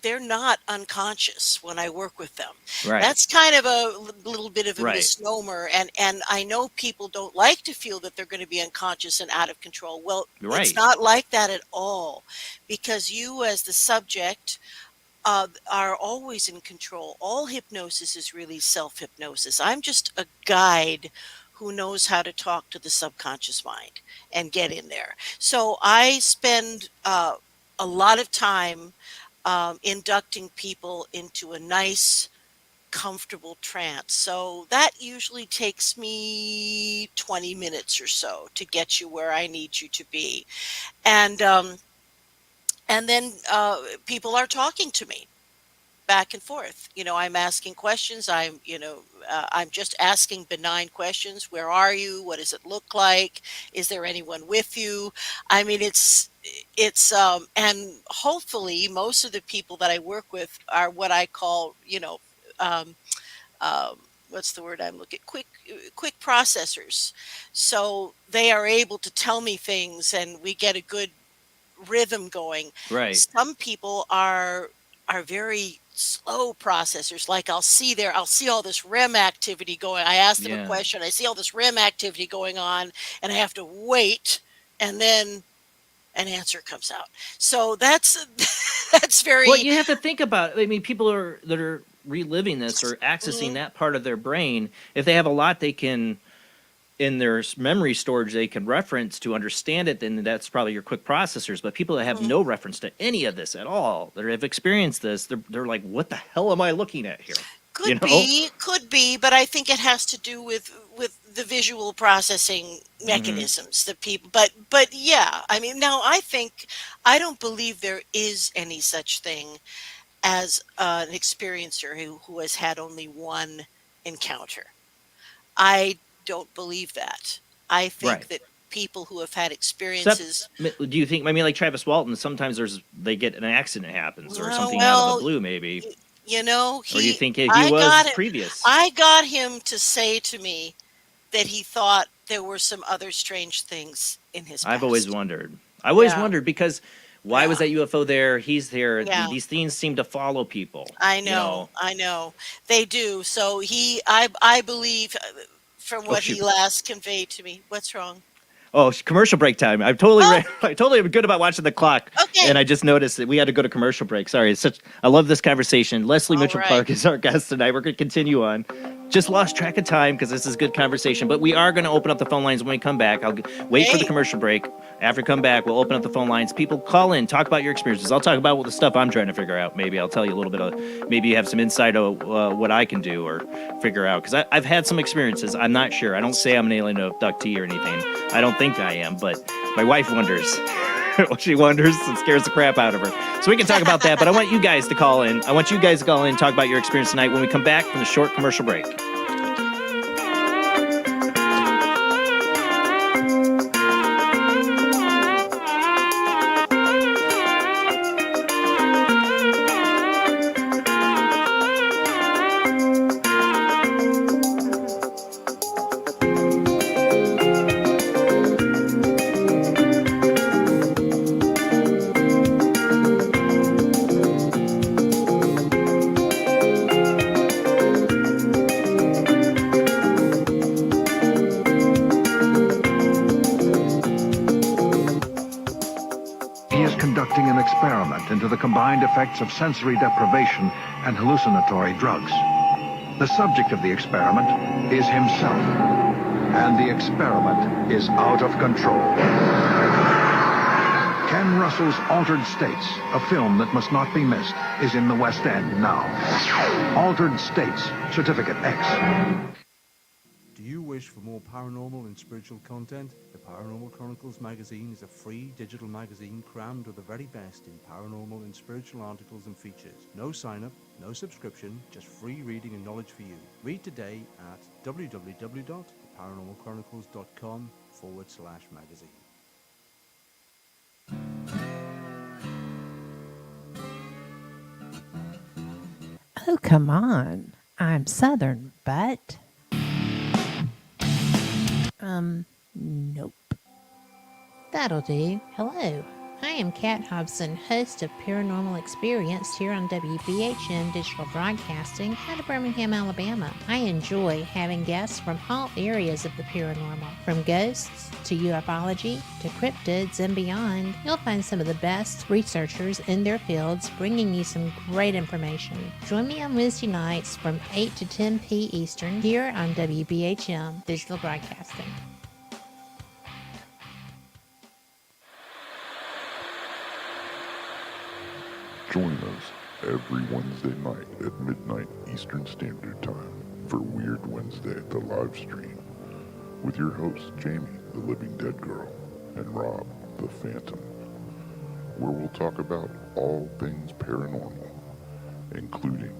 they're not unconscious when I work with them. Right. That's kind of a little bit of a Right. misnomer, and I know people don't like to feel that they're going to be unconscious and out of control. Well, Right. it's not like that at all, because you as the subject are always in control. All hypnosis is really self-hypnosis. I'm just a guide who knows how to talk to the subconscious mind and get in there. So I spend a lot of time inducting people into a nice, comfortable trance. So that usually takes me 20 minutes or so to get you where I need you to be. And then people are talking to me back and forth. I'm asking questions. I'm just asking benign questions. Where are you? What does it look like? Is there anyone with you? I mean, it's and hopefully most of the people that I work with are what I call, what's the word I'm looking? Quick processors. So they are able to tell me things, and we get a good rhythm going. Right. Some people are very slow processors. Like I'll see all this REM activity going. I ask them a question. I see all this REM activity going on, and I have to wait, and then an answer comes out. So that's very. Well, you have to think about it. I mean, people that are reliving this or accessing that part of their brain, if they have a lot they can in their memory storage they can reference to understand it, then that's probably your quick processors. But people that have no reference to any of this at all, that have experienced this, they're like, what the hell am I looking at here? Could be, but I think it has to do with the visual processing mechanisms that people. But yeah, I mean, now I don't believe there is any such thing as an experiencer who has had only one encounter. I don't believe that. I think that people who have had experiences. Do you think? I mean, like Travis Walton, sometimes they get an accident happens or something out of the blue, maybe. You know, or you think he was previous? I got him to say to me that he thought there were some other strange things in his past. I've always wondered. I always wondered because why was that UFO there? He's there. Yeah. These things seem to follow people. I know. I know. They do. So I believe from what he last conveyed to me. What's wrong? Oh, commercial break time. I totally am good about watching the clock. Okay. And I just noticed that we had to go to commercial break. Sorry. I love this conversation. Lesley Mitchell-Clarke is our guest tonight. We're going to continue on. Just lost track of time because this is good conversation, but we are going to open up the phone lines when we come back. I'll wait for the commercial break. After we come back, we'll open up the phone lines. People call in, talk about your experiences. I'll talk about the stuff I'm trying to figure out. Maybe I'll tell you a little bit of, maybe you have some insight of what I can do or figure out. Because I've had some experiences. I'm not sure. I don't say I'm an alien abductee or anything. I don't think I am, but my wife wonders. She wonders and scares the crap out of her. So we can talk about that, but I want you guys to call in. I want you guys to call in and talk about your experience tonight when we come back from the short commercial break. Into the combined effects of sensory deprivation and hallucinatory drugs. The subject of the experiment is himself, and the experiment is out of control. Ken Russell's Altered States, a film that must not be missed, is in the West End now. Altered States, Certificate X. Do you wish wish for more paranormal and spiritual content, the Paranormal Chronicles magazine is a free digital magazine crammed with the very best in paranormal and spiritual articles and features. No sign-up, no subscription, just free reading and knowledge for you. Read today at www.paranormalchronicles.com/magazine. Oh, come on. I'm Southern, but... Nope. That'll do. Hello. I am Kat Hobson, host of Paranormal Experience here on WBHM Digital Broadcasting out of Birmingham, Alabama. I enjoy having guests from all areas of the paranormal, from ghosts to ufology to cryptids and beyond. You'll find some of the best researchers in their fields bringing you some great information. Join me on Wednesday nights from 8 to 10 p. Eastern here on WBHM Digital Broadcasting. Join us every Wednesday night at midnight Eastern Standard Time for Weird Wednesday, the live stream, with your hosts Jamie, the Living Dead Girl, and Rob, the Phantom, where we'll talk about all things paranormal, including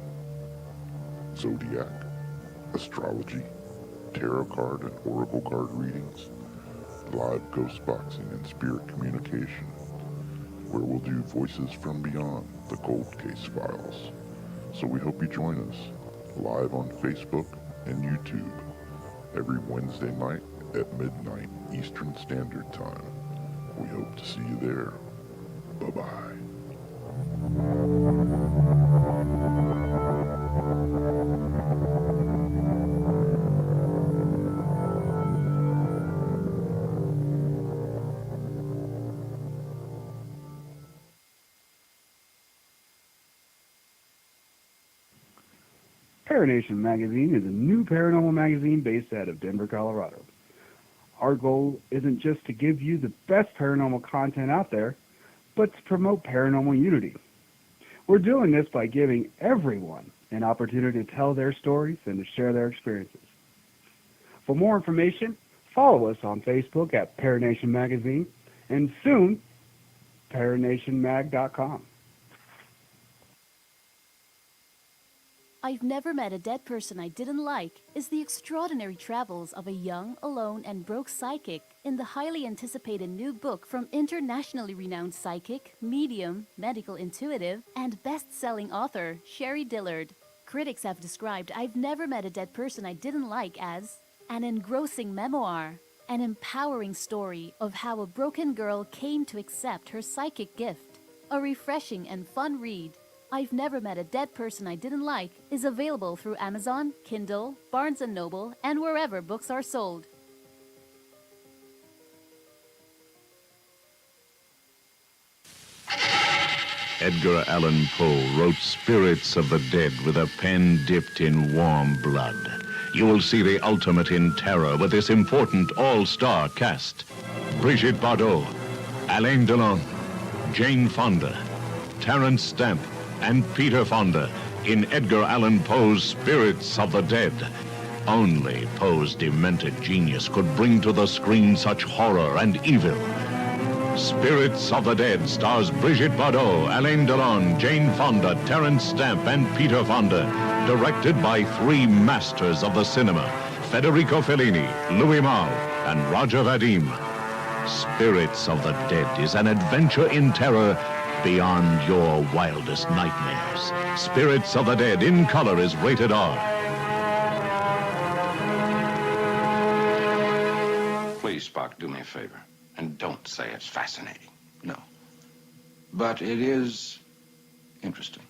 zodiac, astrology, tarot card and oracle card readings, live ghost boxing and spirit communication, where we'll do Voices from Beyond, the Cold Case Files. So we hope you join us live on Facebook and YouTube every Wednesday night at midnight Eastern Standard Time. We hope to see you there. Bye-bye. Paranation Magazine is a new paranormal magazine based out of Denver, Colorado. Our goal isn't just to give you the best paranormal content out there, but to promote paranormal unity. We're doing this by giving everyone an opportunity to tell their stories and to share their experiences. For more information, follow us on Facebook at Paranation Magazine and soon, paranationmag.com. I've Never Met a Dead Person I Didn't Like is the extraordinary travels of a young, alone, and broke psychic in the highly anticipated new book from internationally renowned psychic, medium, medical intuitive, and best-selling author Sherry Dillard. Critics have described I've Never Met a Dead Person I Didn't Like as an engrossing memoir, an empowering story of how a broken girl came to accept her psychic gift, a refreshing and fun read. I've Never Met a Dead Person I Didn't Like is available through Amazon, Kindle, Barnes & Noble, and wherever books are sold. Edgar Allan Poe wrote Spirits of the Dead with a pen dipped in warm blood. You will see the ultimate in terror with this important all-star cast. Brigitte Bardot, Alain Delon, Jane Fonda, Terence Stamp, and Peter Fonda in Edgar Allan Poe's Spirits of the Dead. Only Poe's demented genius could bring to the screen such horror and evil. Spirits of the Dead stars Brigitte Bardot, Alain Delon, Jane Fonda, Terence Stamp, and Peter Fonda. Directed by three masters of the cinema, Federico Fellini, Louis Malle, and Roger Vadim. Spirits of the Dead is an adventure in terror beyond your wildest nightmares. Spirits of the Dead in color is rated R. Please, Spock, do me a favor. And don't say it's fascinating. No. But it is interesting.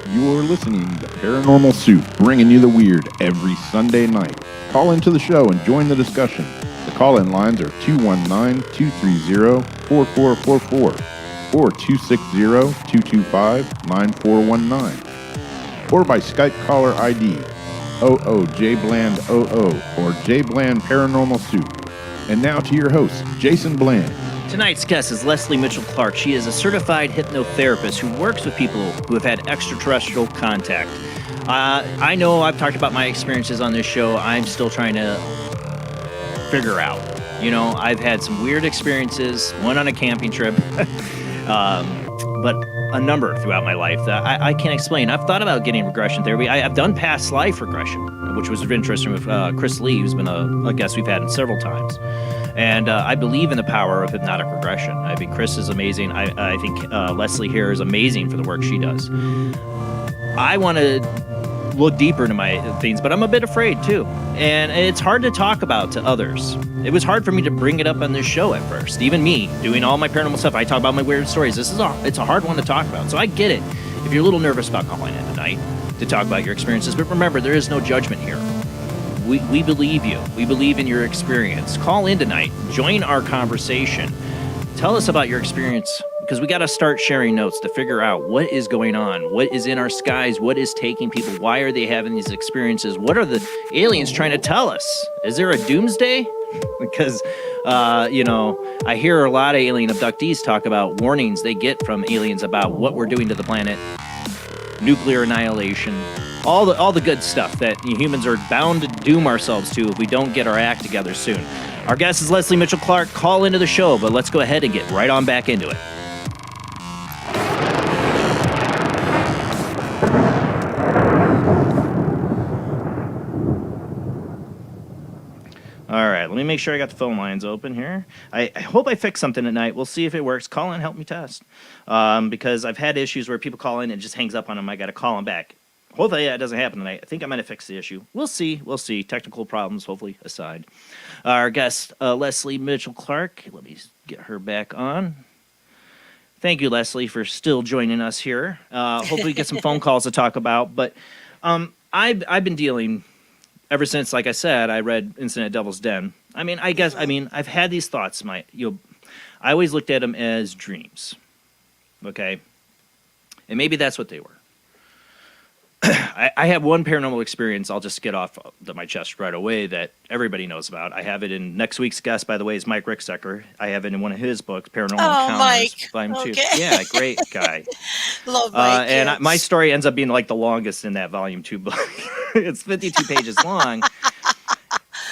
You're listening to Paranormal Soup, bringing you the weird every Sunday night. Call into the show and join the discussion. The call-in lines are 219-230-4444 or 260-225-9419. or by Skype caller ID 00JBland00 or JBland Paranormal Soup. And now to your host, Jason Bland. Tonight's guest is Lesley Mitchell-Clarke. She is a certified hypnotherapist who works with people who have had extraterrestrial contact. I know I've talked about my experiences on this show. I'm still trying to figure out. You know, I've had some weird experiences, one on a camping trip, but a number throughout my life that I can't explain. I've thought about getting regression therapy. I've done past life regression, which was interesting with Chris Lee, who's been a guest we've had several times. And I believe in the power of hypnotic regression. I think Chris is amazing. I think Lesley here is amazing for the work she does. I want to look deeper into my things, but I'm a bit afraid too. And it's hard to talk about to others. It was hard for me to bring it up on this show at first. Even me, doing all my paranormal stuff, I talk about my weird stories. It's a hard one to talk about. So I get it if you're a little nervous about calling in tonight to talk about your experiences. But remember, there is no judgment here. We believe you. We believe in your experience. Call in tonight. Join our conversation. Tell us about your experience, because we got to start sharing notes to figure out what is going on, what is in our skies, what is taking people, why are they having these experiences, what are the aliens trying to tell us? Is there a doomsday? Because, I hear a lot of alien abductees talk about warnings they get from aliens about what we're doing to the planet, nuclear annihilation, all the good stuff that humans are bound to doom ourselves to if we don't get our act together soon. Our guest is Lesley Mitchell-Clarke. Call into the show, but let's go ahead and get right on back into it. All right, let me make sure I got the phone lines open here. I hope I fixed something tonight. We'll see if it works. Call in, help me test. Because I've had issues where people call in and it just hangs up on them. I got to call them back. Hopefully that doesn't happen tonight. I think I might have fixed the issue. We'll see. Technical problems, hopefully, aside. Our guest, Lesley Mitchell-Clarke. Let me get her back on. Thank you, Lesley, for still joining us here. Hopefully we get some phone calls to talk about. But I've been dealing ever since, like I said, I read Incident at Devil's Den. I've had these thoughts. I always looked at them as dreams. Okay? And maybe that's what they were. I have one paranormal experience I'll just get off my chest right away that everybody knows about. I have it in next week's guest, by the way, is Mike Ricksecker. I have it in one of his books, Paranormal Encounters, Mike. Volume 2. Okay. Yeah, great guy. Love Mike. And my story ends up being like the longest in that Volume 2 book. It's 52 pages long.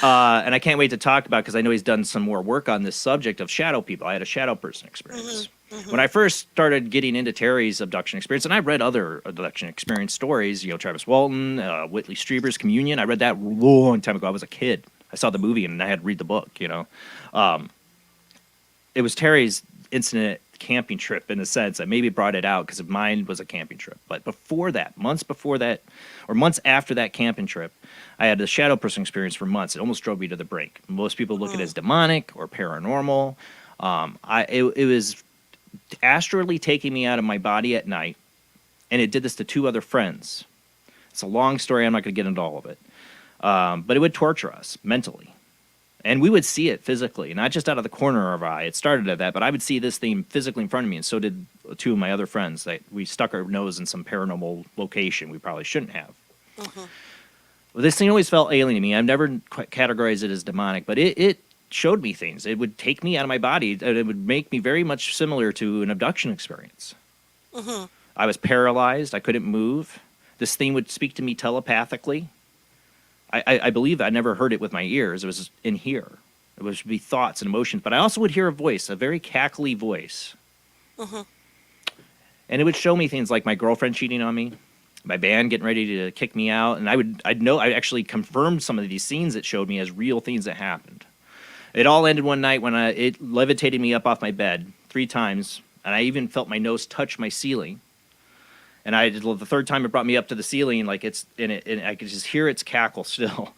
And I can't wait to talk about, because I know he's done some more work on this subject of shadow people. I had a shadow person experience. When I first started getting into Terry's abduction experience, and I read other abduction experience stories, Travis Walton, Whitley Strieber's Communion. I read that a long time ago. I was a kid. I saw the movie and I had to read the book, It was Terry's incident camping trip, in a sense, that maybe brought it out, because mine was a camping trip. But before that, months after that camping trip, I had a shadow person experience for months. It almost drove me to the brink. Most people look at it as demonic or paranormal. It was astrally taking me out of my body at night, and it did this to two other friends. It's a long story. I'm not going to get into all of it. But it would torture us mentally. And we would see it physically, not just out of the corner of our eye. It started at that, but I would see this thing physically in front of me, and so did two of my other friends. That we stuck our nose in some paranormal location we probably shouldn't have. Well, this thing always felt alien to me. I've never quite categorized it as demonic, but it showed me things. It would take me out of my body. It would make me very much similar to an abduction experience. I was paralyzed. I couldn't move. This thing would speak to me telepathically. I believe I never heard it with my ears. It was in here. It would be thoughts and emotions. But I also would hear a voice, a very cackly voice. And it would show me things like my girlfriend cheating on me, my band getting ready to kick me out. And I actually confirmed some of these scenes it showed me as real things that happened. It all ended one night when it levitated me up off my bed 3 times, and I even felt my nose touch my ceiling. And the third time it brought me up to the ceiling, and I could just hear its cackle still.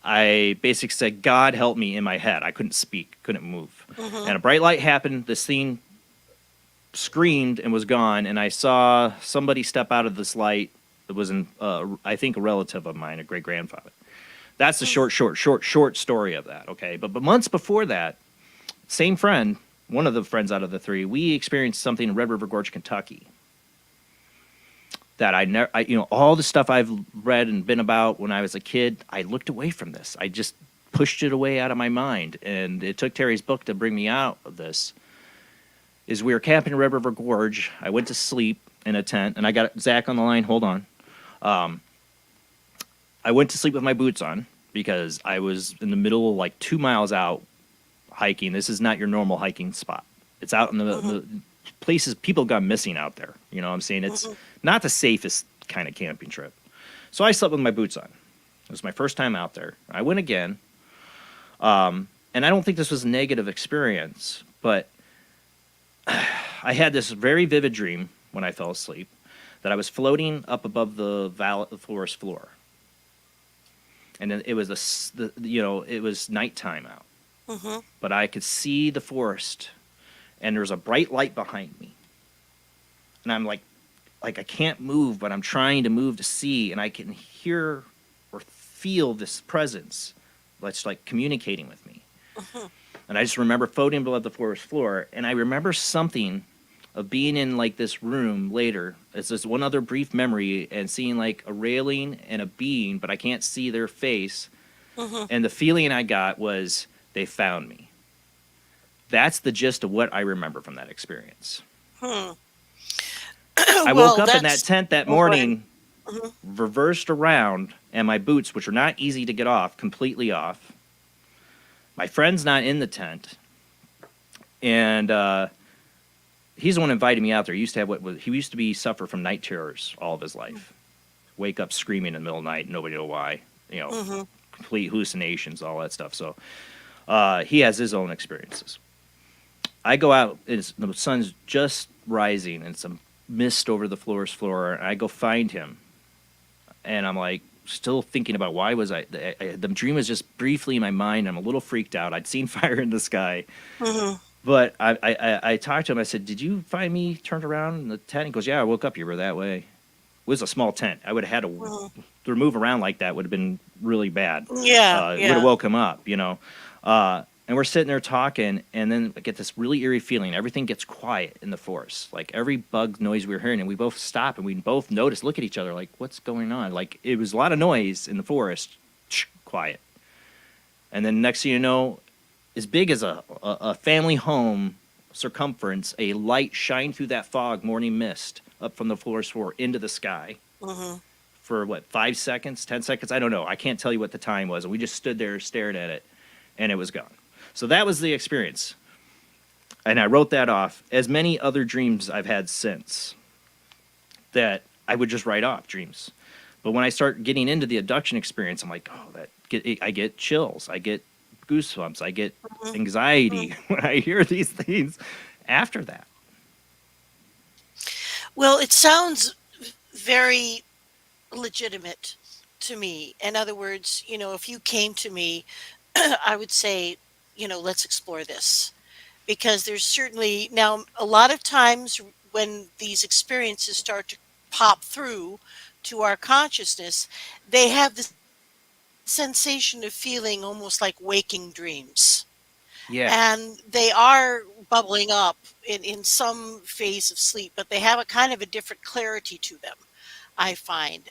I basically said, "God help me," in my head. I couldn't speak, couldn't move. And a bright light happened. This thing screamed and was gone, and I saw somebody step out of this light. It was, I think, a relative of mine, a great-grandfather. That's the short story of that, okay? But months before that, same friend, one of the friends out of the 3, we experienced something in Red River Gorge, Kentucky. that I never, all the stuff I've read and been about when I was a kid, I looked away from this. I just pushed it away out of my mind. And it took Terry's book to bring me out of this. Is we were camping in Red River Gorge. I went to sleep in a tent, and I got Zach on the line. Hold on. I went to sleep with my boots on because I was in the middle of like 2 miles out hiking. This is not your normal hiking spot. It's out in the places people got missing out there. You know what I'm saying? It's not the safest kind of camping trip. So I slept with my boots on. It was my first time out there. I went again. And I don't think this was a negative experience, but I had this very vivid dream when I fell asleep that I was floating up above the forest floor. And then it was it was nighttime out. But I could see the forest, and there was a bright light behind me. And I'm like I can't move, but I'm trying to move to see, and I can hear or feel this presence that's like communicating with me. And I just remember floating below the forest floor, and I remember something of being in like this room later. It's just one other brief memory, and seeing like a railing and a being, but I can't see their face. And the feeling I got was they found me. That's the gist of what I remember from that experience. I woke up in that tent that morning, reversed around, and my boots, which were not easy to get off, completely off. My friend's not in the tent, and he's the one who invited me out there. He used to suffer from night terrors all of his life. Wake up screaming in the middle of the night, nobody know why. Complete hallucinations, all that stuff. So he has his own experiences. I go out, the sun's just rising, and some mist over the forest floor, and I go find him, and I'm like still thinking about why was the dream was just briefly in my mind. I'm a little freaked out. I'd seen fire in the sky, but I talked to him. I said, "Did you find me turned around in the tent?" He goes, "Yeah, I woke up. You were that way." It was a small tent. I would have had to move around like that would have been really bad. Would have woke him up, and we're sitting there talking, and then I get this really eerie feeling. Everything gets quiet in the forest. Like every bug noise we were hearing, and we both stop, and we both notice, look at each other, like, what's going on? Like, it was a lot of noise in the forest, quiet. And then next thing you know, as big as a family home circumference, a light shined through that fog, morning mist, up from the forest floor into the sky. For, 5 seconds, 10 seconds? I don't know. I can't tell you what the time was. And we just stood there, stared at it, and it was gone. So that was the experience. And I wrote that off, as many other dreams I've had since, that I would just write off dreams. But when I start getting into the abduction experience, I'm like, I get chills, I get goosebumps, I get anxiety when I hear these things after that. Well, it sounds very legitimate to me. In other words, if you came to me, I would say, let's explore this, because there's certainly now a lot of times when these experiences start to pop through to our consciousness, they have this sensation of feeling almost like waking dreams. And they are bubbling up in some phase of sleep, but they have a kind of a different clarity to them. I find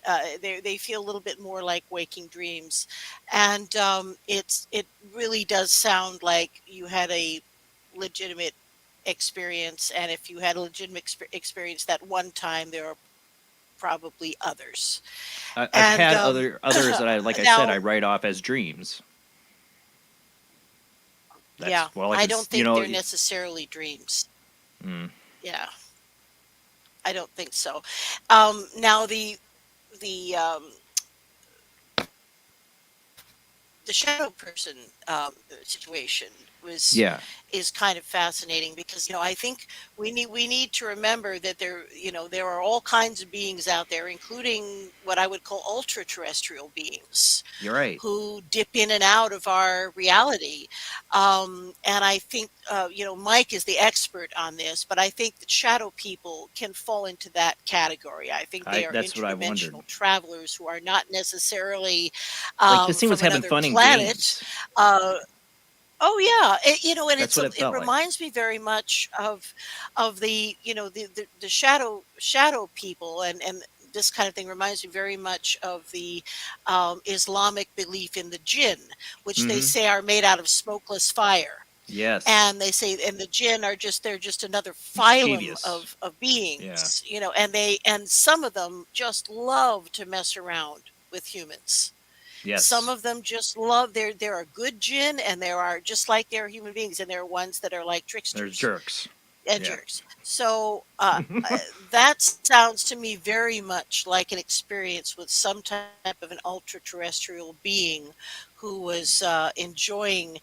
they feel a little bit more like waking dreams, and it really does sound like you had a legitimate experience. And if you had a legitimate experience that one time, there are probably others. I've had others that I said, I write off as dreams. I don't think they're necessarily dreams. Yeah. I don't think so. Now the shadow person situation is kind of fascinating, because I think we need to remember that there are all kinds of beings out there, including what I would call ultra-terrestrial beings. You're right. Who dip in and out of our reality, and I think Mike is the expert on this, but I think that shadow people can fall into that category. I think they are interdimensional travelers who are not necessarily like this thing from was having another fun in planet. games. Oh yeah, and That's what it felt like. reminds me very much of the the shadow people, and this kind of thing reminds me very much of the Islamic belief in the jinn, which they say are made out of smokeless fire. Yes. And they say, and the jinn they're just another phylum Mischievous. of beings, and some of them just love to mess around with humans. Yes. Some of them just love, there are good jinn, and there are, just like there are human beings, and there are ones that are like tricksters. There's jerks. And jerks. So that sounds to me very much like an experience with some type of an ultra-terrestrial being who was enjoying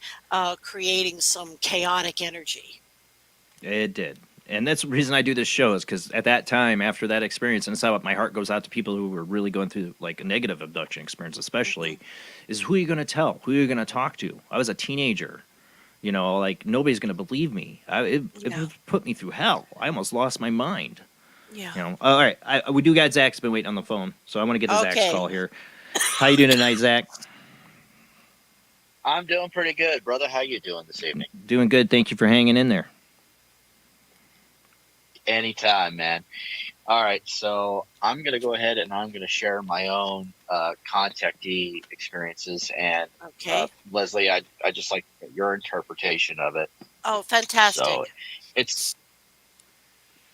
creating some chaotic energy. It did. And that's the reason I do this show, is because at that time, after that experience, and it's how my heart goes out to people who were really going through like a negative abduction experience, especially, is who are you going to tell? Who are you going to talk to? I was a teenager. Like nobody's going to believe me. It put me through hell. I almost lost my mind. Yeah. All right. We do got Zach's been waiting on the phone, so I want to get to Zach's call here. How you doing tonight, Zach? I'm doing pretty good, brother. How you doing this evening? Doing good. Thank you for hanging in there. Anytime, man. All right, so I'm going to go ahead and I'm going to share my own contactee experiences. And Lesley, I just like your interpretation of it. Oh, fantastic. So it's,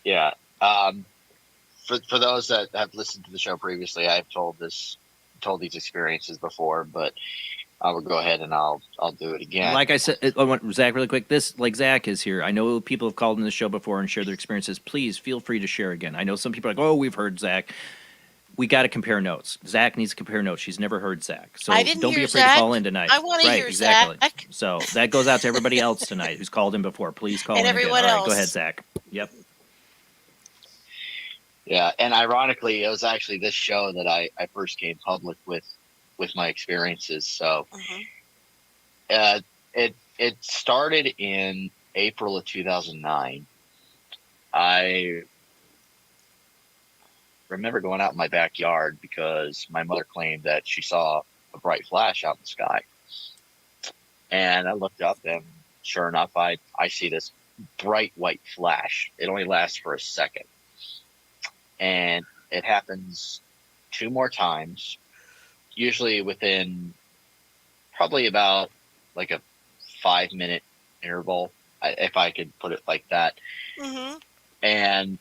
yeah. For those that have listened to the show previously, I've told these experiences before, but I will go ahead and I'll do it again. Like I said, I want Zach really quick. Zach is here. I know people have called in the show before and shared their experiences. Please feel free to share again. I know some people are like, oh, we've heard Zach. We got to compare notes. Zach needs to compare notes. She's never heard Zach. So don't be afraid to call in tonight. I want to hear exactly. Zach. So that goes out to everybody else tonight who's called in before. Please call and in everyone again. else. All right, go ahead, Zach. Yep. Yeah, and ironically, it was actually this show that I first came public with my experiences. So it started in April of 2009. I remember going out in my backyard because my mother claimed that she saw a bright flash out in the sky. And I looked up, and sure enough, I see this bright white flash. It only lasts for a second. And it happens 2 more times, usually within probably about like a 5-minute interval, if I could put it like that. And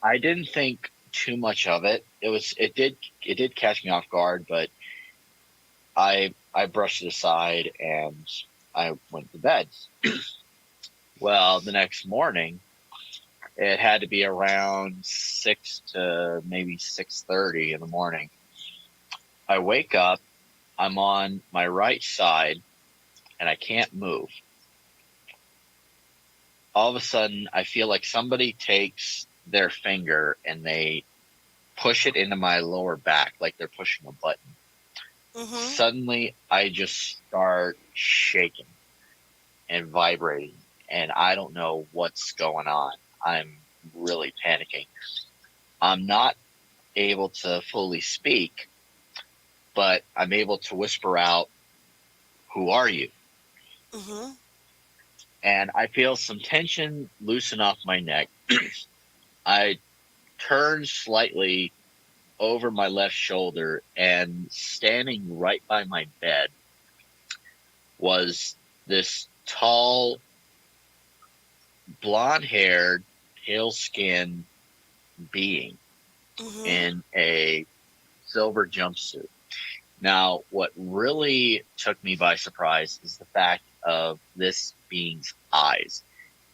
I didn't think too much of it. It did catch me off guard, but I brushed it aside and I went to bed. Well, the next morning, it had to be around 6 to maybe 6:30 in the morning. I wake up, I'm on my right side, and I can't move. All of a sudden, I feel like somebody takes their finger and they push it into my lower back, like they're pushing a button. Suddenly, I just start shaking and vibrating, and I don't know what's going on. I'm really panicking. I'm not able to fully speak, but I'm able to whisper out, "Who are you?" And I feel some tension loosen off my neck. I turn slightly over my left shoulder, and standing right by my bed was this tall, blonde-haired, pale-skinned being in a silver jumpsuit. Now, what really took me by surprise is the fact of this being's eyes.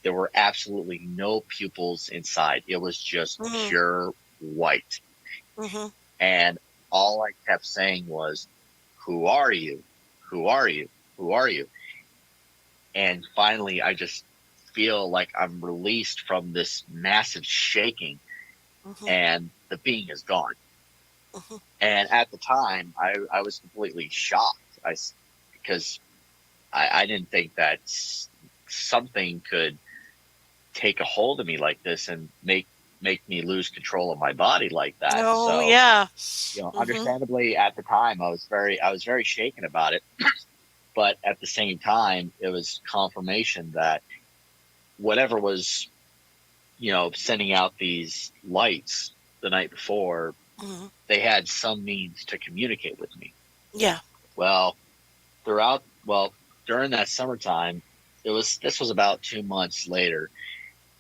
There were absolutely no pupils inside. It was just pure white. And all I kept saying was, "Who are you? Who are you? Who are you?" And finally, I just feel like I'm released from this massive shaking, and the being is gone. And at the time, I was completely shocked. Because I didn't think that something could take a hold of me like this and make me lose control of my body like that. Oh, yeah. Understandably, at the time, I was very shaken about it. But at the same time, it was confirmation that whatever was, sending out these lights the night before Mhm. they had some means to communicate with me. Yeah. Well, during that summertime, this was about 2 months later.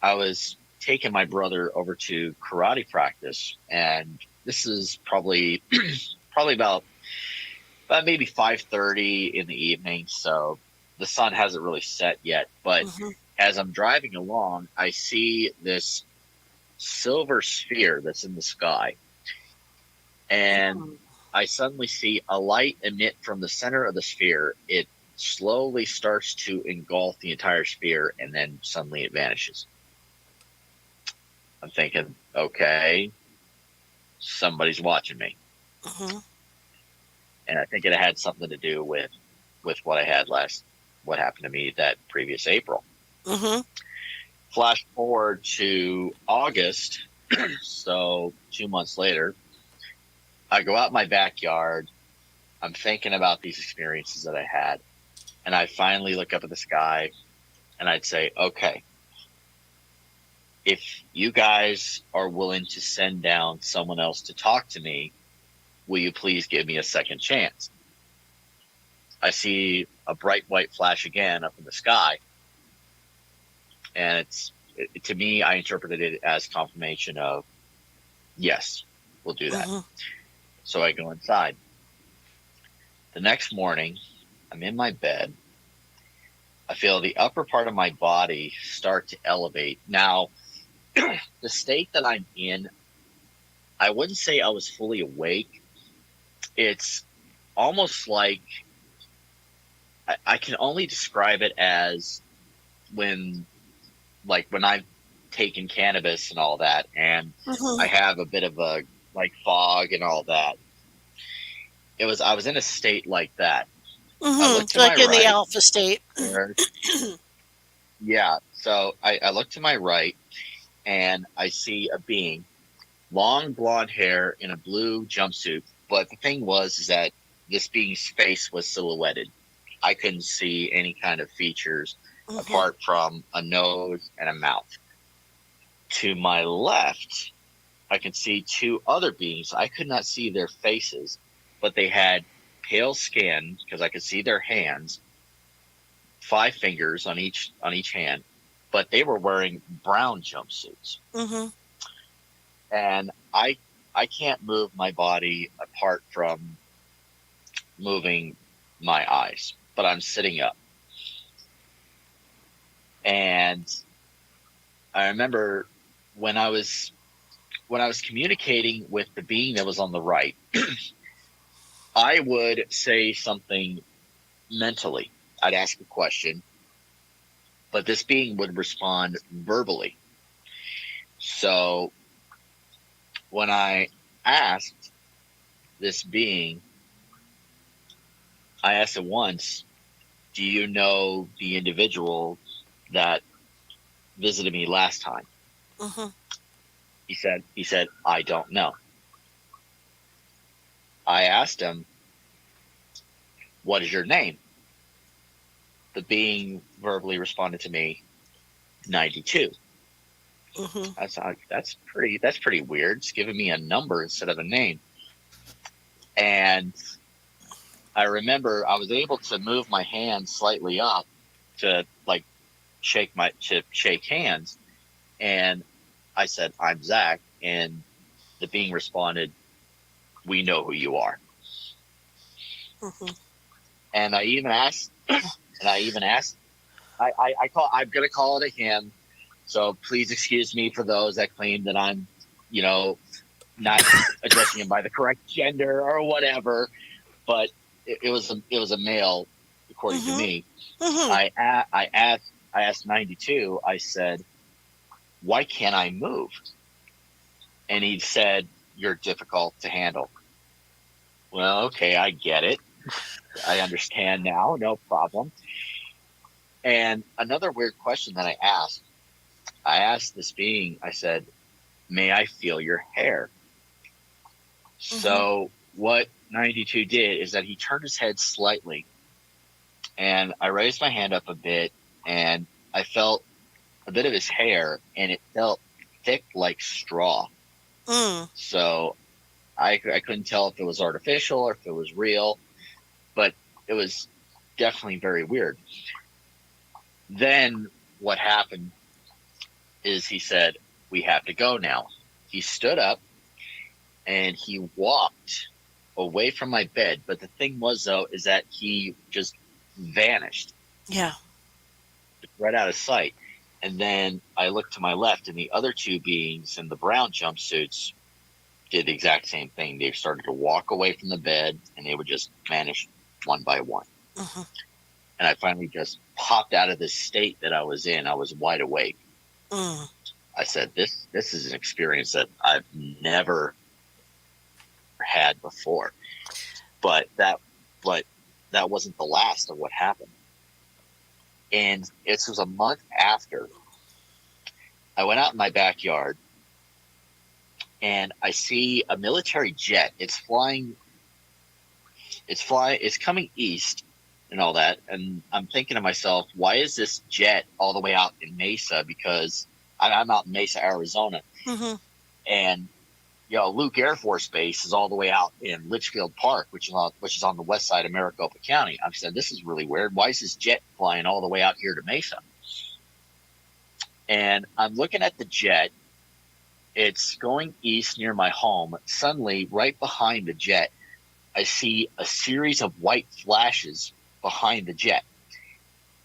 I was taking my brother over to karate practice, and this is probably about maybe 5:30 in the evening, so the sun hasn't really set yet. But as I'm driving along, I see this silver sphere that's in the sky, and I suddenly see a light emit from the center of the sphere. It slowly starts to engulf the entire sphere, and then suddenly it vanishes. I'm thinking, okay, somebody's watching me. And I think it had something to do with what happened to me that previous April. Flash forward to August, so 2 months later, I go out in my backyard. I'm thinking about these experiences that I had, and I finally look up at the sky, and I'd say, okay, if you guys are willing to send down someone else to talk to me, will you please give me a second chance? I see a bright white flash again up in the sky, and to me, I interpreted it as confirmation of, yes, we'll do that. So I go inside. The next morning, I'm in my bed. I feel the upper part of my body start to elevate. Now, the state that I'm in, I wouldn't say I was fully awake. It's almost like I can only describe it as when I've taken cannabis and all that, and I have a bit of a fog and all that. I was in a state like that. I looked to Like my in the right. alpha state. Yeah. So I look to my right, and I see a being, long blonde hair in a blue jumpsuit. But the thing is that this being's face was silhouetted. I couldn't see any kind of features apart from a nose and a mouth. To my left, I can see two other beings. I could not see their faces, but they had pale skin because I could see their hands, 5 fingers on each hand, but they were wearing brown jumpsuits. And I can't move my body apart from moving my eyes, but I'm sitting up. And I remember when I was communicating with the being that was on the right, I would say something mentally. I'd ask a question, but this being would respond verbally. So when I asked this being, I asked it once, do you know the individual that visited me last time? He said, I don't know. I asked him, what is your name? The being verbally responded to me, 92. That's pretty weird. It's giving me a number instead of a name. And I remember I was able to move my hand slightly up to shake hands, and I said, I'm Zach, and the being responded, we know who you are. And I'm gonna call it a him, so please excuse me for those that claim that I'm not addressing him by the correct gender or whatever, but it was a male according to me. I asked 92, I said, why can't I move? And he said, you're difficult to handle. Well, okay, I get it. I understand now, no problem. And another weird question that I asked this being, I said, may I feel your hair? So what 92 did is that he turned his head slightly, and I raised my hand up a bit, and I felt a bit of his hair, and it felt thick like straw. So I couldn't tell if it was artificial or if it was real, but it was definitely very weird. Then what happened is he said, "We have to go now." He stood up and he walked away from my bed. But the thing was, though, is that he just vanished. Yeah. Right out of sight. And then I looked to my left, and the other two beings in the brown jumpsuits did the exact same thing. They started to walk away from the bed, and they would just vanish one by one. Mm-hmm. And I finally just popped out of this state that I was in. I was wide awake. Mm. I said, this is an experience that I've never had before. But that wasn't the last of what happened. And this was a month after. I went out in my backyard and I see a military jet. It's coming east and all that. And I'm thinking to myself, why is this jet all the way out in Mesa? Because I'm out in Mesa, Arizona. Mm-hmm. And Luke Air Force Base is all the way out in Litchfield Park, which is on the west side of Maricopa County. I said, this is really weird. Why is this jet flying all the way out here to Mesa? And I'm looking at the jet. It's going east near my home. Suddenly, right behind the jet, I see a series of white flashes behind the jet.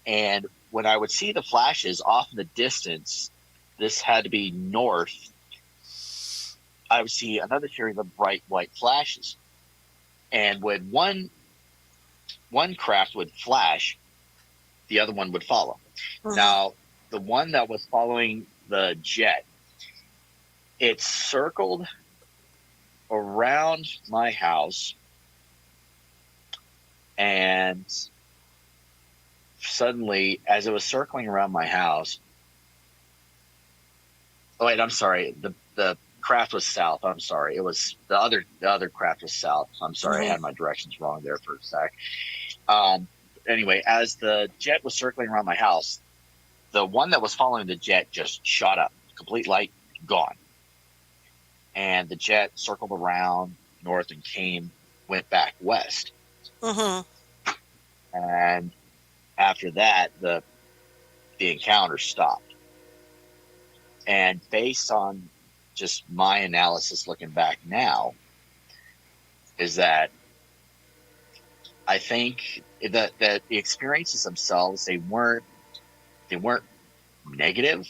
And when I would see the flashes off in the distance, this had to be north, I would see another series of bright white flashes. And when one craft would flash, the other one would follow. Mm-hmm. Now, the one that was following the jet, it circled around my house, and suddenly, as it was circling around my house, I'm sorry, the craft was south. I'm sorry. It was the other craft was south. I'm sorry. Mm-hmm. I had my directions wrong there for a sec. Anyway, as the jet was circling around my house, the one that was following the jet just shot up, complete light, gone. And the jet circled around north and went back west. Mm-hmm. And after that, the encounter stopped. And based on just my analysis looking back now, is that I think that the experiences themselves, they weren't negative.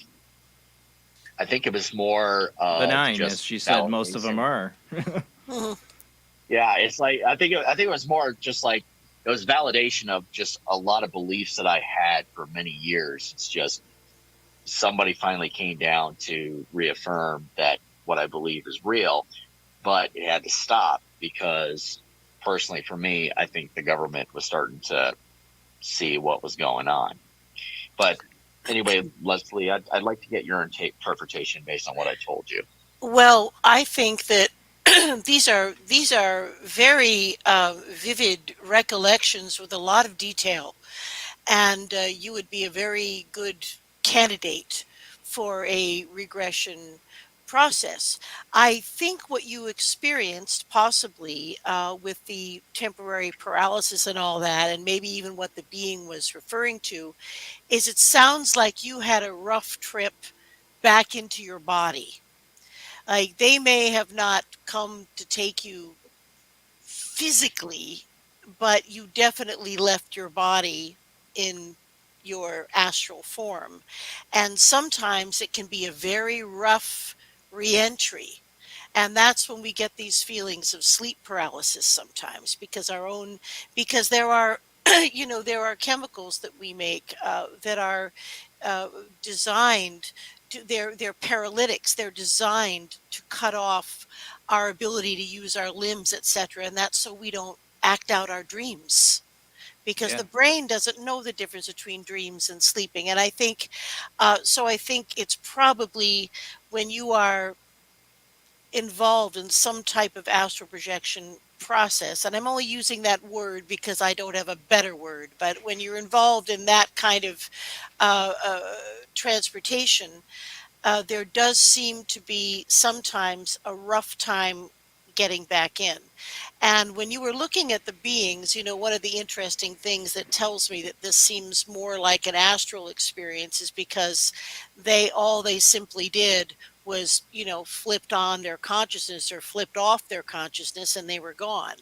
I think it was more benign, just as she said. Most of them are. Mm-hmm. Yeah, it's like I think it was more just like it was validation of just a lot of beliefs that I had for many years. It's just somebody finally came down to reaffirm that what I believe is real, but it had to stop because personally for me, I think the government was starting to see what was going on. But anyway, Lesley, I'd like to get your interpretation based on what I told you. Well, I think that these are very vivid recollections with a lot of detail, and you would be a very good candidate for a regression process. I think what you experienced possibly with the temporary paralysis and all that, and maybe even what the being was referring to, is it sounds like you had a rough trip back into your body. Like they may have not come to take you physically, but you definitely left your body in your astral form. And sometimes it can be a very rough reentry. And that's when we get these feelings of sleep paralysis sometimes because there are there are chemicals that we make that are designed they're paralytics. They're designed to cut off our ability to use our limbs, etc. And that's so we don't act out our dreams because the brain doesn't know the difference between dreams and sleeping. And I think I think it's probably when you are involved in some type of astral projection process, and I'm only using that word because I don't have a better word, but when you're involved in that kind of transportation, there does seem to be sometimes a rough time getting back in. And when you were looking at the beings, one of the interesting things that tells me that this seems more like an astral experience is because all they simply did was, flipped on their consciousness or flipped off their consciousness and they were gone.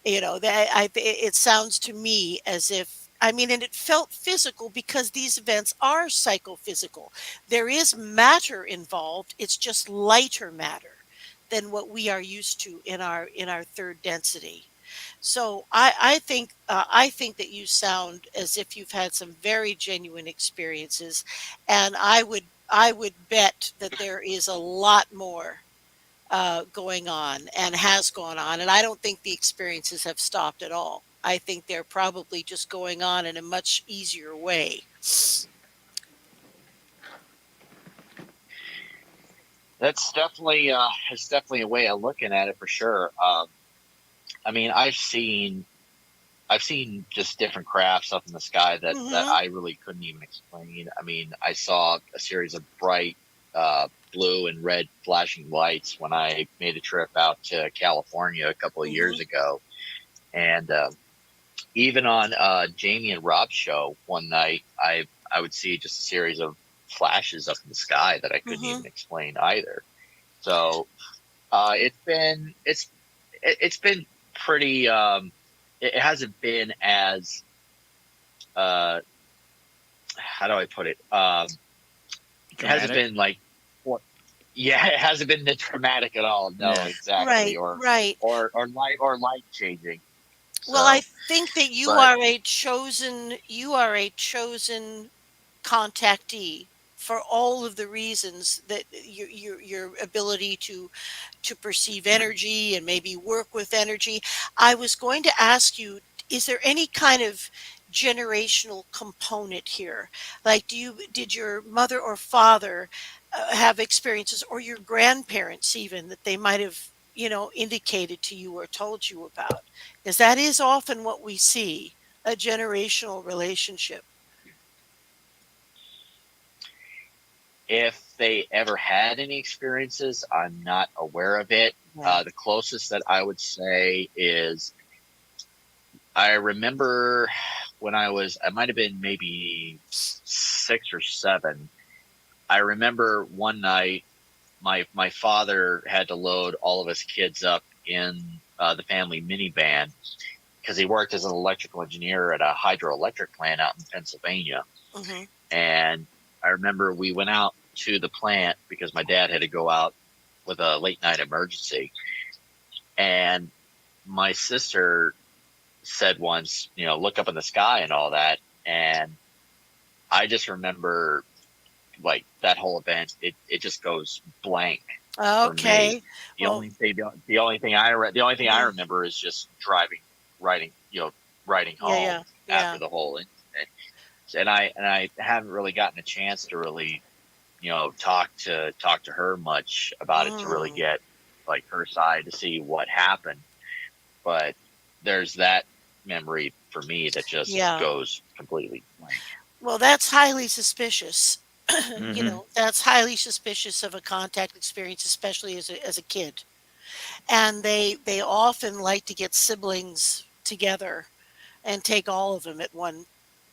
It sounds to me as if, and it felt physical because these events are psychophysical. There is matter involved. It's just lighter matter than what we are used to in our third density. So I think that you sound as if you've had some very genuine experiences, and I would bet that there is a lot more going on and has gone on. And I don't think the experiences have stopped at all. I think they're probably just going on in a much easier way. That's definitely a way of looking at it for sure. I've seen just different crafts up in the sky that I really couldn't even explain. I saw a series of bright blue and red flashing lights when I made a trip out to California a couple of years ago. And even on Jamie and Rob's show one night, I would see just a series of flashes up in the sky that I couldn't even explain either. So it's been pretty. It hasn't been as how do I put it? It hasn't been like. Yeah, it hasn't been dramatic at all. No, exactly. Right. Or life changing. Well, I think that you are a chosen contactee for all of the reasons that your ability to perceive energy and maybe work with energy. I was going to ask you, is there any kind of generational component here? Like, did your mother or father have experiences, or your grandparents even, that they might have indicated to you or told you about? Because that is often what we see, a generational relationship. If they ever had any experiences, I'm not aware of it. Right. The closest that I would say is I remember when I might have been maybe 6 or 7. I remember one night my father had to load all of his kids up in the family minivan because he worked as an electrical engineer at a hydroelectric plant out in Pennsylvania. And I remember we went out to the plant because my dad had to go out with a late night emergency. And my sister said once, look up in the sky and all that. And I just remember like that whole event, it just goes blank. Okay. The only thing I remember is just riding home after the whole incident. And I haven't really gotten a chance to really, talk to her much about it to really get like her side to see what happened. But there's that memory for me that just goes completely blank. Well, that's highly suspicious. That's highly suspicious of a contact experience, especially as a kid. And they often like to get siblings together and take all of them at one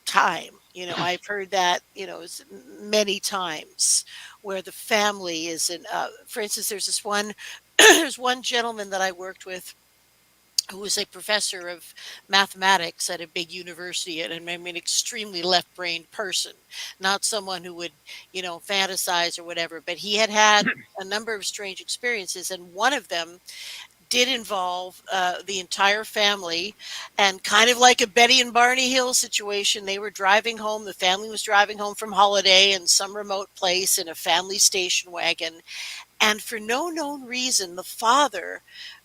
time. I've heard that, many times where the family is in, for instance, there's one gentleman that I worked with who was a professor of mathematics at a big university, and an extremely left-brained person, not someone who would, fantasize or whatever, but he had a number of strange experiences, and one of them did involve the entire family, and kind of like a Betty and Barney Hill situation. They were driving home. The family was driving home from holiday in some remote place in a family station wagon. And for no known reason, the father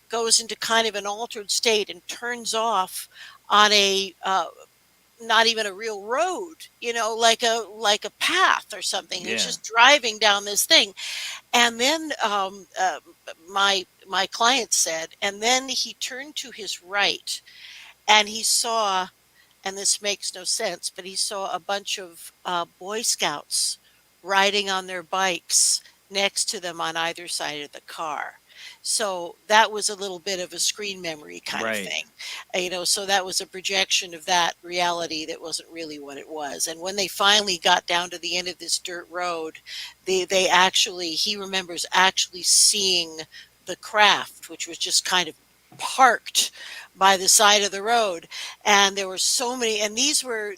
goes into kind of an altered state and turns off on a not even a real road, like a path or something. He's just driving down this thing. And then my client said, and then he turned to his right and he saw, and this makes no sense, but he saw a bunch of Boy Scouts riding on their bikes next to them on either side of the car. So that was a little bit of a screen memory kind of thing. So that was a projection of that reality that wasn't really what it was. And when they finally got down to the end of this dirt road, he remembers actually seeing the craft, which was just kind of parked by the side of the road, and there were so many, and these were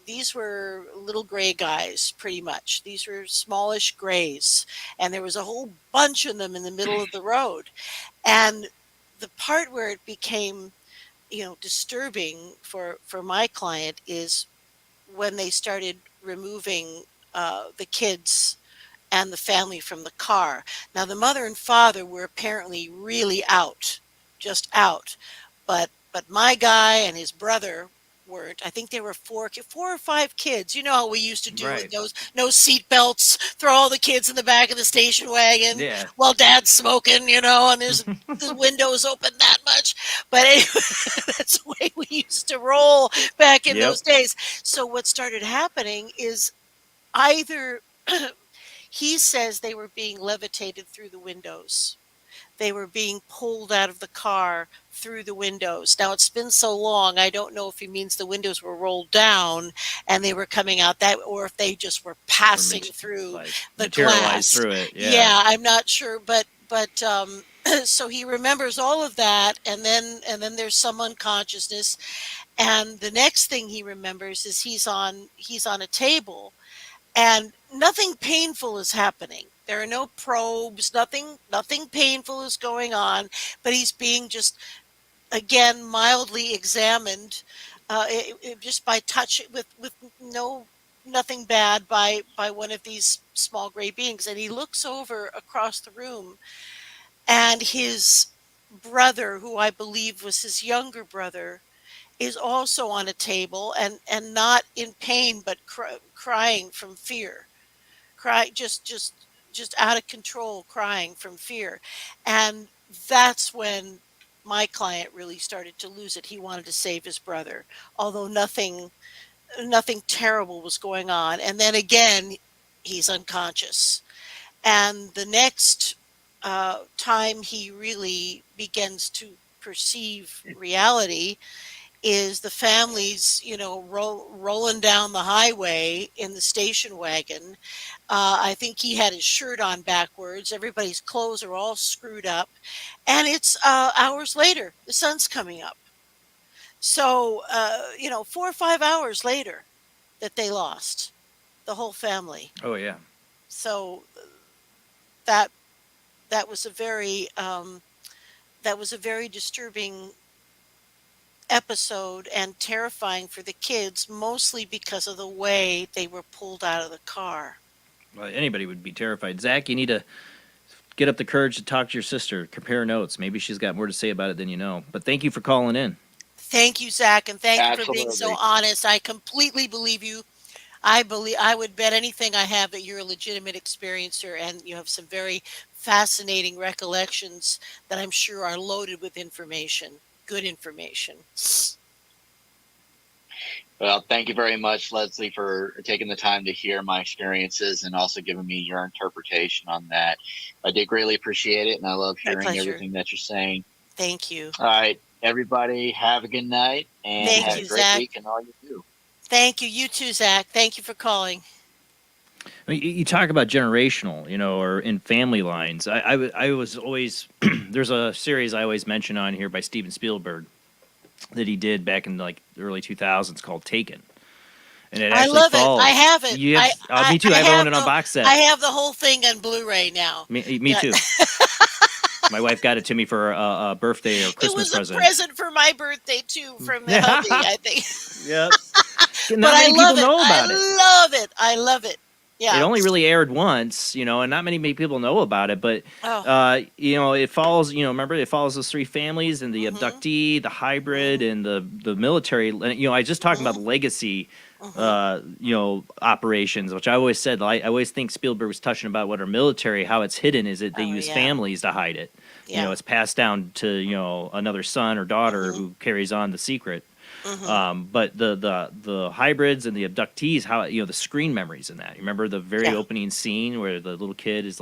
little gray guys, pretty much. These were smallish grays, and there was a whole bunch of them in the middle of the road. And the part where it became disturbing for my client is when they started removing the kids and the family from the car. Now, the mother and father were apparently really just out, but my guy and his brother weren't. I think there were four or five kids. You know how we used to do with those no seat belts, throw all the kids in the back of the station wagon while dad's smoking, and there's the windows open that much. But anyway, that's the way we used to roll back in those days. So what started happening is either he says they were being levitated through the windows. They were being pulled out of the car through the windows. Now, it's been so long, I don't know if he means the windows were rolled down and they were coming out or if they just were passing through the glass. Through it. Yeah, I'm not sure, but so he remembers all of that, and then there's some unconsciousness, and the next thing he remembers is he's on a table, and nothing painful is happening. There are no probes, nothing painful is going on, but he's being just, again, mildly examined, just by touch, with nothing bad by one of these small gray beings. And he looks over across the room, and his brother, who I believe was his younger brother, is also on a table and not in pain, but crying from fear, just out of control, crying from fear. And that's when my client really started to lose it. He wanted to save his brother, although nothing terrible was going on. And then again, he's unconscious. And the next time he really begins to perceive reality is the family's, rolling down the highway in the station wagon. I think he had his shirt on backwards. Everybody's clothes are all screwed up. And it's hours later. The sun's coming up. So, 4 or 5 hours later that they lost the whole family. Oh, yeah. So that was a very disturbing episode and terrifying for the kids, mostly because of the way they were pulled out of the car. Well, anybody would be terrified. Zach, you need to get up the courage to talk to your sister, compare notes. Maybe she's got more to say about it than you know. But thank you for calling in. Thank you, Zach, and thank you for being so honest. I completely believe you. I would bet anything I have that you're a legitimate experiencer, and you have some very fascinating recollections that I'm sure are loaded with information. Good information. Well, thank you very much, Lesley, for taking the time to hear my experiences and also giving me your interpretation on that. I did greatly appreciate it, and I love hearing everything that you're saying. Thank you. All right, everybody, have a good night, and have a great Zach. week and all you do. Thank you. You too, Zach. Thank you for calling. I mean, you talk about generational, or in family lines. I was always there's a series I always mention on here by Steven Spielberg that he did back in the early 2000s called Taken, and it actually I love falls. it. I have it. Me too. I own it on box set. I have the whole thing on Blu-ray now. Me too. My wife got it to me for a birthday or Christmas present. It was a present for my birthday too, from the hubby, I think. Yep. But Not many people know about it. I love it. Yeah. It only really aired once, and not many people know about it. But it follows. Remember, it follows those three families and the abductee, the hybrid, and the military. I just talking about the legacy, operations, which I always said. I always think Spielberg was touching about what our military, how it's hidden, is that they use families to hide it. Yeah. It's passed down to another son or daughter who carries on the secret. But the hybrids and the abductees, how the screen memories in that. You remember the very opening scene where the little kid is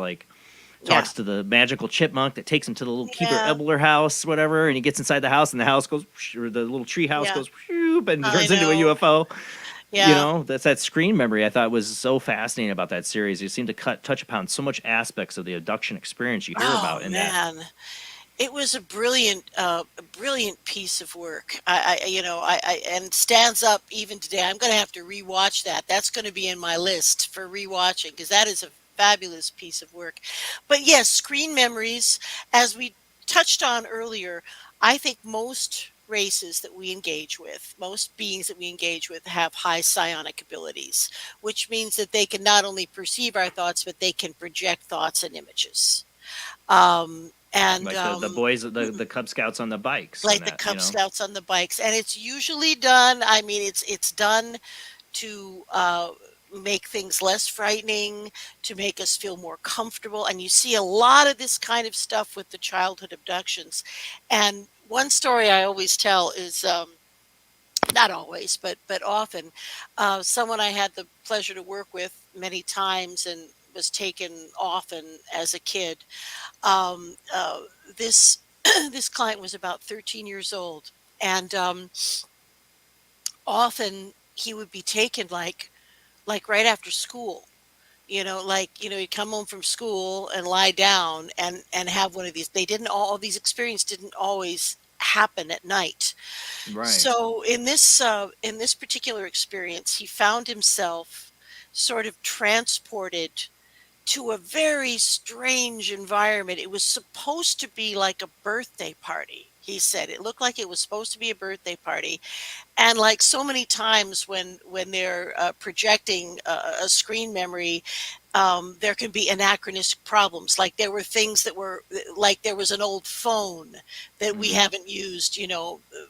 talks to the magical chipmunk that takes him to the little Keeper Ebler house, whatever, and he gets inside the house, and the house goes, or the little tree house goes, and it turns into a UFO. Yeah. You know, that's that screen memory I thought was so fascinating about that series. You seem to touch upon so much aspects of the abduction experience you hear about in that. It was a brilliant piece of work. I and stands up even today. I'm going to have to rewatch that. That's going to be in my list for rewatching because that is a fabulous piece of work. But yes, screen memories, as we touched on earlier, I think most races that we engage with, most beings that we engage with have high psionic abilities, which means that they can not only perceive our thoughts, but they can project thoughts and images. And like the boys, the Cub Scouts on the bikes. Like the Cub Scouts on the bikes. And it's usually done, I mean, it's done to make things less frightening, to make us feel more comfortable. And you see a lot of this kind of stuff with the childhood abductions. And one story I always tell is, not always, but often, someone I had the pleasure to work with many times and was taken often as a kid. This this client was about 13 years old, and often he would be taken like right after school. He'd come home from school and lie down and have one of these. All these experiences didn't always happen at night. Right. So in this particular experience, he found himself sort of transported to a very strange environment. It was supposed to be like a birthday party. He said it looked like it was supposed to be a birthday party. And like so many times when they're projecting a screen memory, there can be anachronistic problems. Like there were things that were like there was an old phone that we haven't used,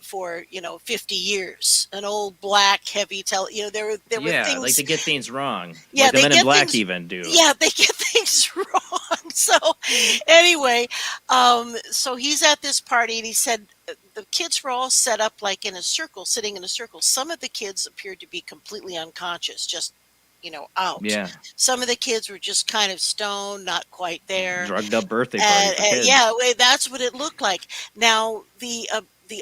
for 50 years. An old black heavy there were things. Like they get things wrong. Yeah, like the they Men in get Black things, even do. Yeah, they get things wrong. So anyway, so he's at this party and he said the kids were all set up like in a circle, sitting in a circle. Some of the kids appeared to be completely unconscious, just out. Yeah. Some of the kids were just kind of stoned, not quite there. Drugged up birthday party for kids. Yeah, that's what it looked like. Now, the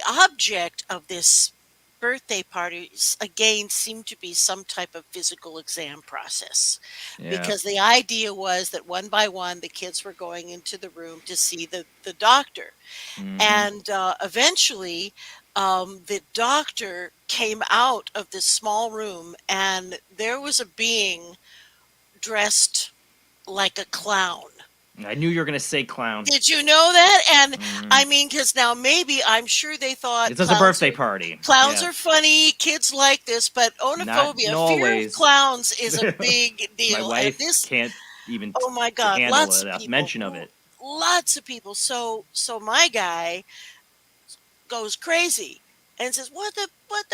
object of this birthday party, again, seemed to be some type of physical exam process. Yeah. Because the idea was that one by one, the kids were going into the room to see the doctor. And eventually, the doctor came out of this small room and there was a being dressed like a clown. I knew you were going to say clown. Did you know that? And I mean, because now maybe I'm sure they thought It's just a birthday party. Clowns are funny. Kids like this, but onophobia, fear of clowns, is a big deal. My wife and this, can't even oh my God, handle lots it, of people, mention of it. Lots of people. So my guy goes crazy and says, "What the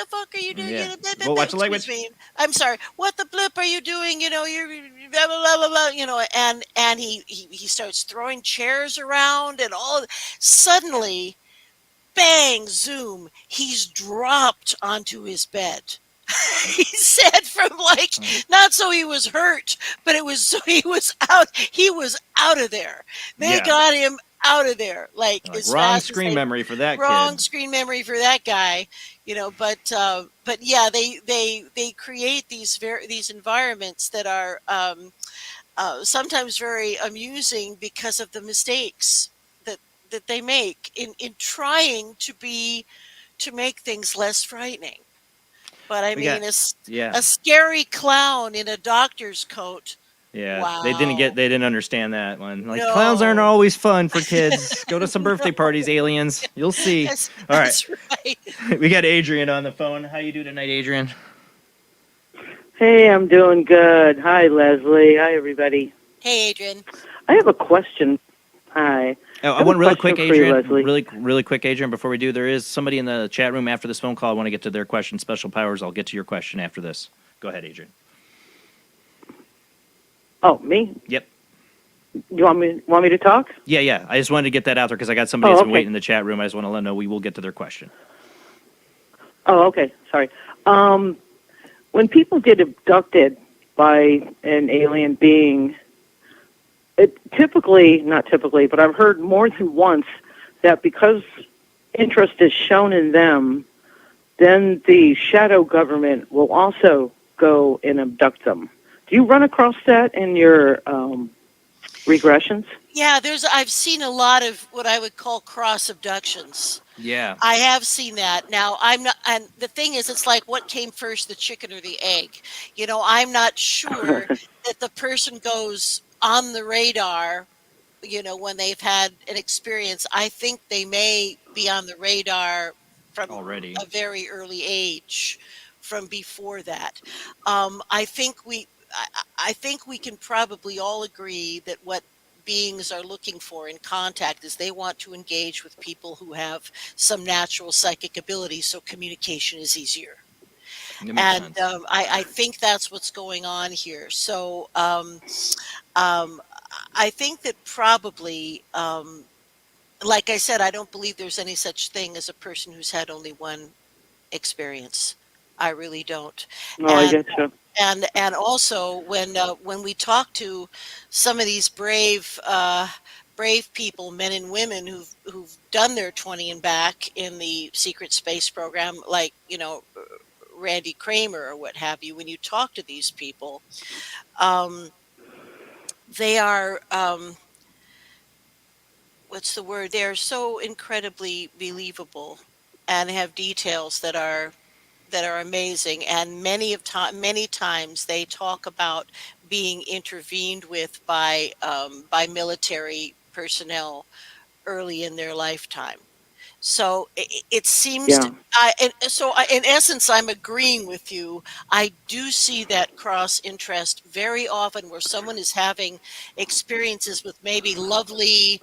fuck are you doing? Yeah. Well, watch the language. I'm sorry. What the blip are you doing? You're blah blah blah blah. And he starts throwing chairs around and all. Suddenly, bang, zoom. He's dropped onto his bed. He said from not so he was hurt, but it was so he was out. He was out of there. They got him out of there as wrong fast screen as memory for that wrong kid. Screen memory for that guy, but yeah, they create these environments that are sometimes very amusing because of the mistakes that they make in trying to make things less frightening. But I mean, a scary clown in a doctor's coat. Yeah, wow. They didn't understand that one. Clowns aren't always fun for kids. Go to some birthday parties, aliens. You'll see. That's right. We got Adrian on the phone. How you do tonight, Adrian? Hey, I'm doing good. Hi, Lesley. Hi, everybody. Hey, Adrian. I have a question. Hi. Oh, I want really quick, Adrian. Lesley. Really quick, Adrian. Before we do, there is somebody in the chat room after this phone call. I want to get to their question. Special powers. I'll get to your question after this. Go ahead, Adrian. Oh, me? Yep. You want me to talk? Yeah. I just wanted to get that out there because I got somebody that's been waiting in the chat room. I just want to let them know we will get to their question. Oh, okay. Sorry. When people get abducted by an alien being, not typically, but I've heard more than once that because interest is shown in them, then the shadow government will also go and abduct them. Do you run across that in your regressions? Yeah, I've seen a lot of what I would call cross abductions. Yeah. I have seen that. Now, I'm not, and the thing is, it's like what came first, the chicken or the egg? You know, I'm not sure that the person goes on the radar, you know, when they've had an experience. I think they may be on the radar from Already. a very early age, from before that. I think I think we can probably all agree that what beings are looking for in contact is they want to engage with people who have some natural psychic ability, so communication is easier. That makes And sense. I think that's what's going on here. So I think that probably, like I said, I don't believe there's any such thing as a person who's had only one experience. I really don't. Oh, I get you. And also when we talk to some of these brave people, men and women who've done their 20 and back in the secret space program, like, you know, Randy Kramer or what have you, when you talk to these people, they are what's the word? They are so incredibly believable and have details that are amazing. And many times they talk about being intervened with by military personnel early in their lifetime. So it seems to, in essence, I'm agreeing with you. I do see that cross interest very often where someone is having experiences with maybe lovely,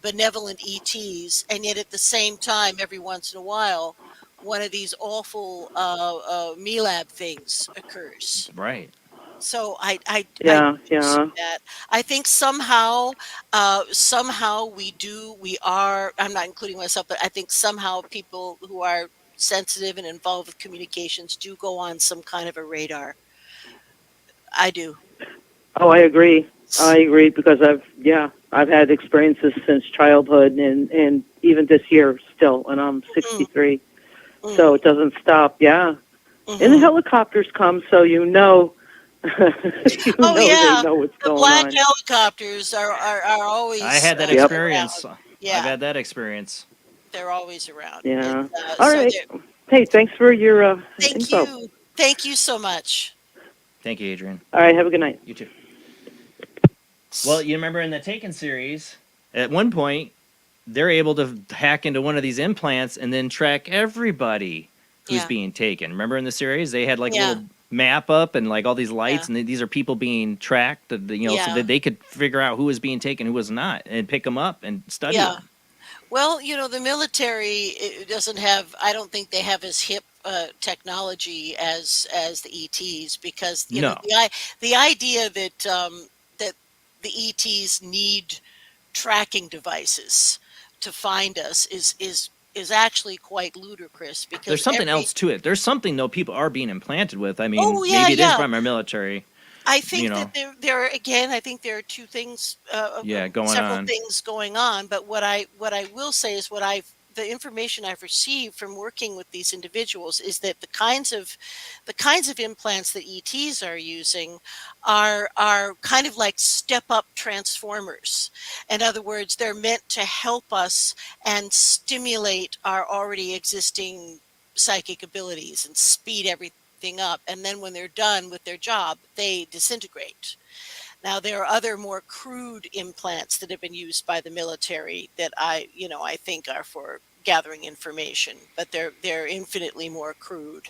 benevolent ETs, and yet at the same time, every once in a while, one of these awful MELAB things occurs. Right. So I see Yeah. that. I think somehow we are, I'm not including myself, but I think somehow people who are sensitive and involved with communications do go on some kind of a radar. I do. Oh, I agree. I agree because I've had experiences since childhood and even this year still, and I'm 63. So it doesn't stop. Yeah. And the helicopters come, so you know. They know what's The going black on. helicopters are always. I had that Yep. experience. Yeah. I've had that experience. They're always around. Yeah. And, All right. Hey, thanks for your Thank info. you. Thank you so much. Thank you, Adrian. All right. Have a good night. You too. Well, you remember in the Taken series, at one point, they're able to hack into one of these implants and then track everybody who's being taken. Remember in the series, they had like a little map up and like all these lights, and these are people being tracked, so that they could figure out who was being taken, who was not, and pick them up and study them. Well, you know, the military doesn't have, I don't think they have as hip technology as the ETs, because you know the idea that that the ETs need tracking devices to find us is actually quite ludicrous, because There's something else to it. There's something, though, people are being implanted with. I mean, yeah, maybe it is yeah. from our military. I think that there again, I think there are two things, several things going on. But what I will say is the information I've received from working with these individuals is that the kinds of implants that ETs are using are kind of like step up transformers. In other words, they're meant to help us and stimulate our already existing psychic abilities and speed everything up, and then when they're done with their job, they disintegrate. Now, there are other more crude implants that have been used by the military that I think are for gathering information, but they're infinitely more crude.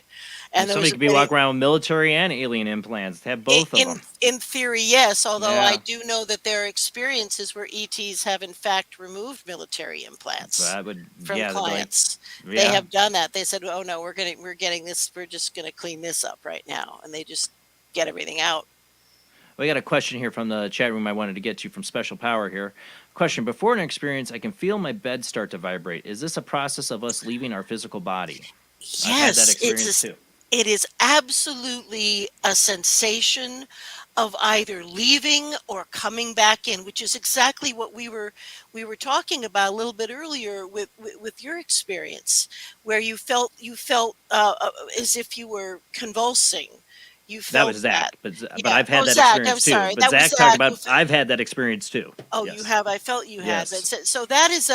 And somebody could be walking around with military and alien implants. Have both of them. In theory, yes. Although I do know that there are experiences where ETs have in fact removed military implants from clients. They have done that. They said, "Oh no, we're getting this. We're just going to clean this up right now," and they just get everything out. We got a question here from the chat room I wanted to get to from Special Power here. Question: before an experience, I can feel my bed start to vibrate. Is this a process of us leaving our physical body? Yes, I've had that experience too. It is absolutely a sensation of either leaving or coming back in, which is exactly what we were talking about a little bit earlier with your experience, where you felt as if you were convulsing. You That felt was that. Zach, but Yeah. I've had Oh, that Zach, I'm experience too. sorry. But That was Zach talked Zach. about I've had that experience too. Oh, you Yes. have. I felt you had. Yes. So that is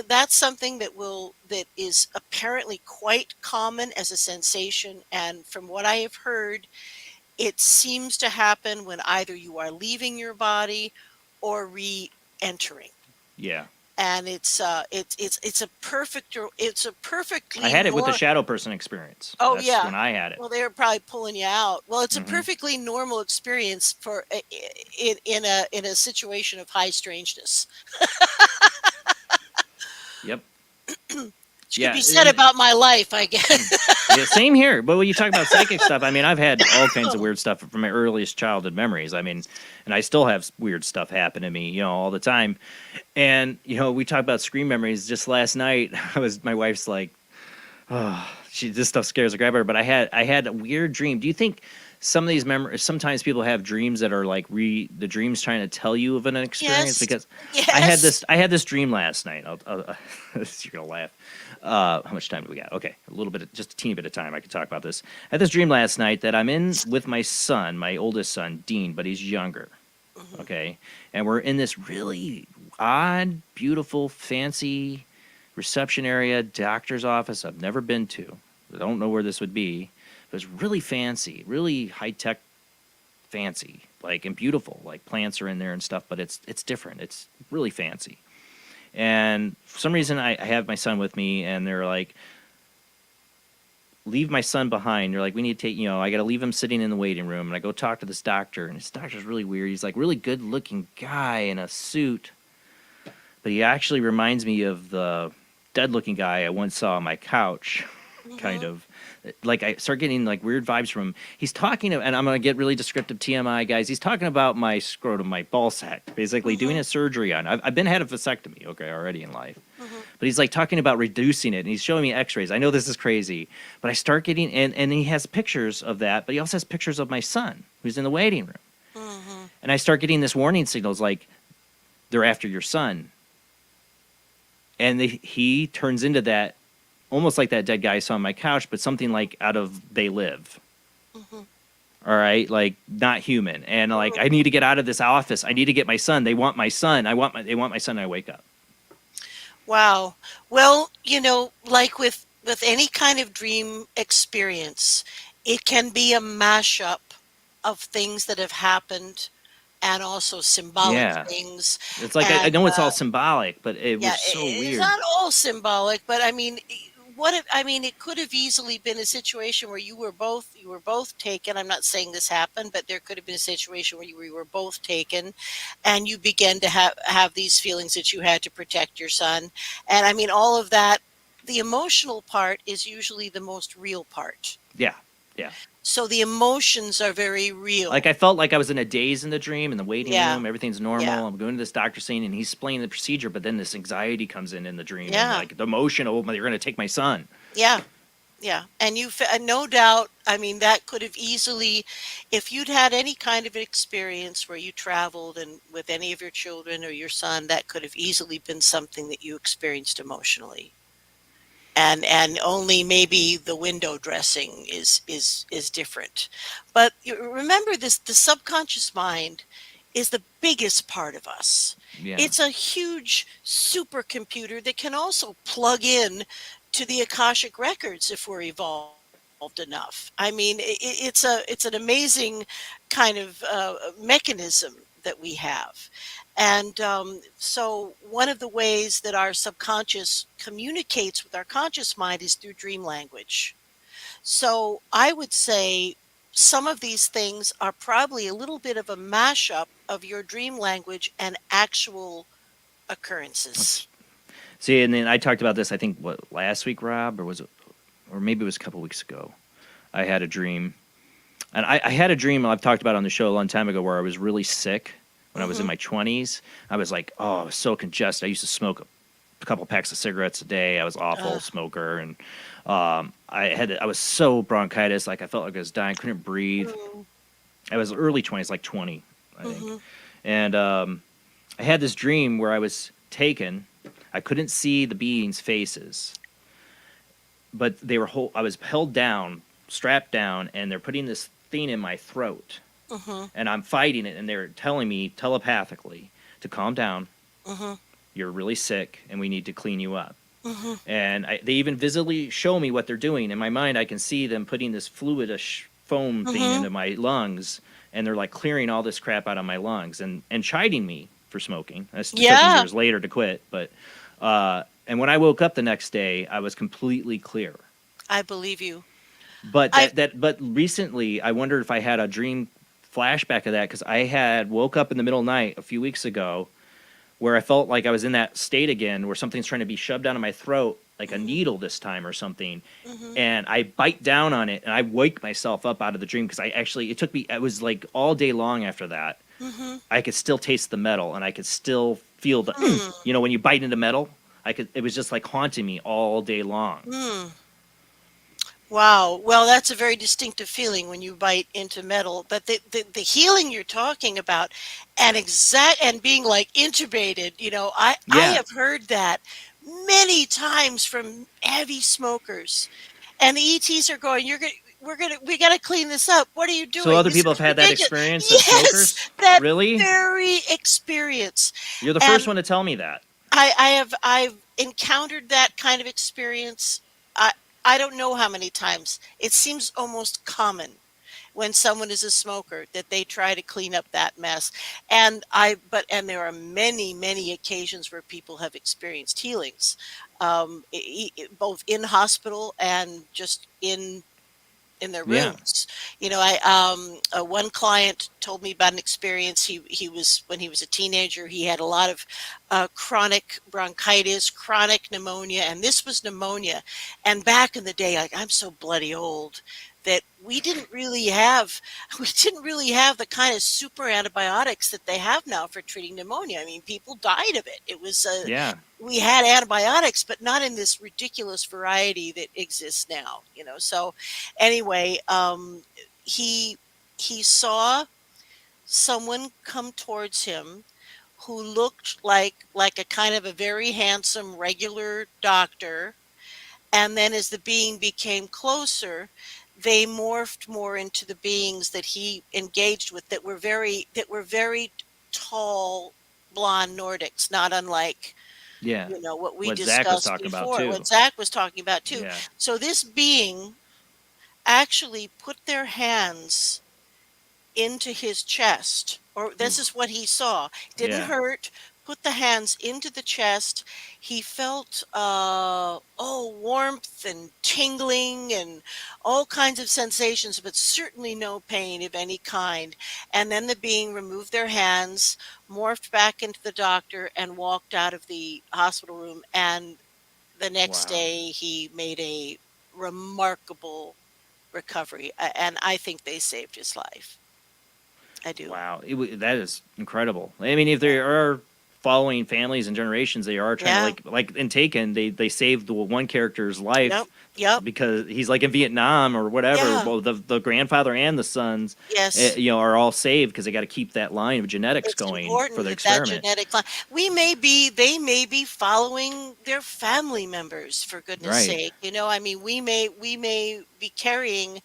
that's something that is apparently quite common as a sensation, and from what I have heard, it seems to happen when either you are leaving your body or re-entering. Yeah. And it's a perfectly I had it with the normal. shadow person experience. Oh That's yeah. when I had it. Well, they're probably pulling you out. Well, it's a Mhm. perfectly normal experience for in a situation of high strangeness. Yep. Which could Yeah. be said about my life, I guess. Yeah, same here. But when you talk about psychic stuff, I mean, I've had all kinds of weird stuff from my earliest childhood memories. I mean, and I still have weird stuff happen to me, all the time. And we talked about scream memories. Just last night, my wife's like, oh, this stuff scares the crap out of her. But I had a weird dream. Do you think some of these memories? Sometimes people have dreams that are like the dreams trying to tell you of an experience. Yes. Because Yes. I had this dream last night. You're gonna laugh. How much time do we got? Okay, just a teeny bit of time. I could talk about this. I had this dream last night that I'm in with my son, my oldest son, Dean, but he's younger. Okay, and we're in this really odd, beautiful, fancy reception area, doctor's office I've never been to. I don't know where this would be. But it's really fancy, really high tech, fancy, and beautiful. Like plants are in there and stuff, but it's different. It's really fancy. And for some reason, I have my son with me, and they're like, leave my son behind. They're like, we need to take, I got to leave him sitting in the waiting room. And I go talk to this doctor, and this doctor's really weird. He's like really good looking guy in a suit, but he actually reminds me of the dead looking guy I once saw on my couch, kind of. Like I start getting weird vibes from him. He's talking, and I'm going to get really descriptive TMI, guys. He's talking about my scrotum, my ball sack, basically doing a surgery on. I've been had a vasectomy, already in life. But he's talking about reducing it, and he's showing me x-rays. I know this is crazy, but I start getting, and he has pictures of that, but he also has pictures of my son who's in the waiting room. And I start getting this warning signals like, they're after your son. And he turns into that, almost like that dead guy I saw on my couch, but something like out of They Live. All right, not human. And I need to get out of this office. I need to get my son. They want my son. They want my son. And I wake up. Wow. Well, like with any kind of dream experience, it can be a mashup of things that have happened and also symbolic things. It's I know it's all symbolic, but it was so weird. It's not all symbolic, but I mean, it could have easily been a situation where you were both taken. I'm not saying this happened, but there could have been a situation where you were both taken, and you began to have these feelings that you had to protect your son. And I mean, all of that, the emotional part is usually the most real part. Yeah. So the emotions are very real. I felt like I was in a daze in the dream, in the waiting room. Everything's normal. Yeah. I'm going to this doctor scene, and he's explaining the procedure, but then this anxiety comes in the dream. Yeah. And the emotion, oh, they're going to take my son. Yeah. And no doubt, I mean, that could have easily, if you'd had any kind of experience where you traveled and with any of your children or your son, that could have easily been something that you experienced emotionally. And only maybe the window dressing is different. But remember this, the subconscious mind is the biggest part of us. Yeah. It's a huge supercomputer that can also plug in to the Akashic records if we're evolved enough. I mean, it's an amazing kind of mechanism that we have. And so one of the ways that our subconscious communicates with our conscious mind is through dream language. So I would say some of these things are probably a little bit of a mashup of your dream language and actual occurrences. See, and then I talked about this, I think, last week, Rob, or maybe it was a couple weeks ago. I had a dream. And I had a dream I've talked about on the show a long time ago where I was really sick when I was in my 20s. I was like, I was so congested. I used to smoke a a couple packs of cigarettes a day. I was awful smoker, and I was so bronchitis, like I felt like I was dying, couldn't breathe. I was early 20s, like 20, I think. And I had this dream where I was taken. I couldn't see the beings' faces, but they were I was held down, strapped down, and they're putting this thing in my throat. And I'm fighting it, and they're telling me telepathically to calm down. You're really sick, and we need to clean you up. And they even visibly show me what they're doing. In my mind, I can see them putting this fluidish foam thing into my lungs, and they're like clearing all this crap out of my lungs and chiding me for smoking. It took me years later to quit, but and when I woke up the next day, I was completely clear. I believe you. But but recently, I wondered if I had a dream flashback of that, because I had woke up in the middle of the night a few weeks ago where I felt like I was in that state again, where something's trying to be shoved down in my throat, like a needle this time or something. And I bite down on it, and I wake myself up out of the dream, because it was like all day long after that. I could still taste the metal, and I could still feel the, when you bite into metal, it was just like haunting me all day long. Wow. Well, that's a very distinctive feeling when you bite into metal. But the healing you're talking about, and being like intubated, I have heard that many times from heavy smokers, and the ETs are going, we got to clean this up. What are you doing? So other people have had that experience as smokers? That really? very experience. You're the first one to tell me that. I've encountered that kind of experience. I don't know how many times. It seems almost common when someone is a smoker that they try to clean up that mess. And there are many, many occasions where people have experienced healings, both in hospital and just in their rooms. One client told me about an experience. He was, when he was a teenager, he had a lot of chronic bronchitis, chronic pneumonia, and this was pneumonia. And back in the day, I'm so bloody old that we didn't really have the kind of super antibiotics that they have now for treating pneumonia. I mean, people died of it. It was we had antibiotics, but not in this ridiculous variety that exists now. So anyway, he saw someone come towards him who looked like a kind of a very handsome regular doctor, and then as the being became closer, they morphed more into the beings that he engaged with that were very tall, blonde Nordics, not unlike what we discussed before, what Zach was talking about too. Yeah. So this being actually put their hands into his chest, or this is what he saw. Didn't hurt. Put the hands into the chest. He felt warmth and tingling and all kinds of sensations, but certainly no pain of any kind. And then the being removed their hands, morphed back into the doctor, and walked out of the hospital room. And the next day, he made a remarkable recovery, and I think they saved his life. I do. Wow, that is incredible. I mean, if there are following families and generations, they are trying to like in Taken, they saved the one character's life because he's like in Vietnam or whatever. Well, the grandfather and the sons are all saved because they got to keep that line of genetics going for the experiment. That genetic line. They may be following their family members, for goodness sake. I mean, we may be carrying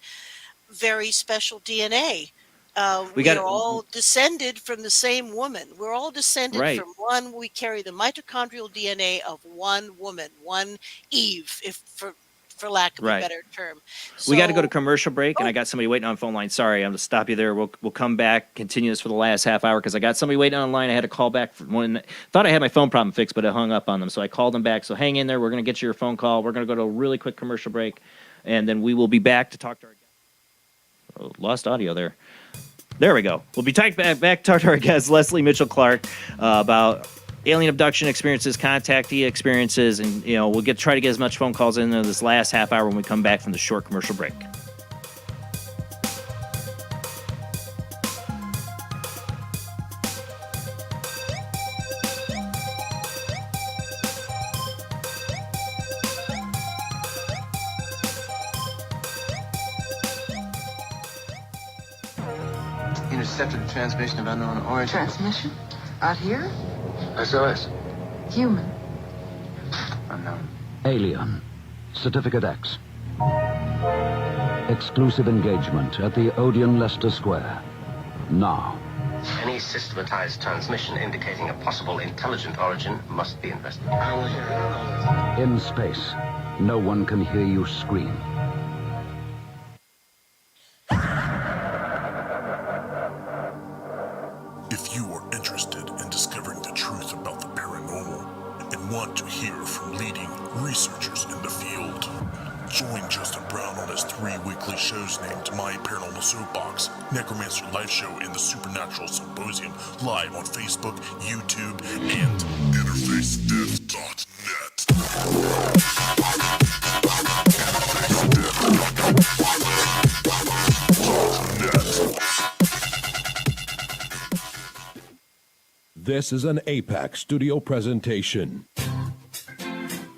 very special DNA. We are all descended from the same woman. We're all descended from one. We carry the mitochondrial DNA of one woman, one Eve, for lack of a better term. We got to go to commercial break, and I got somebody waiting on the phone line. Sorry, I'm going to stop you there. We'll come back, continue this for the last half hour, because I got somebody waiting on the line. I had to call back for one. Thought I had my phone problem fixed, but it hung up on them, so I called them back. So hang in there. We're going to get you your phone call. We're going to go to a really quick commercial break, and then we will be back to talk to our guest. Lost audio there. There we go. We'll be back to talk to our guest, Lesley Mitchell-Clarke, about alien abduction experiences, contactee experiences, and we'll try to get as much phone calls in this last half hour when we come back from the short commercial break. Intercepted the transmission of unknown origin. Transmission? Out here? SOS. Human. Unknown. Alien. Certificate X. Exclusive engagement at the Odeon Leicester Square. Now. Any systematized transmission indicating a possible intelligent origin must be investigated. I will hear all this. In space, no one can hear you scream. If you are interested in discovering the truth about the paranormal and want to hear from leading researchers in the field, join Justin Brown on his 3 weekly shows named My Paranormal Soapbox, Necromancer Live Show, and the Supernatural Symposium, live on Facebook, YouTube, and InterfaceDeath.net. This is an APAC studio presentation.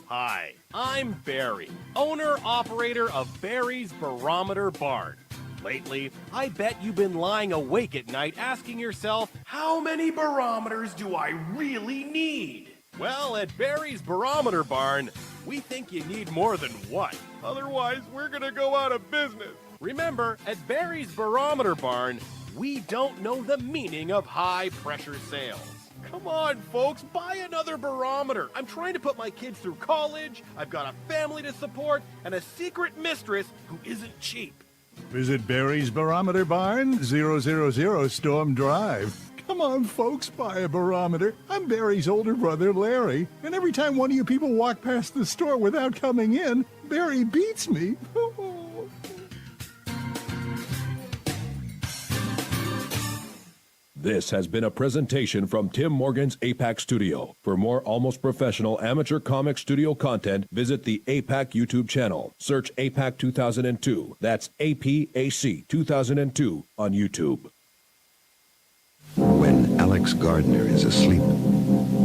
Hi, I'm Barry, owner-operator of Barry's Barometer Barn. Lately, I bet you've been lying awake at night asking yourself, how many barometers do I really need? Well, at Barry's Barometer Barn, we think you need more than one. Otherwise, we're gonna go out of business. Remember, at Barry's Barometer Barn, we don't know the meaning of high-pressure sales. Come on, folks, buy another barometer. I'm trying to put my kids through college, I've got a family to support, and a secret mistress who isn't cheap. Visit Barry's Barometer Barn, 000 Storm Drive. Come on, folks, buy a barometer. I'm Barry's older brother, Larry, and every time one of you people walk past the store without coming in, Barry beats me. This has been a presentation from Tim Morgan's APAC Studio. For more almost professional amateur comic studio content, visit the APAC YouTube channel. Search APAC 2002. That's APAC 2002 on YouTube. When Alex Gardner is asleep,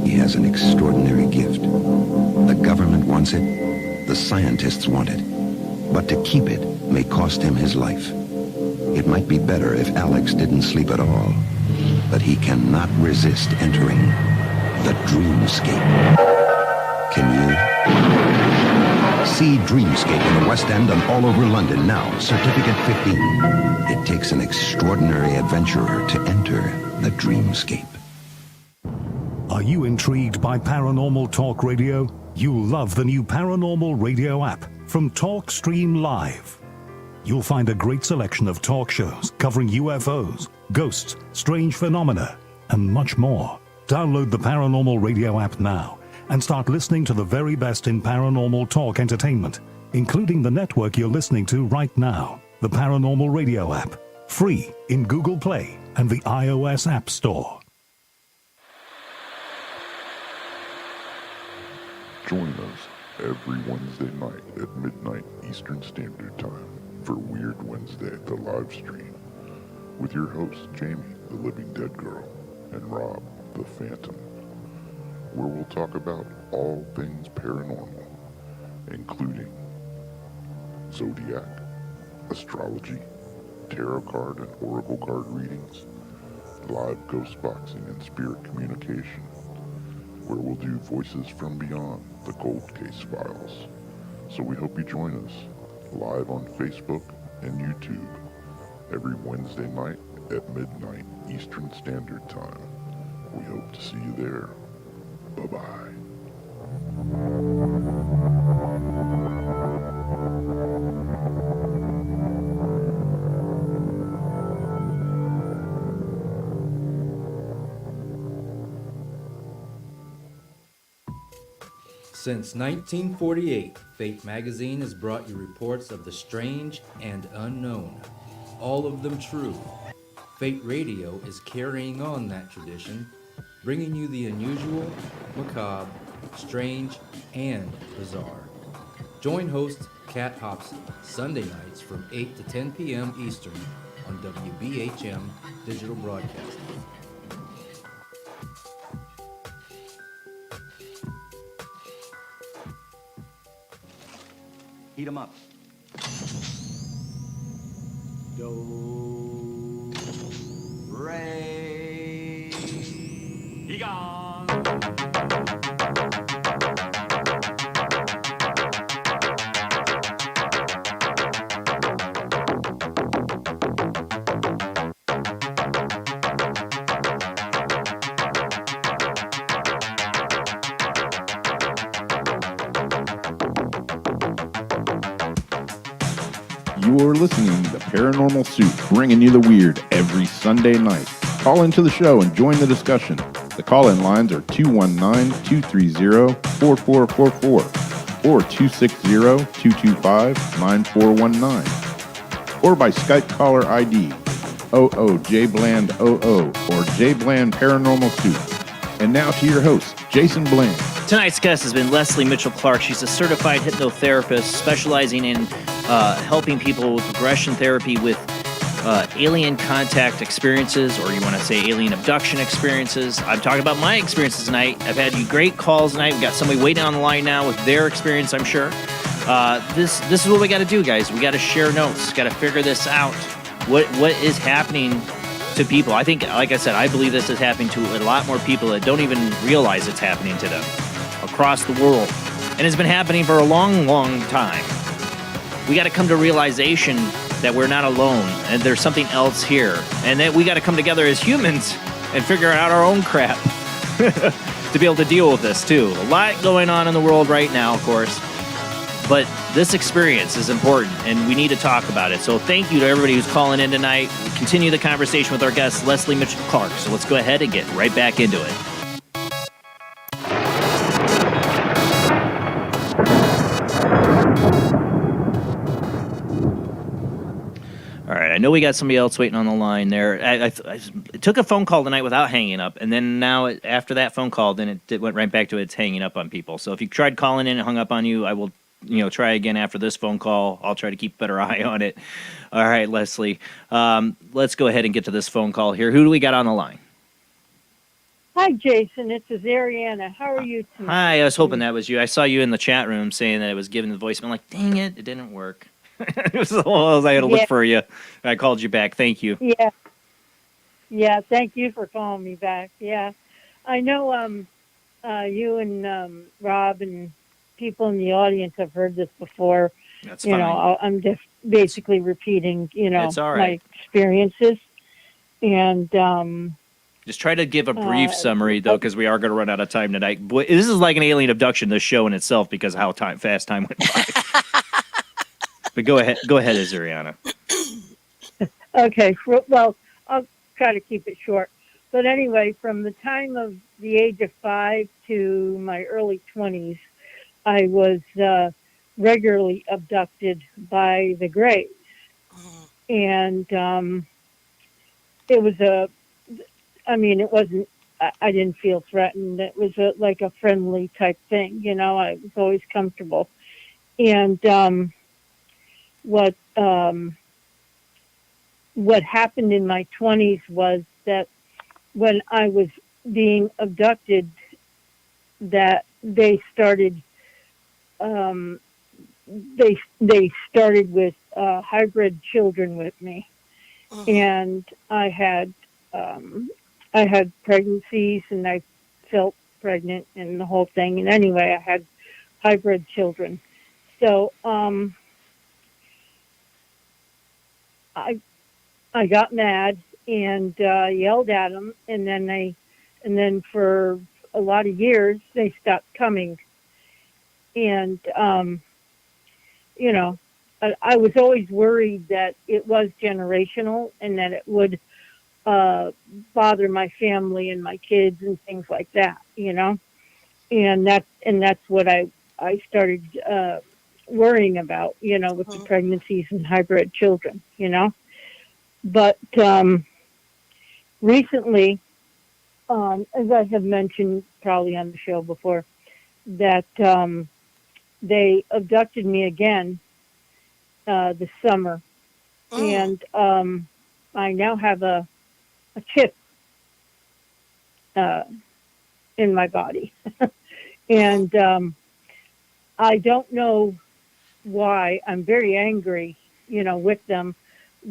he has an extraordinary gift. The government wants it, the scientists want it. But to keep it may cost him his life. It might be better if Alex didn't sleep at all. But he cannot resist entering the dreamscape. Can you? See Dreamscape in the West End and all over London now. Certificate 15. It takes an extraordinary adventurer to enter the dreamscape. Are you intrigued by Paranormal Talk Radio? You'll love the new Paranormal Radio app from Talkstream Live. You'll find a great selection of talk shows covering UFOs, ghosts, strange phenomena, and much more. Download the Paranormal Radio app now and start listening to the very best in paranormal talk entertainment, including the network you're listening to right now, the Paranormal Radio app, free in Google Play and the iOS App Store. Join us every Wednesday night at midnight Eastern Standard Time for Weird Wednesday, the live stream, with your hosts Jamie, the Living Dead Girl, and Rob, the Phantom, where we'll talk about all things paranormal, including zodiac, astrology, tarot card and oracle card readings, live ghost boxing and spirit communication, where we'll do voices from beyond the cold case files. So we hope you join us live on Facebook and YouTube every Wednesday night at midnight Eastern Standard Time. We hope to see you there. Bye-bye. Since 1948, Fate magazine has brought you reports of the strange and unknown, all of them true. Fate Radio is carrying on that tradition, bringing you the unusual, macabre, strange, and bizarre. Join host Kat Hobson Sunday nights from 8 to 10 p.m. Eastern on WBHM Digital Broadcasting. Heat 'em up. gone. You're listening to Paranormal Soup, bringing you the weird every Sunday night. Call into the show and join the discussion. The call-in lines are 219-230-4444 or 260-225-9419 or by Skype caller ID OOJBland00 or JBland Paranormal Soup. And now to your host, Jason Bland. Tonight's guest has been Lesley Mitchell-Clarke. She's a certified hypnotherapist specializing in helping people with regression therapy with alien contact experiences, or you want to say alien abduction experiences. I'm talking about my experiences tonight. I've had you great calls tonight. We've got somebody waiting on the line now with their experience, I'm sure. This is what we got to do, guys. We got to share notes. Got to figure this out. What is happening to people? I think, like I said, I believe this is happening to a lot more people that don't even realize it's happening to them across the world. And it's been happening for a long, long time. We got to come to realization that we're not alone and there's something else here. And that we got to come together as humans and figure out our own crap to be able to deal with this, too. A lot going on in the world right now, of course. But this experience is important, and we need to talk about it. So thank you to everybody who's calling in tonight. We continue the conversation with our guest, Lesley Mitchell-Clarke. So let's go ahead and get right back into it. All right, I know we got somebody else waiting on the line there. I took a phone call tonight without hanging up, and then now after that phone call, then it went right back to it's hanging up on people. So if you tried calling in and hung up on you, I will try again after this phone call. I'll try to keep a better eye on it. All right, Lesley, let's go ahead and get to this phone call here. Who do we got on the line? Hi, Jason. It's Ariana. How are you tonight? Hi, I was hoping that was you. I saw you in the chat room saying that it was giving the voicemail. I'm like, dang it, it didn't work. It was so I had to look for you. I called you back. Thank you. Yeah. Thank you for calling me back. Yeah, I know. You and Rob and people in the audience have heard this before. That's fine. I'm just basically repeating. It's all right. My experiences, and just try to give a brief summary though, because we are going to run out of time tonight. Boy, this is like an alien abduction, this show in itself, because of how fast time went by. But go ahead, Ariana. Okay, well, I'll try to keep it short. But anyway, from the time of the age of 5 to my early 20s, I was regularly abducted by the Greys. And it was it wasn't, I didn't feel threatened. It was like a friendly type thing, I was always comfortable. And what happened in my 20s was that when I was being abducted, that they started with hybrid children with me, and I had pregnancies, and I felt pregnant and the whole thing. And anyway, I had hybrid children. So I got mad and yelled at them, and then for a lot of years they stopped coming. And I was always worried that it was generational and that it would bother my family and my kids and things like that, and that's what I started worrying about, with the pregnancies and hybrid children, But recently, as I have mentioned probably on the show before, that they abducted me again this summer, and I now have a chip in my body, and I don't know why. I'm very angry, with them,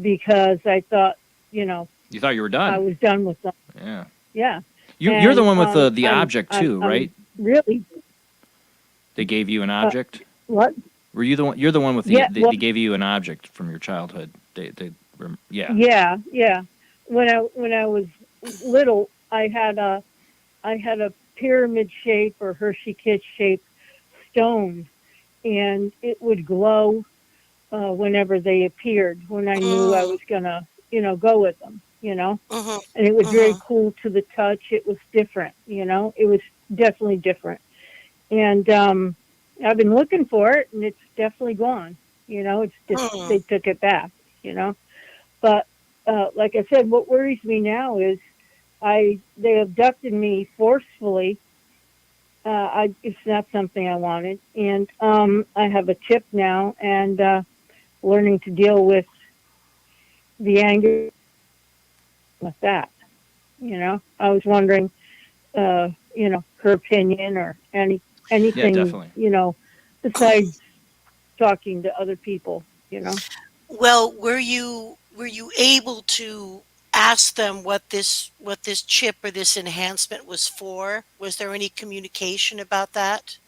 because I thought, you thought you were done. I was done with them. Yeah. Yeah. You're the And, one with the object too, right? Really, They gave you an object. what? Were you the one? You're the one with the. Yeah, well, they gave you an object from your childhood. Yeah. yeah. When I was little, I had a pyramid shape or Hershey Kiss shape stone, and it would glow whenever they appeared. When I knew I was gonna, go with them, and it was very cool to the touch. It was different, it was definitely different. And I've been looking for it, and it's definitely gone. It's just they took it back. But like I said, what worries me now is they abducted me forcefully. It's not something I wanted, and I have a chip now, and learning to deal with the anger with that. I was wondering, her opinion or anything, definitely. besides talking to other people. Well, were you able to ask them what this chip or this enhancement was for? Was there any communication about that?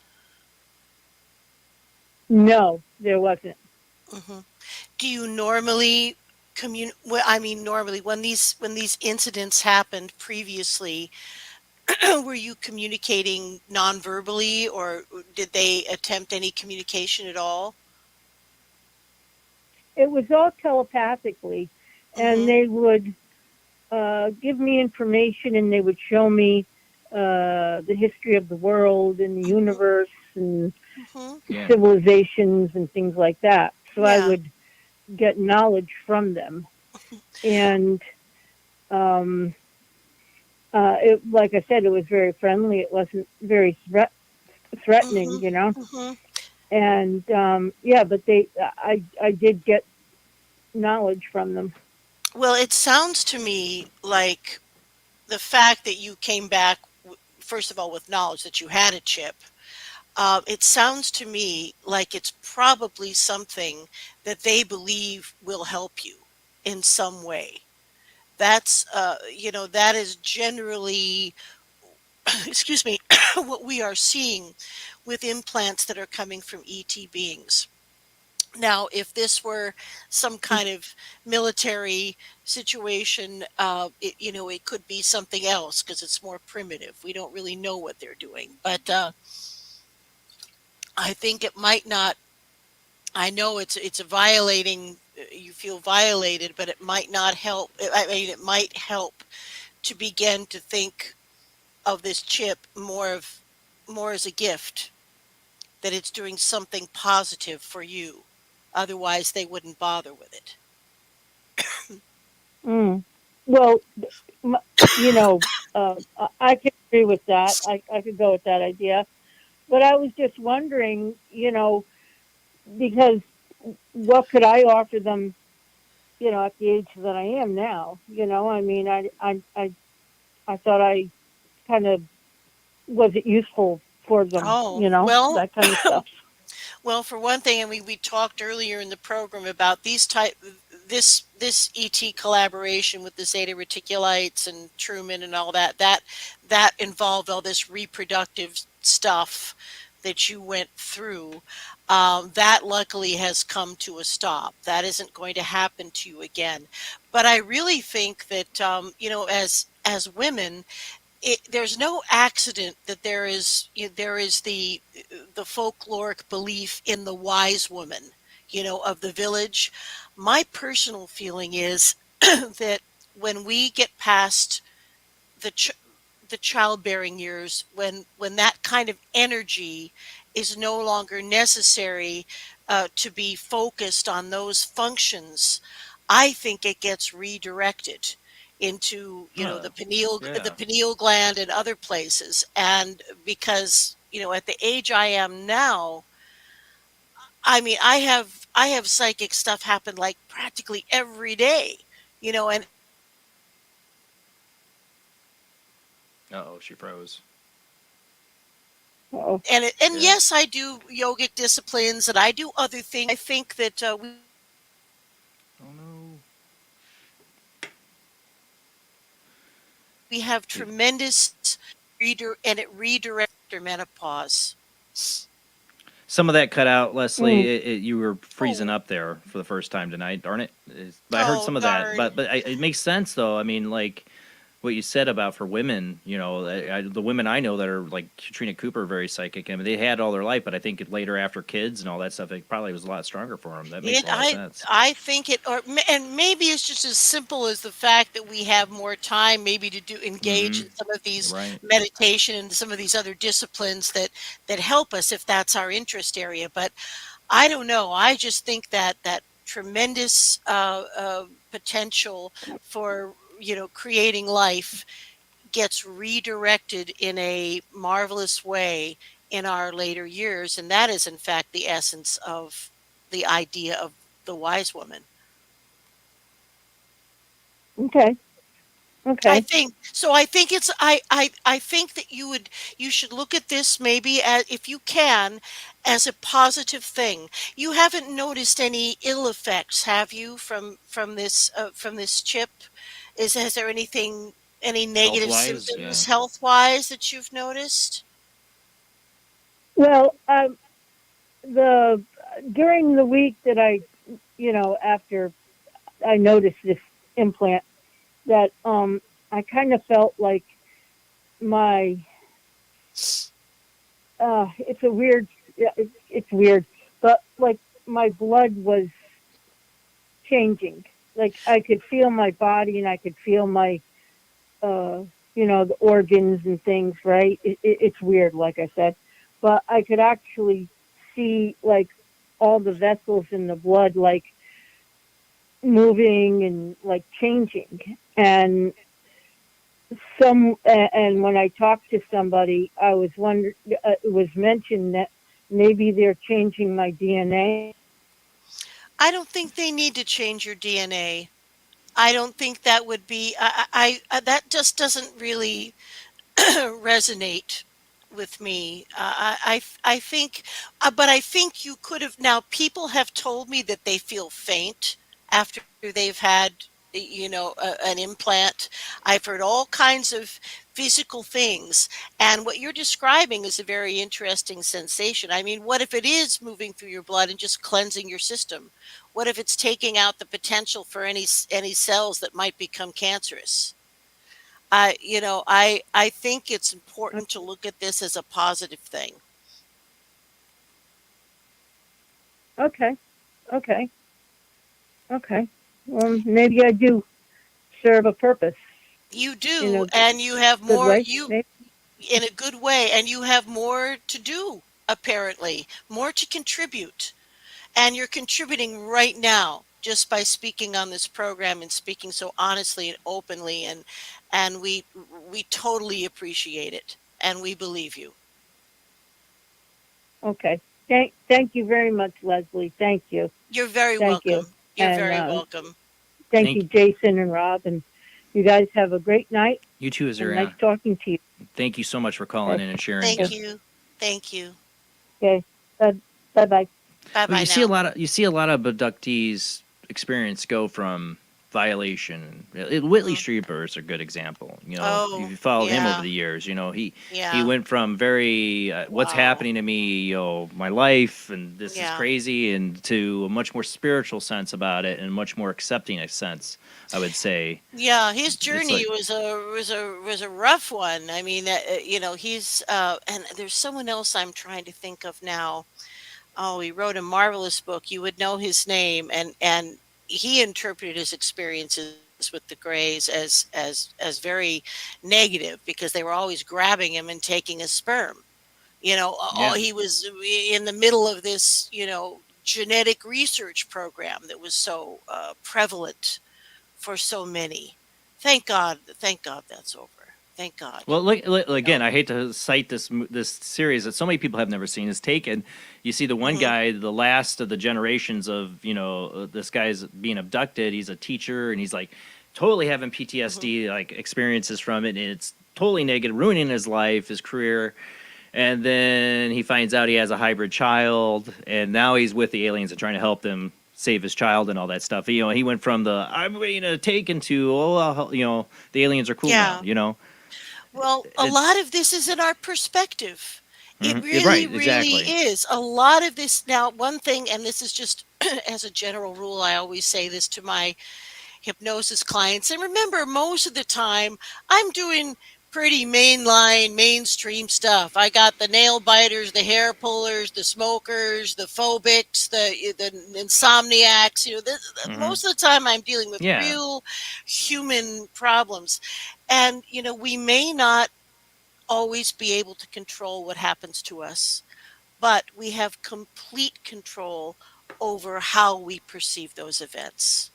No, there wasn't. Do you normally normally when these incidents happened previously, were you communicating non-verbally, or did they attempt any communication at all? It was all telepathically, and they would give me information, and they would show me the history of the world and the universe and civilizations and things like that. So I would get knowledge from them, and like I said, it was very friendly. It wasn't very threatening, And but I did get knowledge from them. Well, it sounds to me like the fact that you came back, first of all, with knowledge that you had a chip. It sounds to me like it's probably something that they believe will help you in some way. That's, that is generally, excuse me, what we are seeing with implants that are coming from ET beings. Now, if this were some kind of military situation, it could be something else because it's more primitive. We don't really know what they're doing, but I think it might not. I know it's a violating. You feel violated, but it might not help. I mean, it might help to begin to think of this chip more as a gift, that it's doing something positive for you. Otherwise, they wouldn't bother with it. Well, I can agree with that. I could go with that idea. But I was just wondering, because what could I offer them, at the age that I am now? I mean, I thought I kind of wasn't useful for them, well, that kind of stuff. Well, for one thing, we talked earlier in the program about this ET collaboration with the Zeta Reticulates and Truman and all that involved all this reproductive stuff that you went through. That luckily has come to a stop. That isn't going to happen to you again. But I really think that, as women, there's no accident that there is the folkloric belief in the wise woman, of the village. My personal feeling is that when we get past the childbearing years, when that kind of energy is no longer necessary to be focused on those functions, I think it gets redirected into the pineal gland and other places. And because at the age I am now, I mean, I have psychic stuff happen like practically every day, and She froze. Yes, I do yogic disciplines and I do other things. I think that we. Oh no. we have tremendous and it redirects their menopause. Some of that cut out, Lesley. You were freezing up there for the first time tonight. Darn it! But I heard some of that. But it makes sense though. I mean, like what you said about for women. You know, the women I know that are like Katrina Cooper, very psychic. I mean, they had all their life, but I think later after kids and all that stuff, it probably was a lot stronger for them. That makes a lot of sense. I think and maybe it's just as simple as the fact that we have more time, maybe to engage in some of these meditation and some of these other disciplines that help us if that's our interest area. But I don't know. I just think that tremendous potential for creating life gets redirected in a marvelous way in our later years, and that is in fact the essence of the idea of the wise woman. Okay. I think it's I think that you should look at this maybe as, if you can, as a positive thing. You haven't noticed any ill effects, have you, from this chip? Has there any negative Health-wise, symptoms health-wise that you've noticed? Well, during the week that after I noticed this implant, that I kind of felt like it's weird, but like my blood was changing. Like I could feel my body and I could feel my, the organs and things, right? It's weird, like I said, but I could actually see like all the vessels in the blood, like moving and like changing. And when I talked to somebody, I was wondering, it was mentioned that maybe they're changing my DNA. I don't think they need to change your DNA. I don't think that would be. I that just doesn't really resonate with me. I think, but I think you could have. Now, people have told me that they feel faint after they've had, an implant. I've heard all kinds of physical things, and what you're describing is a very interesting sensation. I mean, what if it is moving through your blood and just cleansing your system? What if it's taking out the potential for any cells that might become cancerous? I think it's important to look at this as a positive thing. Okay. Well, maybe I do serve a purpose. You do, and you have more. Maybe. In a good way, and you have more to do. Apparently, more to contribute, and you're contributing right now just by speaking on this program and speaking so honestly and openly, and we totally appreciate it, and we believe you. Okay. Thank you very much, Lesley. Thank you. You're very Thank welcome. You. You're very welcome. Thank you, Jason and Rob, and you guys have a great night. You too, Azura. Nice talking to you. Thank you so much for calling in and sharing. Thank you. Okay. Bye-bye. Bye-bye. You see a lot of abductees experience go from violation. Whitley Strieber is a good example. You followed him over the years. He went from very what's happening to me, my life, and this is crazy, and to a much more spiritual sense about it, and a much more accepting a sense, I would say. Yeah, his journey was a rough one. I mean, he's and there's someone else I'm trying to think of now. Oh, he wrote a marvelous book. You would know his name, and he interpreted his experiences with the Greys as very negative, because they were always grabbing him and taking his sperm. He was in the middle of this, genetic research program that was so prevalent for so many. Thank God that's over. Thank God. Well, again, I hate to cite this series that so many people have never seen. Is Taken. You see the one guy, the last of the generations of this guy's being abducted. He's a teacher, and he's like totally having PTSD like experiences from it, and it's totally negative, ruining his life, his career. And then he finds out he has a hybrid child, and now he's with the aliens and trying to help them save his child and all that stuff. You know, he went from the I'm ready to take into the aliens are cool now. You know, Well, a lot of this is in our perspective. It You're really, right, really exactly. is. A lot of this now, one thing, and this is just as a general rule, I always say this to my hypnosis clients. And remember, most of the time, I'm doing pretty mainstream stuff. I got the nail biters, the hair pullers, the smokers, the phobics, the insomniacs. You know, most of the time, I'm dealing with Yeah. real human problems, and we may not always be able to control what happens to us, but we have complete control over how we perceive those events.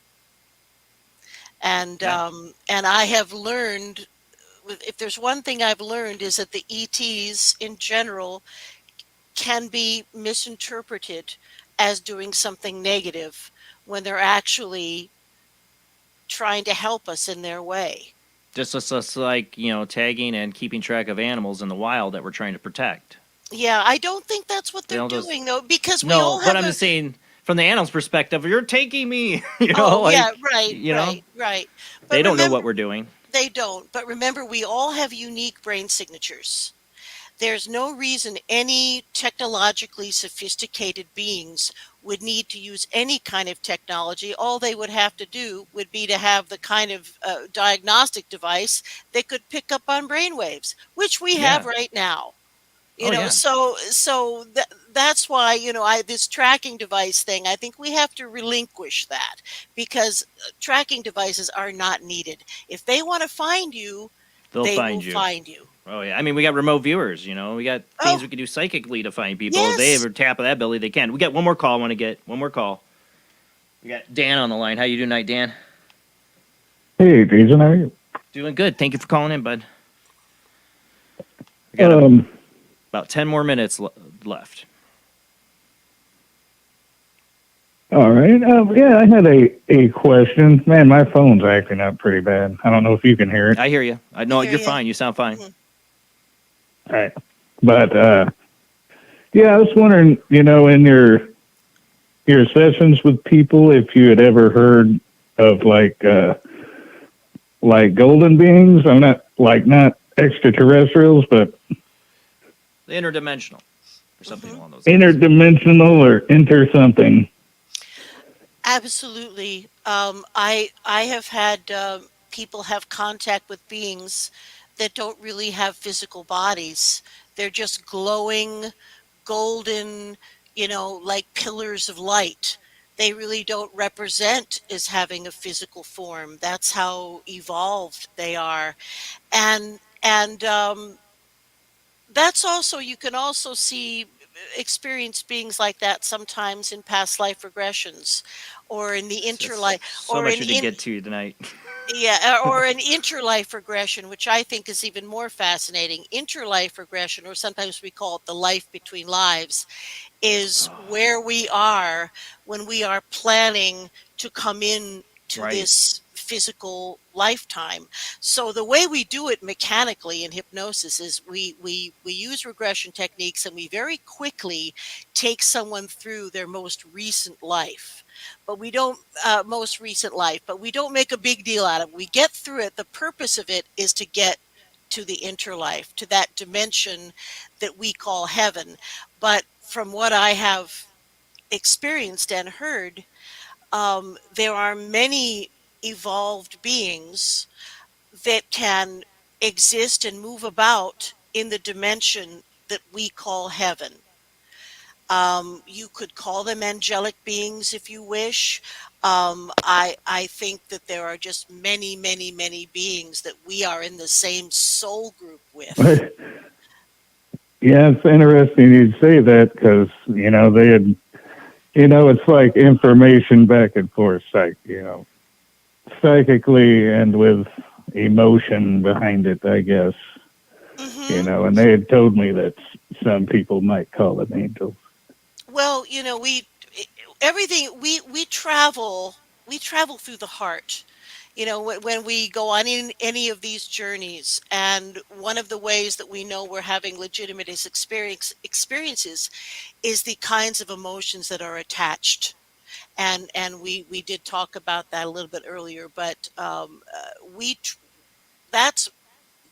And I have learned, if there's one thing I've learned, is that the ETs in general can be misinterpreted as doing something negative when they're actually trying to help us in their way. Just like, tagging and keeping track of animals in the wild that we're trying to protect. Yeah, I don't think that's what they're doing, though, because we all have but I'm just saying, from the animal's perspective, you're taking me. yeah, right, right. But they don't know what we're doing. They don't. But remember, we all have unique brain signatures. There's no reason any technologically sophisticated beings would need to use any kind of technology. All they would have to do would be to have the kind of diagnostic device that could pick up on brainwaves, which we have right now. So that's why, this tracking device thing, I think we have to relinquish that, because tracking devices are not needed. If they want to find you, they will find you. Oh, yeah. I mean, we got remote viewers, we got things we can do psychically to find people. If they ever tap that ability, they can. We got one more call. I want to get one more call. We got Dan on the line. How you doing tonight, Dan? Hey, Jason, how are you? Doing good. Thank you for calling in, bud. We got about 10 more minutes left. All right. Yeah, I had a question. Man, my phone's acting up pretty bad. I don't know if you can hear it. I hear you. I know you're fine. You sound fine. All right. But, yeah, I was wondering, in your sessions with people, if you had ever heard of like golden beings. I'm not extraterrestrials, but The interdimensional or something along those lines. Interdimensional or inter something. Absolutely. I have had people have contact with beings that don't really have physical bodies. They're just glowing, golden, like pillars of light. They really don't represent as having a physical form. That's how evolved they are. And that's also, you can also experience beings like that sometimes in past life regressions, or in the interlife, so much to get to tonight. Yeah, or an interlife regression, which I think is even more fascinating. Interlife regression, or sometimes we call it the life between lives, is where we are when we are planning to come in to this physical lifetime. So the way we do it mechanically in hypnosis is we use regression techniques, and we very quickly take someone through their most recent life. But we don't but we don't make a big deal out of it. We get through it. The purpose of it is to get to the interlife, to that dimension that we call heaven. But from what I have experienced and heard, there are many evolved beings that can exist and move about in the dimension that we call heaven. You could call them angelic beings if you wish. I think that there are just many, many, many beings that we are in the same soul group with. Yeah, it's interesting you'd say that, because, they had, it's like information back and forth, psychically and with emotion behind it, I guess. And they had told me that some people might call them angels. Well, we travel through the heart. When we go on in any of these journeys, and one of the ways that we know we're having legitimate experiences is the kinds of emotions that are attached. and we did talk about that a little bit earlier. But that's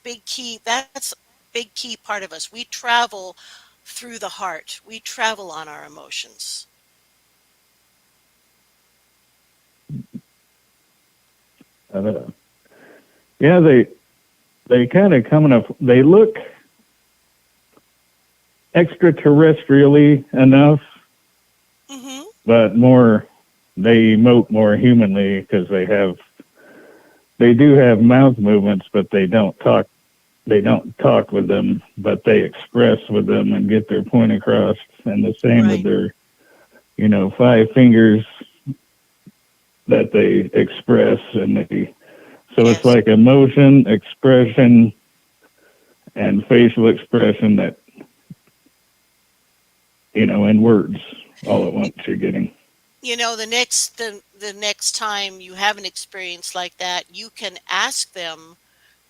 big key. That's big key part of us. We travel through the heart. We travel on our emotions. Yeah, they kind of coming up. They look extraterrestrially enough, but more. They emote more humanly because they do have mouth movements, but they don't talk. They don't talk with them, but they express with them and get their point across. And the same with their, 5 fingers that they express, and so it's like emotion, expression, and facial expression that, in words all at once you're getting. The next time you have an experience like that, you can ask them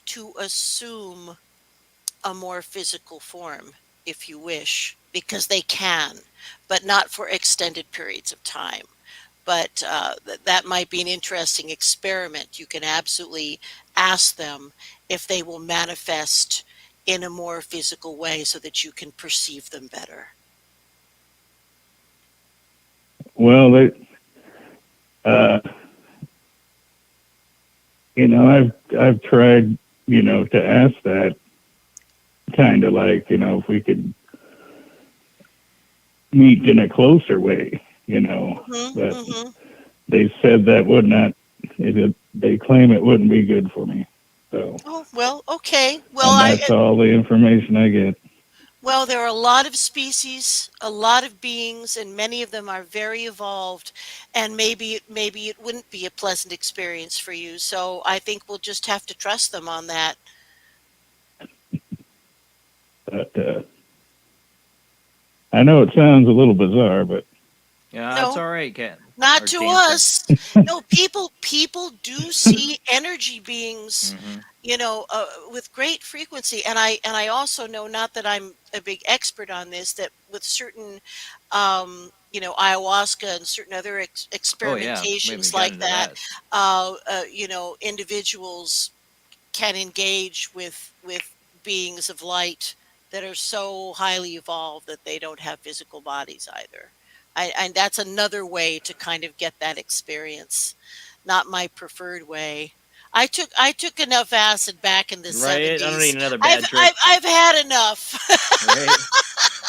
to assume a more physical form if you wish, because they can, but not for extended periods of time. But that might be an interesting experiment. You can absolutely ask them if they will manifest in a more physical way so that you can perceive them better. Well, I've tried, to ask that, kind of like, if we could meet in a closer way, but they said that would not, they claim it wouldn't be good for me. So. Oh, well, okay. Well, and that's all the information I get. Well, there are a lot of species, a lot of beings, and many of them are very evolved, and maybe it wouldn't be a pleasant experience for you. So I think we'll just have to trust them on that. But I know it sounds a little bizarre, but yeah, that's all right, Kat. Not to us. No, people do see energy beings, with great frequency. And I also know, not that I'm a big expert on this, that with certain, ayahuasca and certain other experimentations like that, individuals can engage with beings of light that are so highly evolved that they don't have physical bodies either. And that's another way to kind of get that experience. Not my preferred way. I took enough acid back in the 70s. I don't need another bad trip. I've had enough. Right.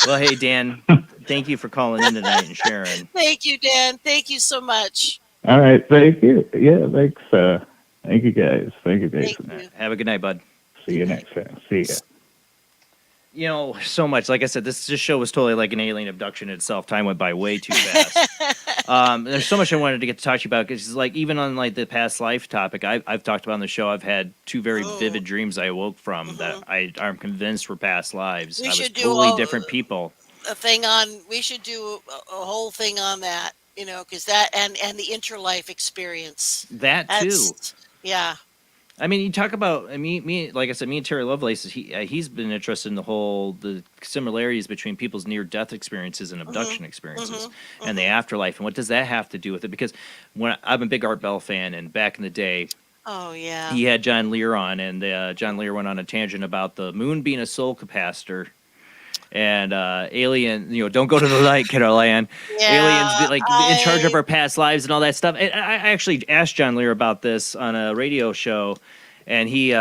Well, hey, Dan, thank you for calling in tonight and sharing. Thank you, Dan. Thank you so much. All right. Thank you. Yeah, thanks. Thank you, guys. Thank you, Jason. Right, have a good night, bud. See you next time. See ya. So much. Like I said, this show was totally like an alien abduction itself. Time went by way too fast. There's so much I wanted to get to talk to you about, because like even on like the past life topic, I've talked about on the show. I've had 2 very vivid dreams I awoke from that I'm convinced were past lives. I was totally different people. We should do a whole thing on that, because that and the interlife experience. Too. Yeah. I mean, you talk about me. Like I said, me and Terry Lovelace. He's been interested in the similarities between people's near-death experiences and abduction experiences, and the afterlife, and what does that have to do with it? Because I'm a big Art Bell fan, and back in the day, he had John Lear on, and John Lear went on a tangent about the moon being a soul capacitor. And alien, don't go to the light, Carol Ann. Aliens be in charge of our past lives and all that stuff. And I actually asked John Lear about this on a radio show, and he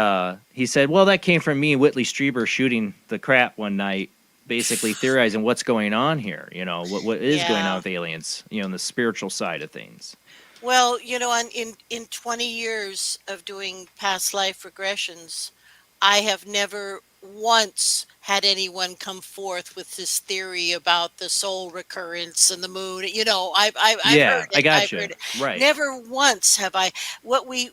said, "Well, that came from me and Whitley Strieber shooting the crap one night, basically theorizing what's going on here. What is going on with aliens, in the spiritual side of things." Well, in 20 years of doing past life regressions, I have never once had anyone come forth with this theory about the soul recurrence and the moon. I've heard it. I got you. Right. Never once have I. What we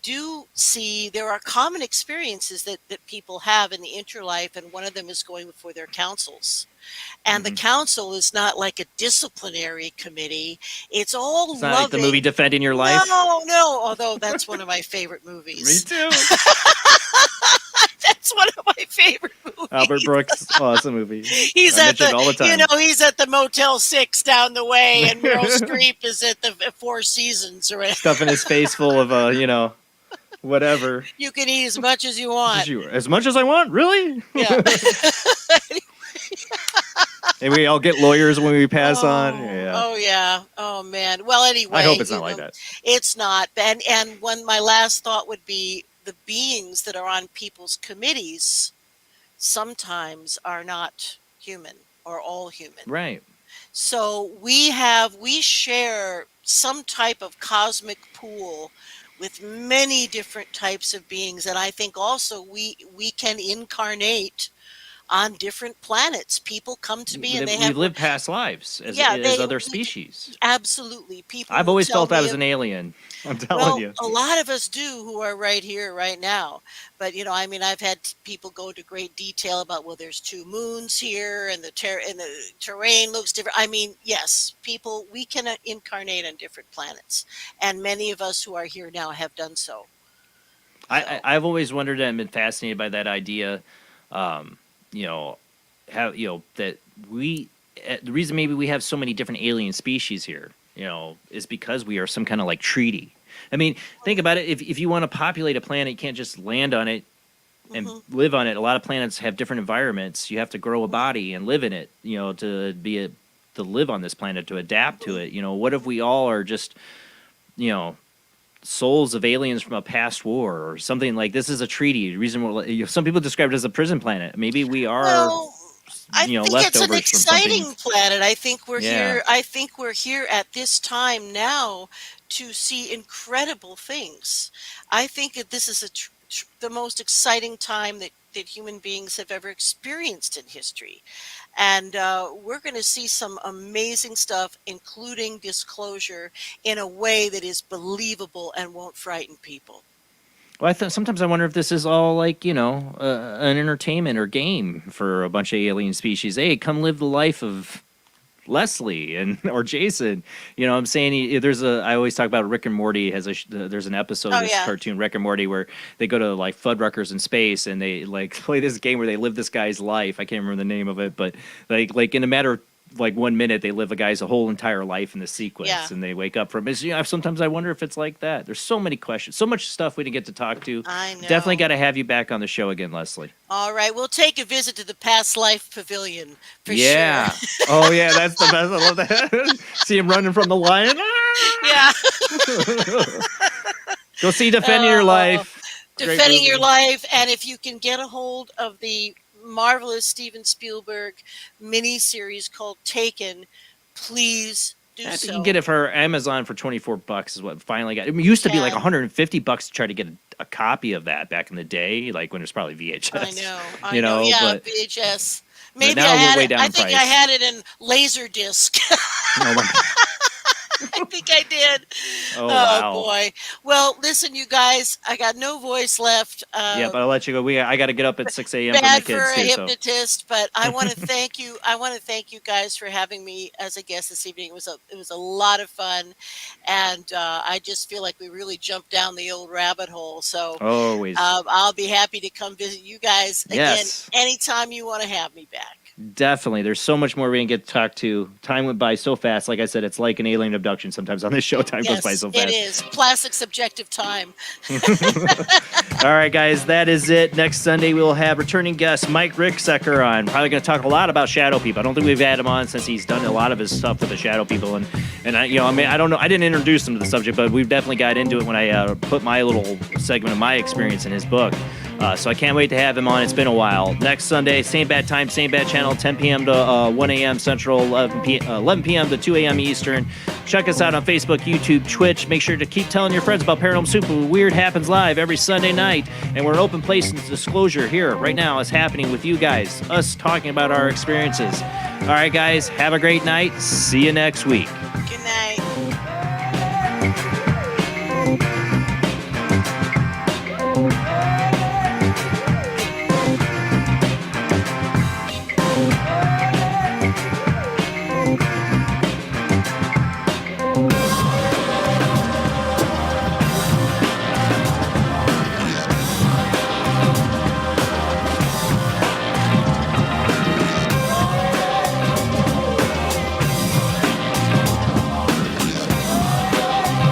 do see, there are common experiences that people have in the interlife, and one of them is going before their councils. And the council is not like a disciplinary committee. It's all It's loving. not like the movie Defending Your Life. No. Although that's one of my favorite movies. Me too. That's one of my favorite movies. Albert Brooks, awesome movie. He's I at mention it all the time. he's at the Motel 6 down the way, and Meryl Streep is at the Four Seasons, or Stuffing his face full of, whatever. You can eat as much as you want. As much as I want, really? Yeah. And we all get lawyers when we pass on. Yeah. Oh yeah. Oh man. Well, anyway, I hope it's not like that. It's not. And when my last thought would be the beings that are on people's committees sometimes are not human or all human. Right. So we share some type of cosmic pool with many different types of beings, and I think also we can incarnate on different planets. People come to me and they have lived past lives as other species. Absolutely. People. I've always felt I was an alien. I'm telling you. A lot of us do who are right here, right now. But I've had people go to great detail about there's two moons here, and the terrain looks different. Yes, people, we can incarnate on different planets, and many of us who are here now have done so. I've always wondered and been fascinated by that idea. That the reason maybe we have so many different alien species here, is because we are some kind of like treaty. Think about it. If you want to populate a planet, you can't just land on it and live on it. A lot of planets have different environments. You have to grow a body and live in it, to live on this planet, to adapt to it. What if we all are just, souls of aliens from a past war or something like this? Is a treaty. The reason some people describe it as a prison planet. Maybe we are. I think it's an exciting planet. I think we're here. I think we're here at this time now to see incredible things. I think that this is the most exciting time that human beings have ever experienced in history. And we're going to see some amazing stuff, including disclosure, in a way that is believable and won't frighten people. Well, sometimes I wonder if this is all like, an entertainment or game for a bunch of alien species. Hey, come live the life of Lesley or Jason. I'm saying I always talk about Rick and Morty there's an episode of this cartoon, Rick and Morty, where they go to like Fuddruckers in space and they like play this game where they live this guy's life. I can't remember the name of it, but like in a matter of like 1 minute, they live a guy's whole entire life in the sequence, and they wake up from it. Sometimes I wonder if it's like that. There's so many questions, so much stuff we didn't get to talk to. I know. Definitely got to have you back on the show again, Lesley. All right, we'll take a visit to the Past Life Pavilion for sure. Oh yeah, that's the best. I love that. See him running from the lion. Yeah. Go see Defending Your Life. Defending Your Life, and if you can get a hold of the marvelous Steven Spielberg miniseries called Taken, please do so. You can get it for Amazon for $24 is what finally got. It used to be like $150 to try to get a copy of that back in the day, like when it was probably VHS. I know. Yeah, but, VHS. Maybe now I had way it. down I think price. I had it in Laserdisc. Oh my God. I think I did. Oh, wow. Boy. Well, listen, you guys, I got no voice left. Yeah, but I'll let you go. I got to get up at 6 a.m. for my Bad kids for a too. hypnotist, but I want to thank you. I want to thank you guys for having me as a guest this evening. It was a lot of fun, and I just feel like we really jumped down the old rabbit hole. So always, I'll be happy to come visit you guys again anytime you want to have me back. Definitely. There's so much more we didn't get to talk to. Time went by so fast. Like I said, it's like an alien abduction sometimes on this show. Time goes by so fast. It is. Classic subjective time. All right, guys, that is it. Next Sunday, we will have returning guest Mike Ricksecker on. Probably going to talk a lot about shadow people. I don't think we've had him on since he's done a lot of his stuff with the shadow people. And I don't know. I didn't introduce him to the subject, but we've definitely got into it when I put my little segment of my experience in his book. So I can't wait to have him on. It's been a while. Next Sunday, same bad time, same bad channel, 10 p.m. to 1 a.m. Central, 11 p.m. to 2 a.m. Eastern. Check us out on Facebook, YouTube, Twitch. Make sure to keep telling your friends about Paranormal Soup. Weird happens live every Sunday night. And we're an open place and disclosure here right now is happening with you guys, us talking about our experiences. All right, guys, have a great night. See you next week. Good night.